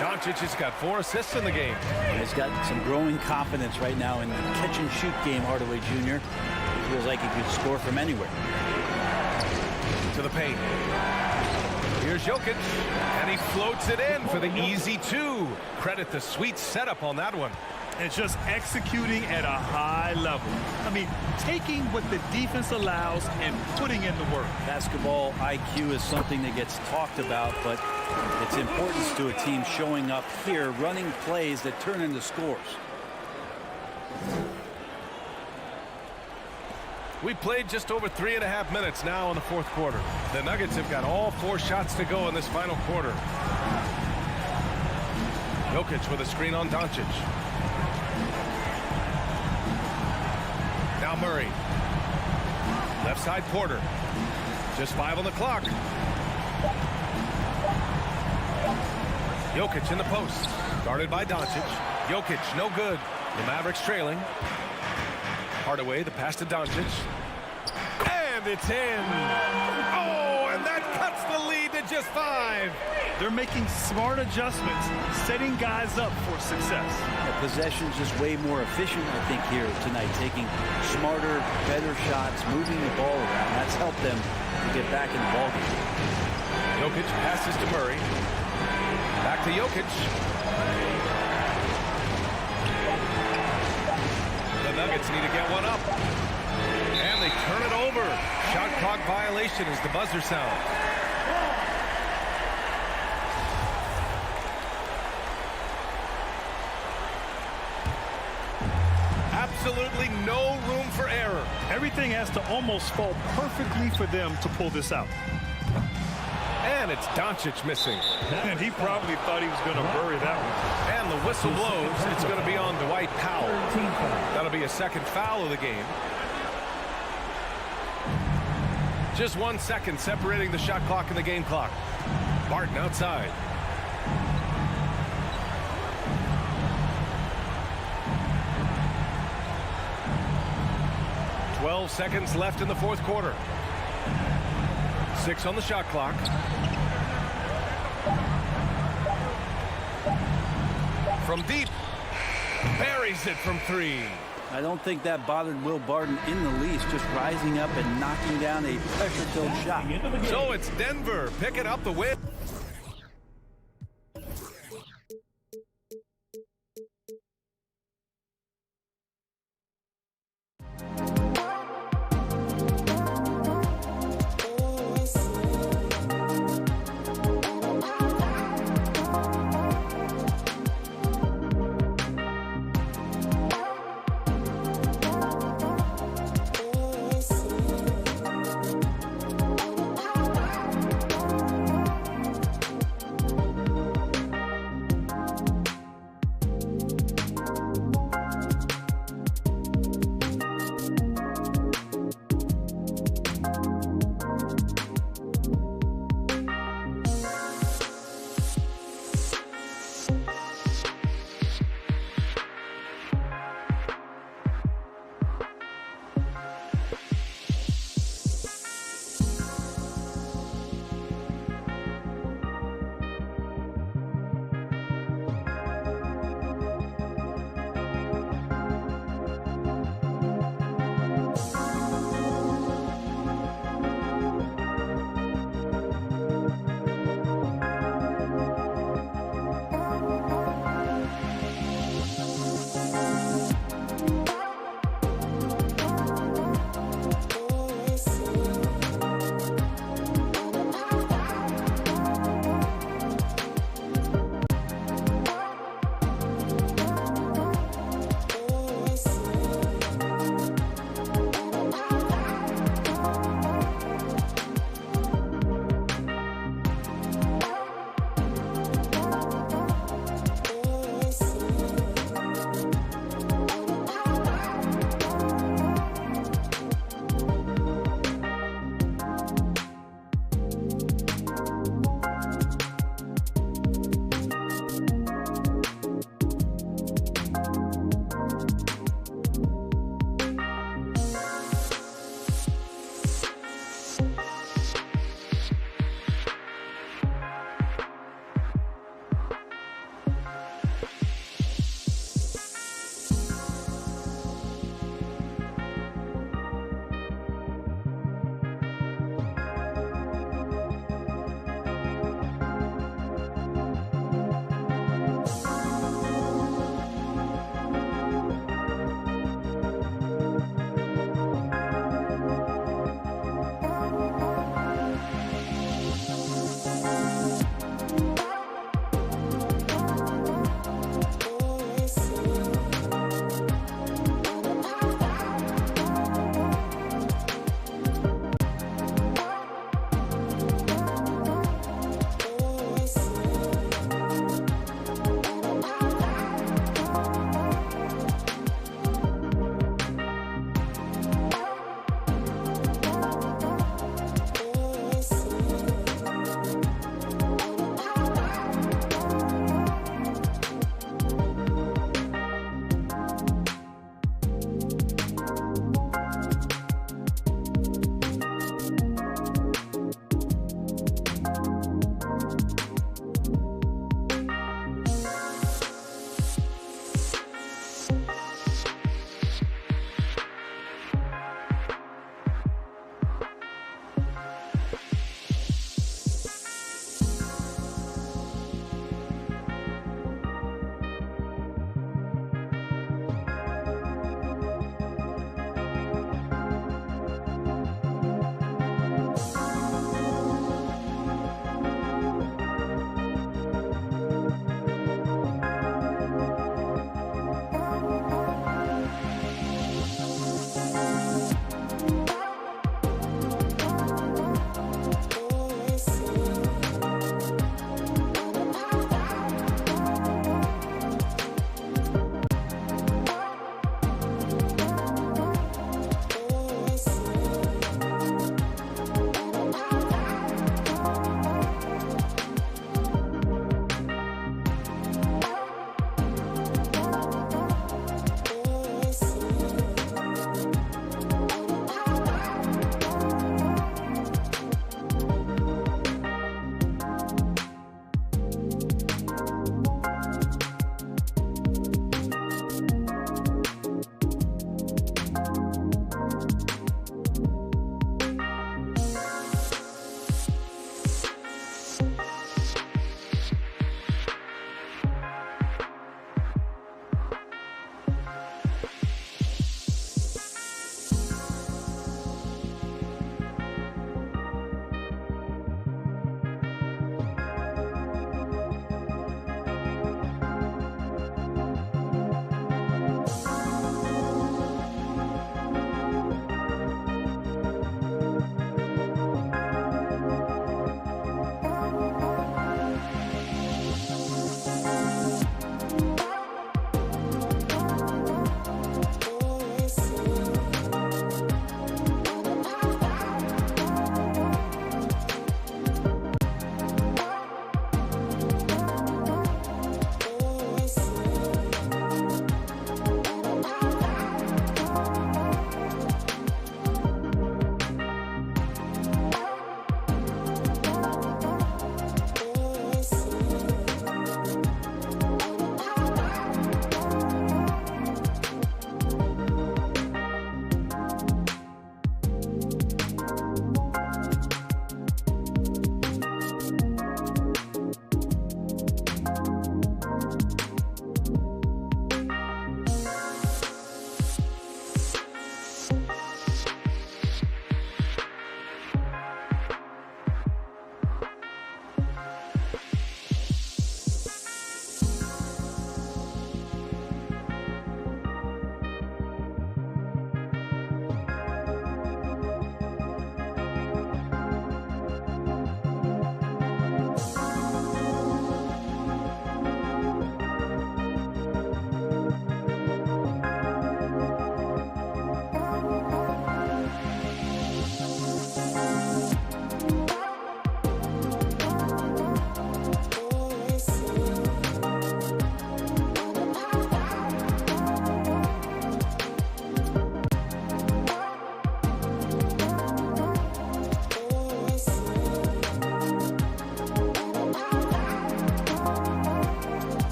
Doncic has got 4 assists in the game. He's got some growing confidence right now in the catch-and-shoot game, Hardaway Jr. He feels like he could score from anywhere. To the paint. Here's Jokic, and he floats it in for the easy 2. Credit the sweet setup on that one. And just executing at a high level. I mean, taking what the defense allows and putting in the work. Basketball IQ is something that gets talked about, but its importance to a team showing up here, running plays that turn into scores. We played just over 3.5 minutes now in the fourth quarter. The Nuggets have got all 4 shots to go in this final quarter. Jokic with a screen on Doncic. Now Murray. Left side Porter. Just 5 on the clock. Jokic in the post. Guarded by Doncic. Jokic, no good. The Mavericks trailing. Hardaway, the pass to Doncic. And it's in. Oh, and that cuts the lead to just 5. They're making smart adjustments, setting guys up for success. The possession's just way more efficient, I think, here tonight. Taking smarter, better shots, moving the ball around. That's helped them to get back in the ballgame. Jokic passes to Murray. Back to Jokic. The Nuggets need to get one up. And they turn it over. Shot clock violation as the buzzer sounds. Absolutely no room for error. Everything has to almost fall perfectly for them to pull this out. And it's Doncic missing. And he probably thought he was going to bury that one. And the whistle blows. It's going to be on Dwight Powell. That'll be a second foul of the game. Just 1 second separating the shot clock and the game clock. Barton outside. "12 seconds left in the fourth quarter. 6 on the shot clock. From deep. Buries it from 3. I don't think that bothered Will Barton in the least, just rising up and knocking down a pressure-filled shot. So it's Denver picking up the win.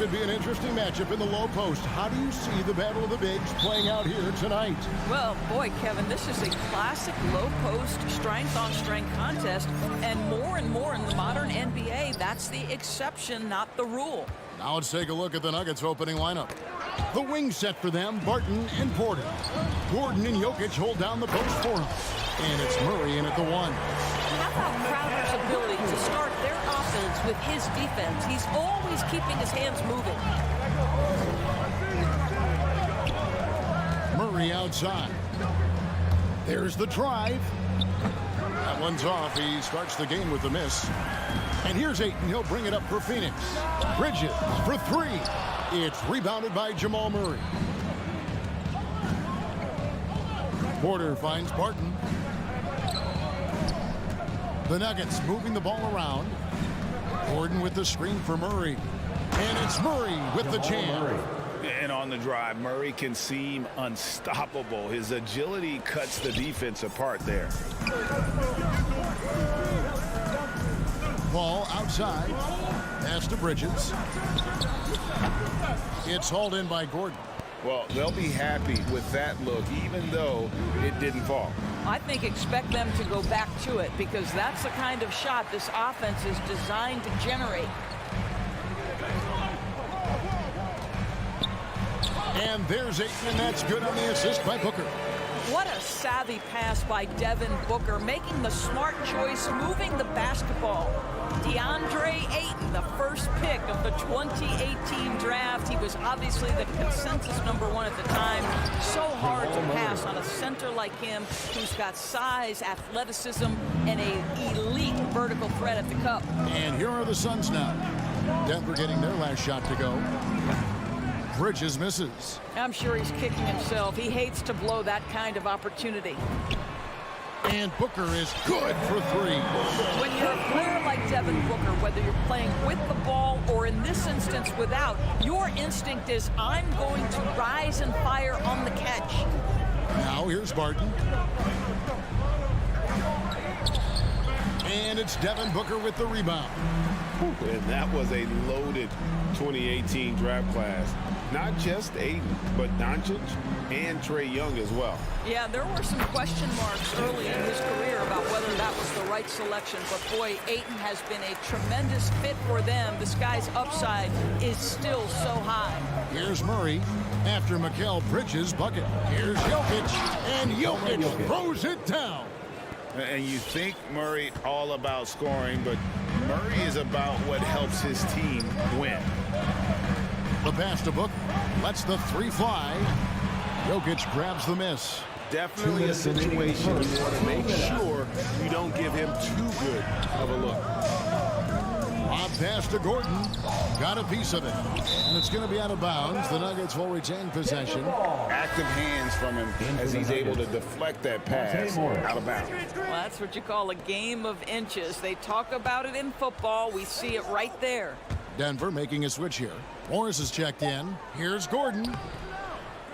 Should be an interesting matchup in the low post. How do you see the battle of the bigs playing out here tonight? Well, boy, Kevin, this is a classic low-post, strength-on-strength contest, and more in the modern NBA, that's the exception, not the rule. Now let's take a look at the Nuggets opening lineup. The wing set for them, Barton and Porter. Gordon and Jokic hold down the post for him. And it's Murray in at the 1. How about Crowder's ability to start their offense with his defense? He's always keeping his hands moving. Murray outside. There's the drive. That one's off. He starts the game with a miss. And here's Ayton. He'll bring it up for Phoenix. Bridges for 3. It's rebounded by Jamal Murray. Porter finds Barton. The Nuggets moving the ball around. Gordon with the screen for Murray. And it's Murray with the jam. And on the drive, Murray can seem unstoppable. His agility cuts the defense apart there. Ball outside. Pass to Bridges. It's hauled in by Gordon. Well, they'll be happy with that look, even though it didn't fall. I think expect them to go back to it because that's the kind of shot this offense is designed to generate. And there's Ayton, and that's good on the assist by Booker. What a savvy pass by Devin Booker, making the smart choice, moving the basketball. DeAndre Ayton, the first pick of the 2018 draft. He was obviously the consensus #1 at the time. So hard to pass on a center like him who's got size, athleticism, and an elite vertical threat at the cup. And here are the Suns now. Denver getting their last shot to go. Bridges misses. I'm sure he's kicking himself. He hates to blow that kind of opportunity. And Booker is good for 3. When you're a player like Devin Booker, whether you're playing with the ball or in this instance without, your instinct is, I'm going to rise and fire on the catch. Now here's Barton. And it's Devin Booker with the rebound. And that was a loaded 2018 draft class. Not just Ayton, but Doncic and Trae Young as well. Yeah, there were some question marks early in his career about whether that was the right selection. But boy, Ayton has been a tremendous fit for them. This guy's upside is still so high. Here's Murray after Mikal Bridges' bucket. Here's Jokic, and Jokic throws it down. And you think Murray all about scoring, but Murray is about what helps his team win. The pass to Booker lets the 3 fly. Jokic grabs the miss. Definitely a situation you want to make sure you don't give him too good of a look. Lob pass to Gordon. Got a piece of it. And it's going to be out of bounds. The Nuggets will retain possession. Active hands from him as he's able to deflect that pass out of bounds. Well, that's what you call a game of inches. They talk about it in football. We see it right there. Denver making a switch here. Morris is checked in. Here's Gordon.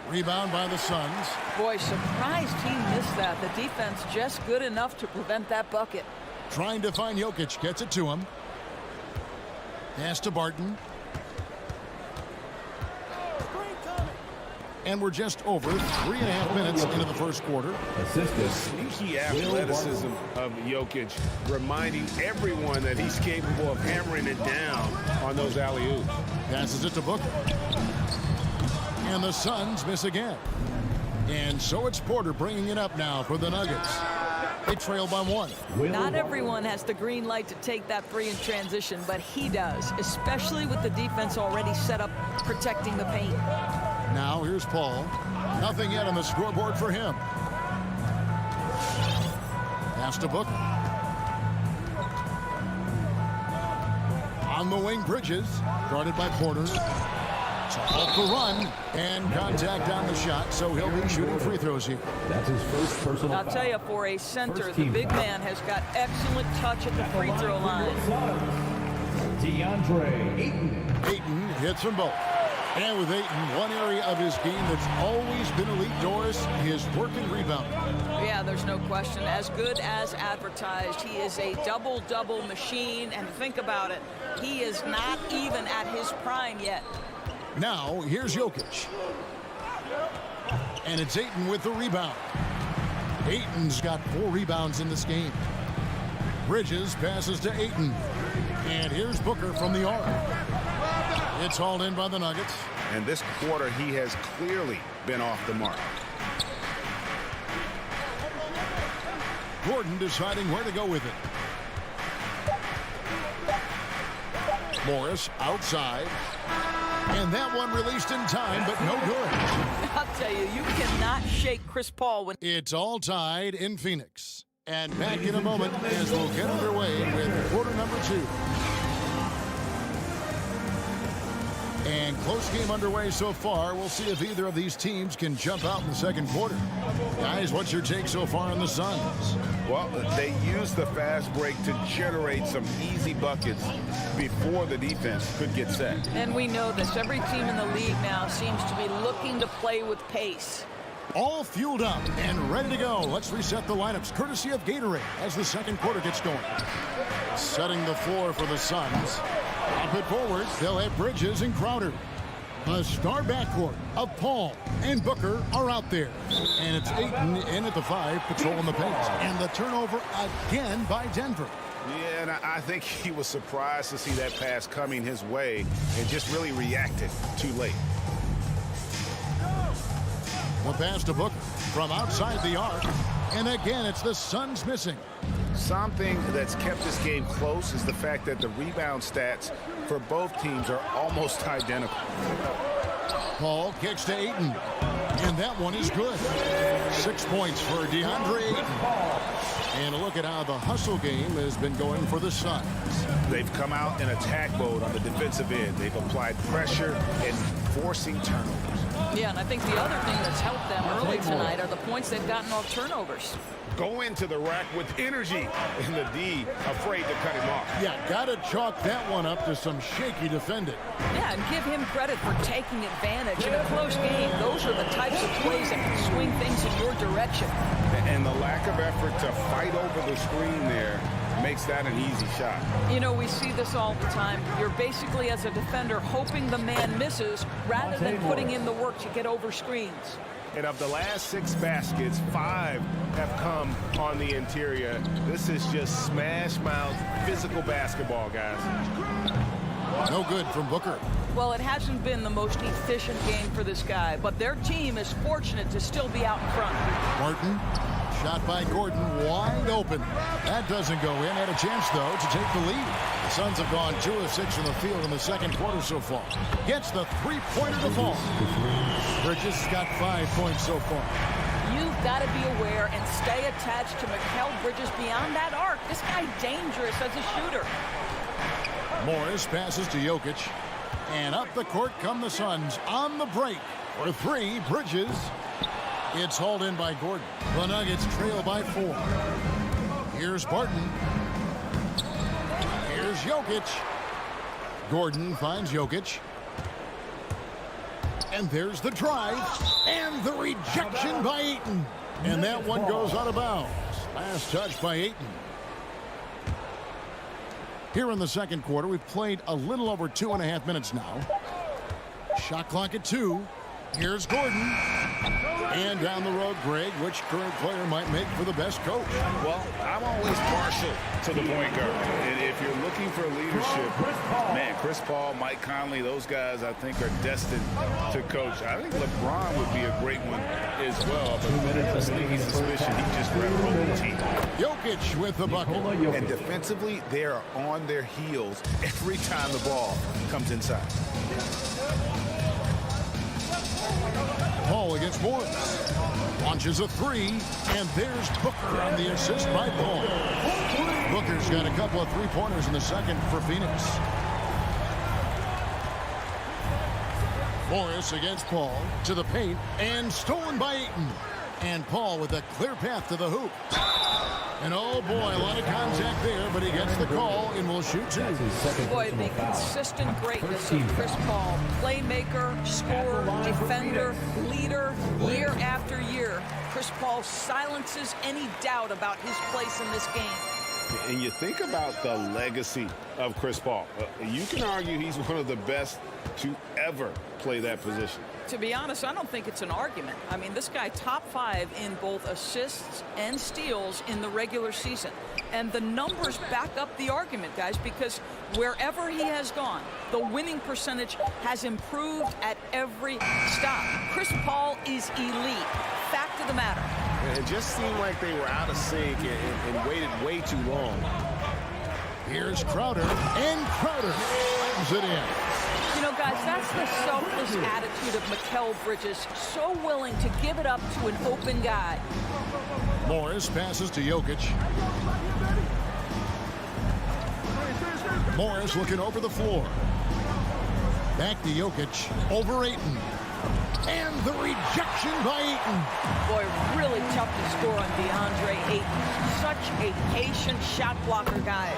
Rebound by the Suns. Boy, surprised he missed that. The defense just good enough to prevent that bucket. Trying to find Jokic. Gets it to him. Pass to Barton. And we're just over 3.5 minutes into the first quarter. The sneaky athleticism of Jokic, reminding everyone that he's capable of hammering it down on those alley-oops. Passes it to Booker. And the Suns miss again. And so it's Porter bringing it up now for the Nuggets. They trail by 1. Not everyone has the green light to take that 3 in transition, but he does, especially with the defense already set up protecting the paint. Now here's Paul. Nothing yet on the scoreboard for him. Pass to Booker. On the wing, Bridges. Guarded by Porter. So off the run. And contact on the shot, so he'll be shooting free throws here. That's his first personal. I'll tell you, for a center, the big man has got excellent touch at the free throw line. DeAndre Ayton. Ayton hits them both. And with Ayton, one area of his game that's always been elite, Doris, his work and rebound. Yeah, there's no question. As good as advertised, he is a double-double machine. And think about it, he is not even at his prime yet. Now, here's Jokic. And it's Ayton with the rebound. Ayton's got 4 rebounds in this game. Bridges passes to Ayton. And here's Booker from the arc. It's hauled in by the Nuggets. And this quarter, he has clearly been off the mark. Gordon deciding where to go with it. Morris outside. And that one released in time, but no good. I'll tell you, you cannot shake Chris Paul when... It's all tied in Phoenix. And back in a moment as we'll get underway with quarter number 2. And close game underway so far. We'll see if either of these teams can jump out in the second quarter. Guys, what's your take so far on the Suns? Well, they used the fast break to generate some easy buckets before the defense could get set. And we know this. Every team in the league now seems to be looking to play with pace. All fueled up and ready to go. Let's reset the lineups courtesy of Gatorade as the second quarter gets going. Setting the floor for the Suns. Up it forward, they'll have Bridges and Crowder. A star backcourt of Paul and Booker are out there. And it's Ayton in at the 5, patrolling the paint. And the turnover again by Denver. Yeah, and I think he was surprised to see that pass coming his way and just really reacted too late. The pass to Booker from outside the arc. And again, it's the Suns missing. Something that's kept this game close is the fact that the rebound stats for both teams are almost identical. Paul kicks to Ayton. And that one is good. 6 points for DeAndre Ayton. And a look at how the hustle game has been going for the Suns. They've come out in attack mode on the defensive end. They've applied pressure and forcing turnovers. Yeah, and I think the other thing that's helped them early tonight are the points they've gotten off turnovers. Go into the rack with energy, and the D afraid to cut him off. Yeah, gotta chalk that one up to some shaky defending. Yeah, and give him credit for taking advantage in a close game. Those are the types of plays that can swing things in your direction. And the lack of effort to fight over the screen there makes that an easy shot. You know, we see this all the time. You're basically, as a defender, hoping the man misses rather than putting in the work to get over screens. And of the last 6 baskets, 5 have come on the interior. This is just smash mouth physical basketball, guys. No good from Booker. Well, it hasn't been the most efficient game for this guy, but their team is fortunate to still be out in front. Martin, shot by Gordon, wide open. That doesn't go in. Had a chance, though, to take the lead. The Suns have gone 2 of 6 from the field in the second quarter so far. Gets the three-pointer to fall. Bridges has got 5 points so far. You've got to be aware and stay attached to Mikal Bridges beyond that arc. This guy's dangerous as a shooter. Morris passes to Jokic. And up the court come the Suns on the break. For 3, Bridges. It's hauled in by Gordon. The Nuggets trail by 4. Here's Barton. Here's Jokic. Gordon finds Jokic. And there's the drive. And the rejection by Ayton. And that one goes out of bounds. Last touch by Ayton. Here in the second quarter, we've played a little over 2.5 minutes now. Shot clock at 2. Here's Gordon. And down the road, Greg, which current player might make for the best coach? Well, I'm always partial to the point guard. And if you're looking for leadership, man, Chris Paul, Mike Conley, those guys I think are destined to coach. I think LeBron would be a great one as well. But I have a sneaky suspicion he just grabbed the whole team. Jokic with the bucket. And defensively, they are on their heels every time the ball comes inside. Paul against Morris. Launches a 3, and there's Booker on the assist by Paul. Booker's got a couple of three-pointers in the second for Phoenix. Morris against Paul to the paint, and stolen by Ayton. And Paul with a clear path to the hoop. And oh boy, a lot of contact there, but he gets the call and will shoot two. Boy, the consistent greatness of Chris Paul. Playmaker, scorer, defender, leader, year after year. Chris Paul silences any doubt about his place in this game. And you think about the legacy of Chris Paul. You can argue he's one of the best to ever play that position. To be honest, I don't think it's an argument. I mean, this guy top 5 in both assists and steals in the regular season. And the numbers back up the argument, guys, because wherever he has gone, the winning percentage has improved at every stop. Chris Paul is elite. Fact of the matter. It just seemed like they were out of sync and waited way too long. Here's Crowder, and Crowder slams it in. You know, guys, that's the selfless attitude of Mikal Bridges. So willing to give it up to an open guy. Morris passes to Jokic. Morris looking over the floor. Back to Jokic. Over Ayton. And the rejection by Ayton. Boy, really tough to score on DeAndre Ayton. Such a patient shot blocker, guys.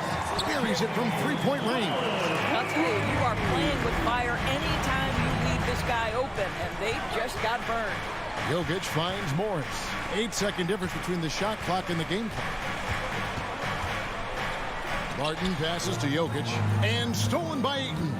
Buries it from three-point range. I'll tell you, you are playing with fire anytime you leave this guy open, and they just got burned. Jokic finds Morris. 8-second difference between the shot clock and the game clock. Martin passes to Jokic, and stolen by Ayton.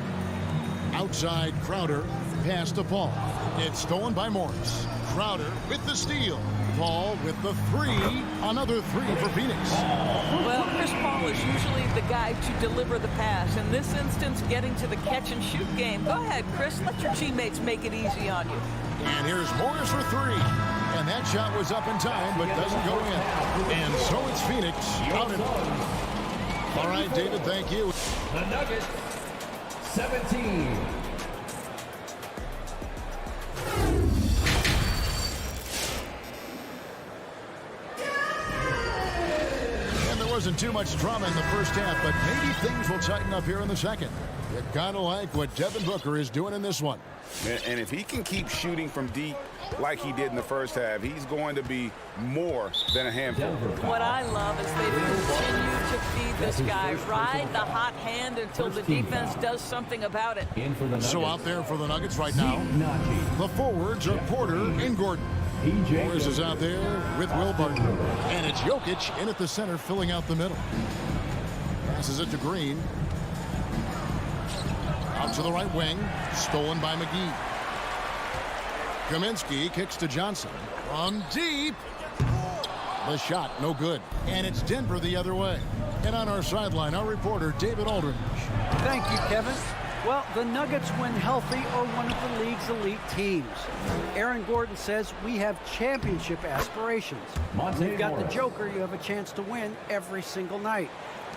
Outside Crowder, pass to Paul. It's stolen by Morris. Crowder with the steal. Paul with the three. Another three for Phoenix. Well, Chris Paul is usually the guy to deliver the pass. In this instance, getting to the catch-and-shoot game. Go ahead, Chris. Let your teammates make it easy on you. And here's Morris for three. And that shot was up in time, but doesn't go in. And so it's Phoenix out in. All right, David, thank you. The Nuggets, 17. Wasn't too much drama in the first half, but maybe things will tighten up here in the second. You kind of like what Devin Booker is doing in this one. And if he can keep shooting from deep like he did in the first half, he's going to be more than a handful. What I love is they continue to feed this guy, ride the hot hand until the defense does something about it. So out there for the Nuggets right now, the forwards are Porter and Gordon. Morris is out there with Will Barton. And it's Jokic in at the center, filling out the middle. Passes it to Green. Out to the right wing. Stolen by McGee. Kaminsky kicks to Johnson. From deep. The shot, no good. And it's Denver the other way. And on our sideline, our reporter, David Aldridge. Thank you, Kevin. Well, the Nuggets, when healthy, are one of the league's elite teams. Aaron Gordon says we have championship aspirations. You've got the Joker, you have a chance to win every single night.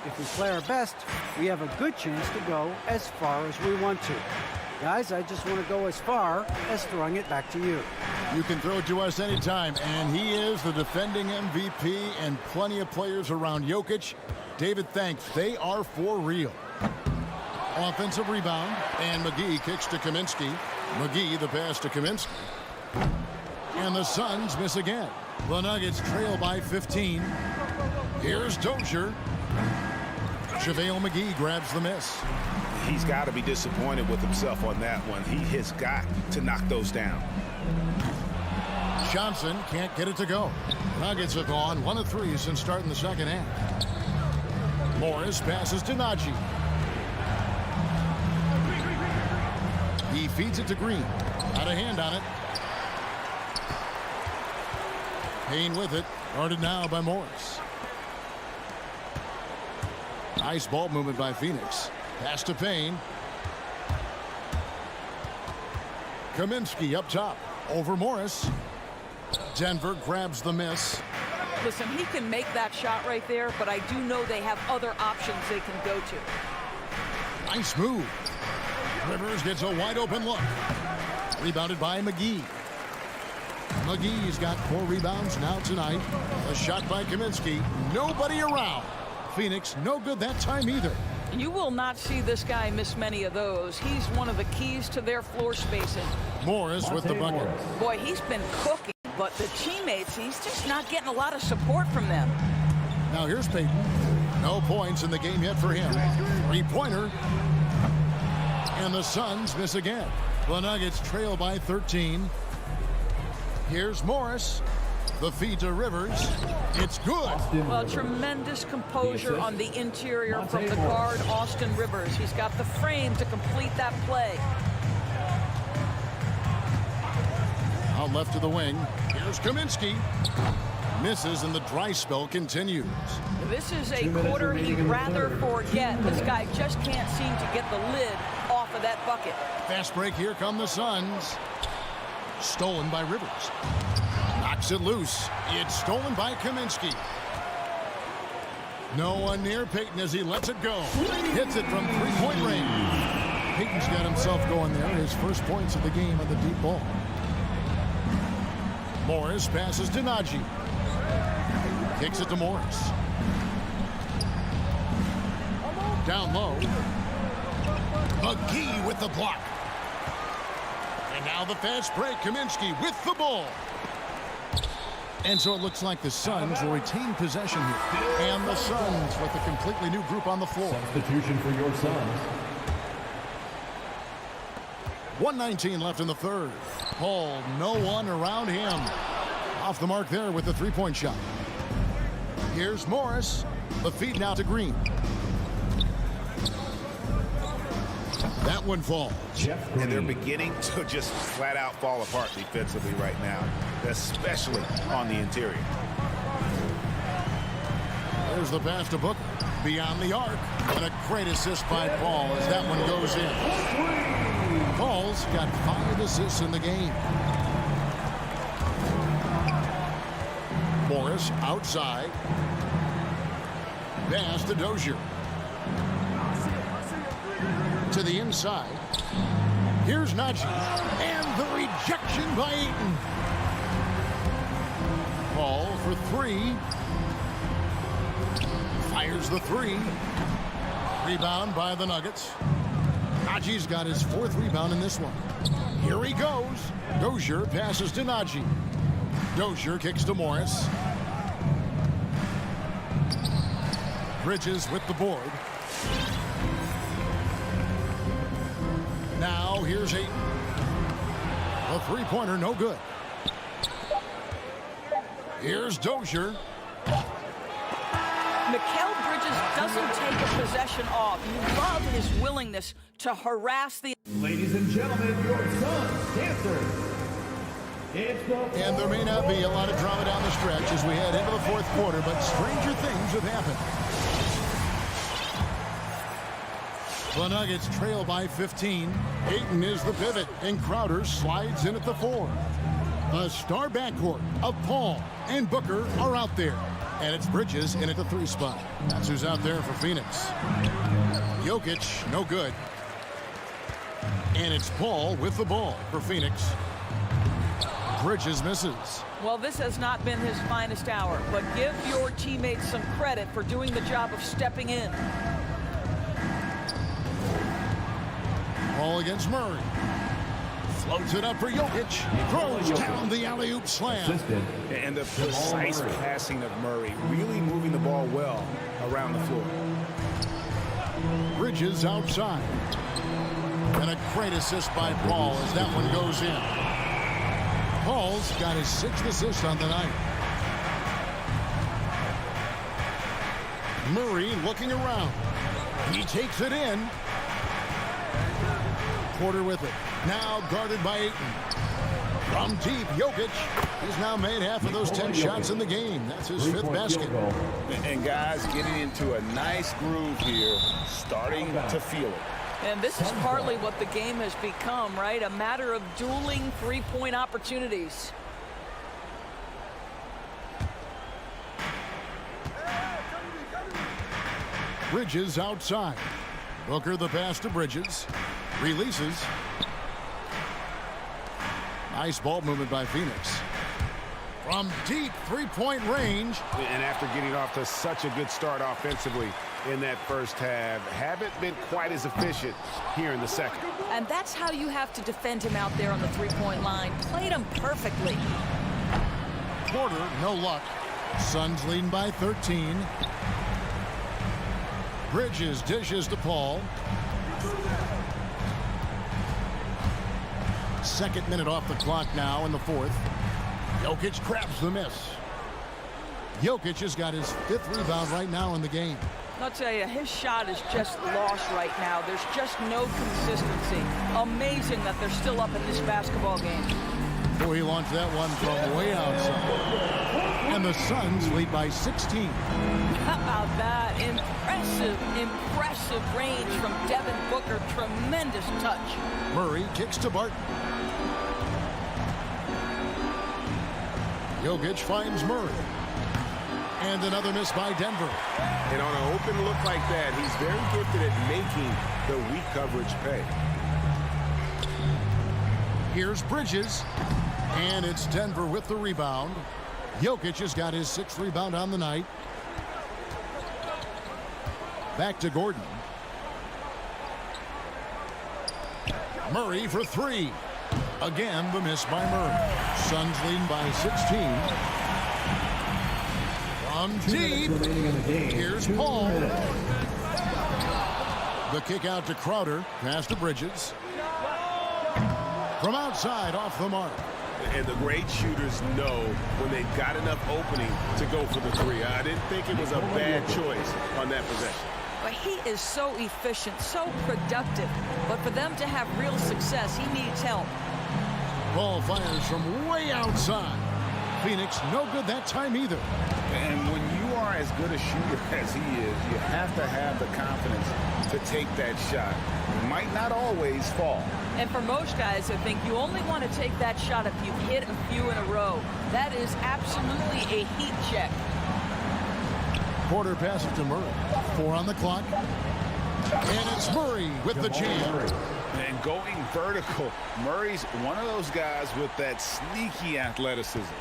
If we play our best, we have a good chance to go as far as we want to. Guys, I just want to go as far as throwing it back to you. You can throw it to us anytime, and he is the defending MVP and plenty of players around Jokic. David, thanks. They are for real. Offensive rebound, and McGee kicks to Kaminsky. McGee the pass to Kaminsky. And the Suns miss again. The Nuggets trail by 15. Here's Dozier. JaVale McGee grabs the miss. He's got to be disappointed with himself on that one. He has got to knock those down. Johnson can't get it to go. Nuggets have gone 1 of 3 since starting the second half. Morris passes to Najee. He feeds it to Green. Got a hand on it. Payne with it. Guarded now by Morris. Nice ball movement by Phoenix. Pass to Payne. Kaminsky up top. Over Morris. Denver grabs the miss. Listen, he can make that shot right there, but I do know they have other options they can go to. Nice move. Rivers gets a wide open look. Rebounded by McGee. McGee's got 4 rebounds now tonight. A shot by Kaminsky. Nobody around. Phoenix no good that time either. You will not see this guy miss many of those. He's one of the keys to their floor spacing. Morris with the bucket. Boy, he's been cooking, but the teammates, he's just not getting a lot of support from them. Now here's Payton. No points in the game yet for him. Three-pointer. And the Suns miss again. The Nuggets trail by 13. Here's Morris. The feed to Rivers. It's good. Well, tremendous composure on the interior from the guard, Austin Rivers. He's got the frame to complete that play. Out left to the wing. Here's Kaminsky. Misses and the dry spell continues. This is a quarter he'd rather forget. This guy just can't seem to get the lid off of that bucket. Fast break. Here come the Suns. Stolen by Rivers. Knocks it loose. It's stolen by Kaminsky. No one near Payton as he lets it go. Hits it from three-point range. Payton's got himself going there. His first points of the game on the deep ball. Morris passes to Najee. Kicks it to Morris. Down low. McGee with the block. And now the fast break. Kaminsky with the ball. And so it looks like the Suns will retain possession here. And the Suns with a completely new group on the floor. Substitution for your Suns. 1:19 left in the third. Paul, no one around him. Off the mark there with the three-point shot. Here's Morris. The feed now to Green. That one falls. And they're beginning to just flat out fall apart defensively right now, especially on the interior. There's the pass to Booker. Beyond the arc. And a great assist by Paul as that one goes in. Paul's got 5 assists in the game. Morris outside. Pass to Dozier. To the inside. Here's Najee. And the rejection by Ayton. Paul for 3. Fires the 3. Rebound by the Nuggets. Najee's got his 4th rebound in this one. Here he goes. Dozier passes to Najee. Dozier kicks to Morris. Bridges with the board. Now here's Ayton. A three-pointer, no good. Here's Dozier. Mikal Bridges doesn't take a possession off. You love his willingness to harass the... Ladies and gentlemen, your Suns dancers. And there may not be a lot of drama down the stretch as we head into the fourth quarter, but stranger things have happened. The Nuggets trail by 15. Ayton is the pivot, and Crowder slides in at the 4. The star backcourt of Paul and Booker are out there. And it's Bridges in at the 3 spot. That's who's out there for Phoenix. Jokic, no good. And it's Paul with the ball for Phoenix. Bridges misses. Well, this has not been his finest hour, but give your teammates some credit for doing the job of stepping in. Ball against Murray. Floats it up for Jokic. Throws down the alley-oop slam. And the precise passing of Murray, really moving the ball well around the floor. Bridges outside. And a great assist by Paul as that one goes in. Paul's got his 6th assist on the night. Murray looking around. He takes it in. Porter with it. Now guarded by Ayton. From deep, Jokic has now made half of those 10 shots in the game. That's his 5th basket. And guys getting into a nice groove here, starting to feel it. And this is partly what the game has become, right? A matter of dueling three-point opportunities. Bridges outside. Booker the pass to Bridges. Releases. Nice ball movement by Phoenix. From deep three-point range. And after getting off to such a good start offensively in that first half, haven't been quite as efficient here in the second. And that's how you have to defend him out there on the three-point line. Played him perfectly. Porter, no luck. Suns leading by 13. Bridges dishes to Paul. Second minute off the clock now in the fourth. Jokic grabs the miss. Jokic has got his 5th rebound right now in the game. I'll tell you, his shot is just lost right now. There's just no consistency. Amazing that they're still up in this basketball game. Boy, he launched that one from way outside. And the Suns lead by 16. How about that? Impressive range from Devin Booker. Tremendous touch. Murray kicks to Barton. Jokic finds Murray. And another miss by Denver. And on an open look like that, he's very gifted at making the weak coverage pay. Here's Bridges. And it's Denver with the rebound. Jokic has got his 6th rebound on the night. Back to Gordon. Murray for 3. Again, the miss by Murray. Suns leading by 16. From deep. Here's Paul. The kick out to Crowder. Pass to Bridges. From outside, off the mark. And the great shooters know when they've got enough opening to go for the 3. I didn't think it was a bad choice on that possession. But he is so efficient, so productive. But for them to have real success, he needs help. Paul fires from way outside. Phoenix no good that time either. And when you are as good a shooter as he is, you have to have the confidence to take that shot. It might not always fall. And for most guys, I think you only want to take that shot if you've hit a few in a row. That is absolutely a heat check. Porter passes to Murray. 4 on the clock. And it's Murray with the jam. And going vertical, Murray's one of those guys with that sneaky athleticism.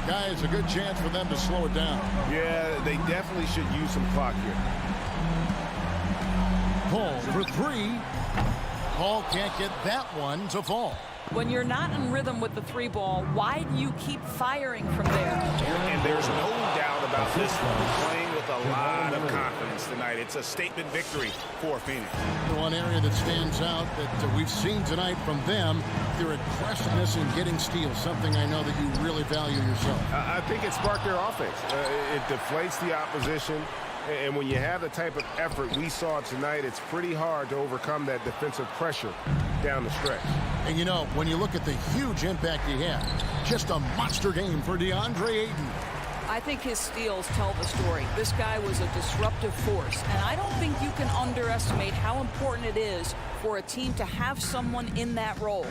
Guys, a good chance for them to slow it down. Yeah, they definitely should use some clock here. Paul for 3. Paul can't get that one to fall. When you're not in rhythm with the 3 ball, why do you keep firing from there? And there's no doubt about this one. Playing with a lot of confidence tonight. It's a statement victory for Phoenix. The one area that stands out that we've seen tonight from them, their aggressiveness in getting steals, something I know that you really value yourself. I think it sparked their offense. It deflates the opposition. And when you have the type of effort we saw tonight, it's pretty hard to overcome that defensive pressure down the stretch. And you know, when you look at the huge impact he had, just a monster game for DeAndre Ayton. I think his steals tell the story. This guy was a disruptive force, and I don't think you can underestimate how important it is for a team to have someone in that role.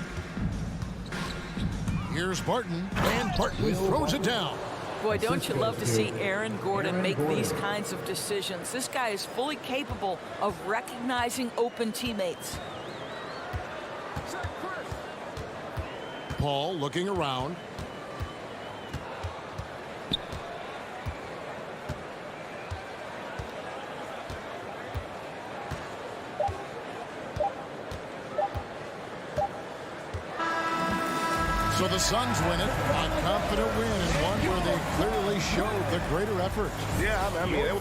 Here's Barton, and Barton throws it down. Boy, don't you love to see Aaron Gordon make these kinds of decisions. This guy is fully capable of recognizing open teammates. Paul looking around. So the Suns win it. A confident win and one where they clearly showed the greater effort. Yeah, I mean,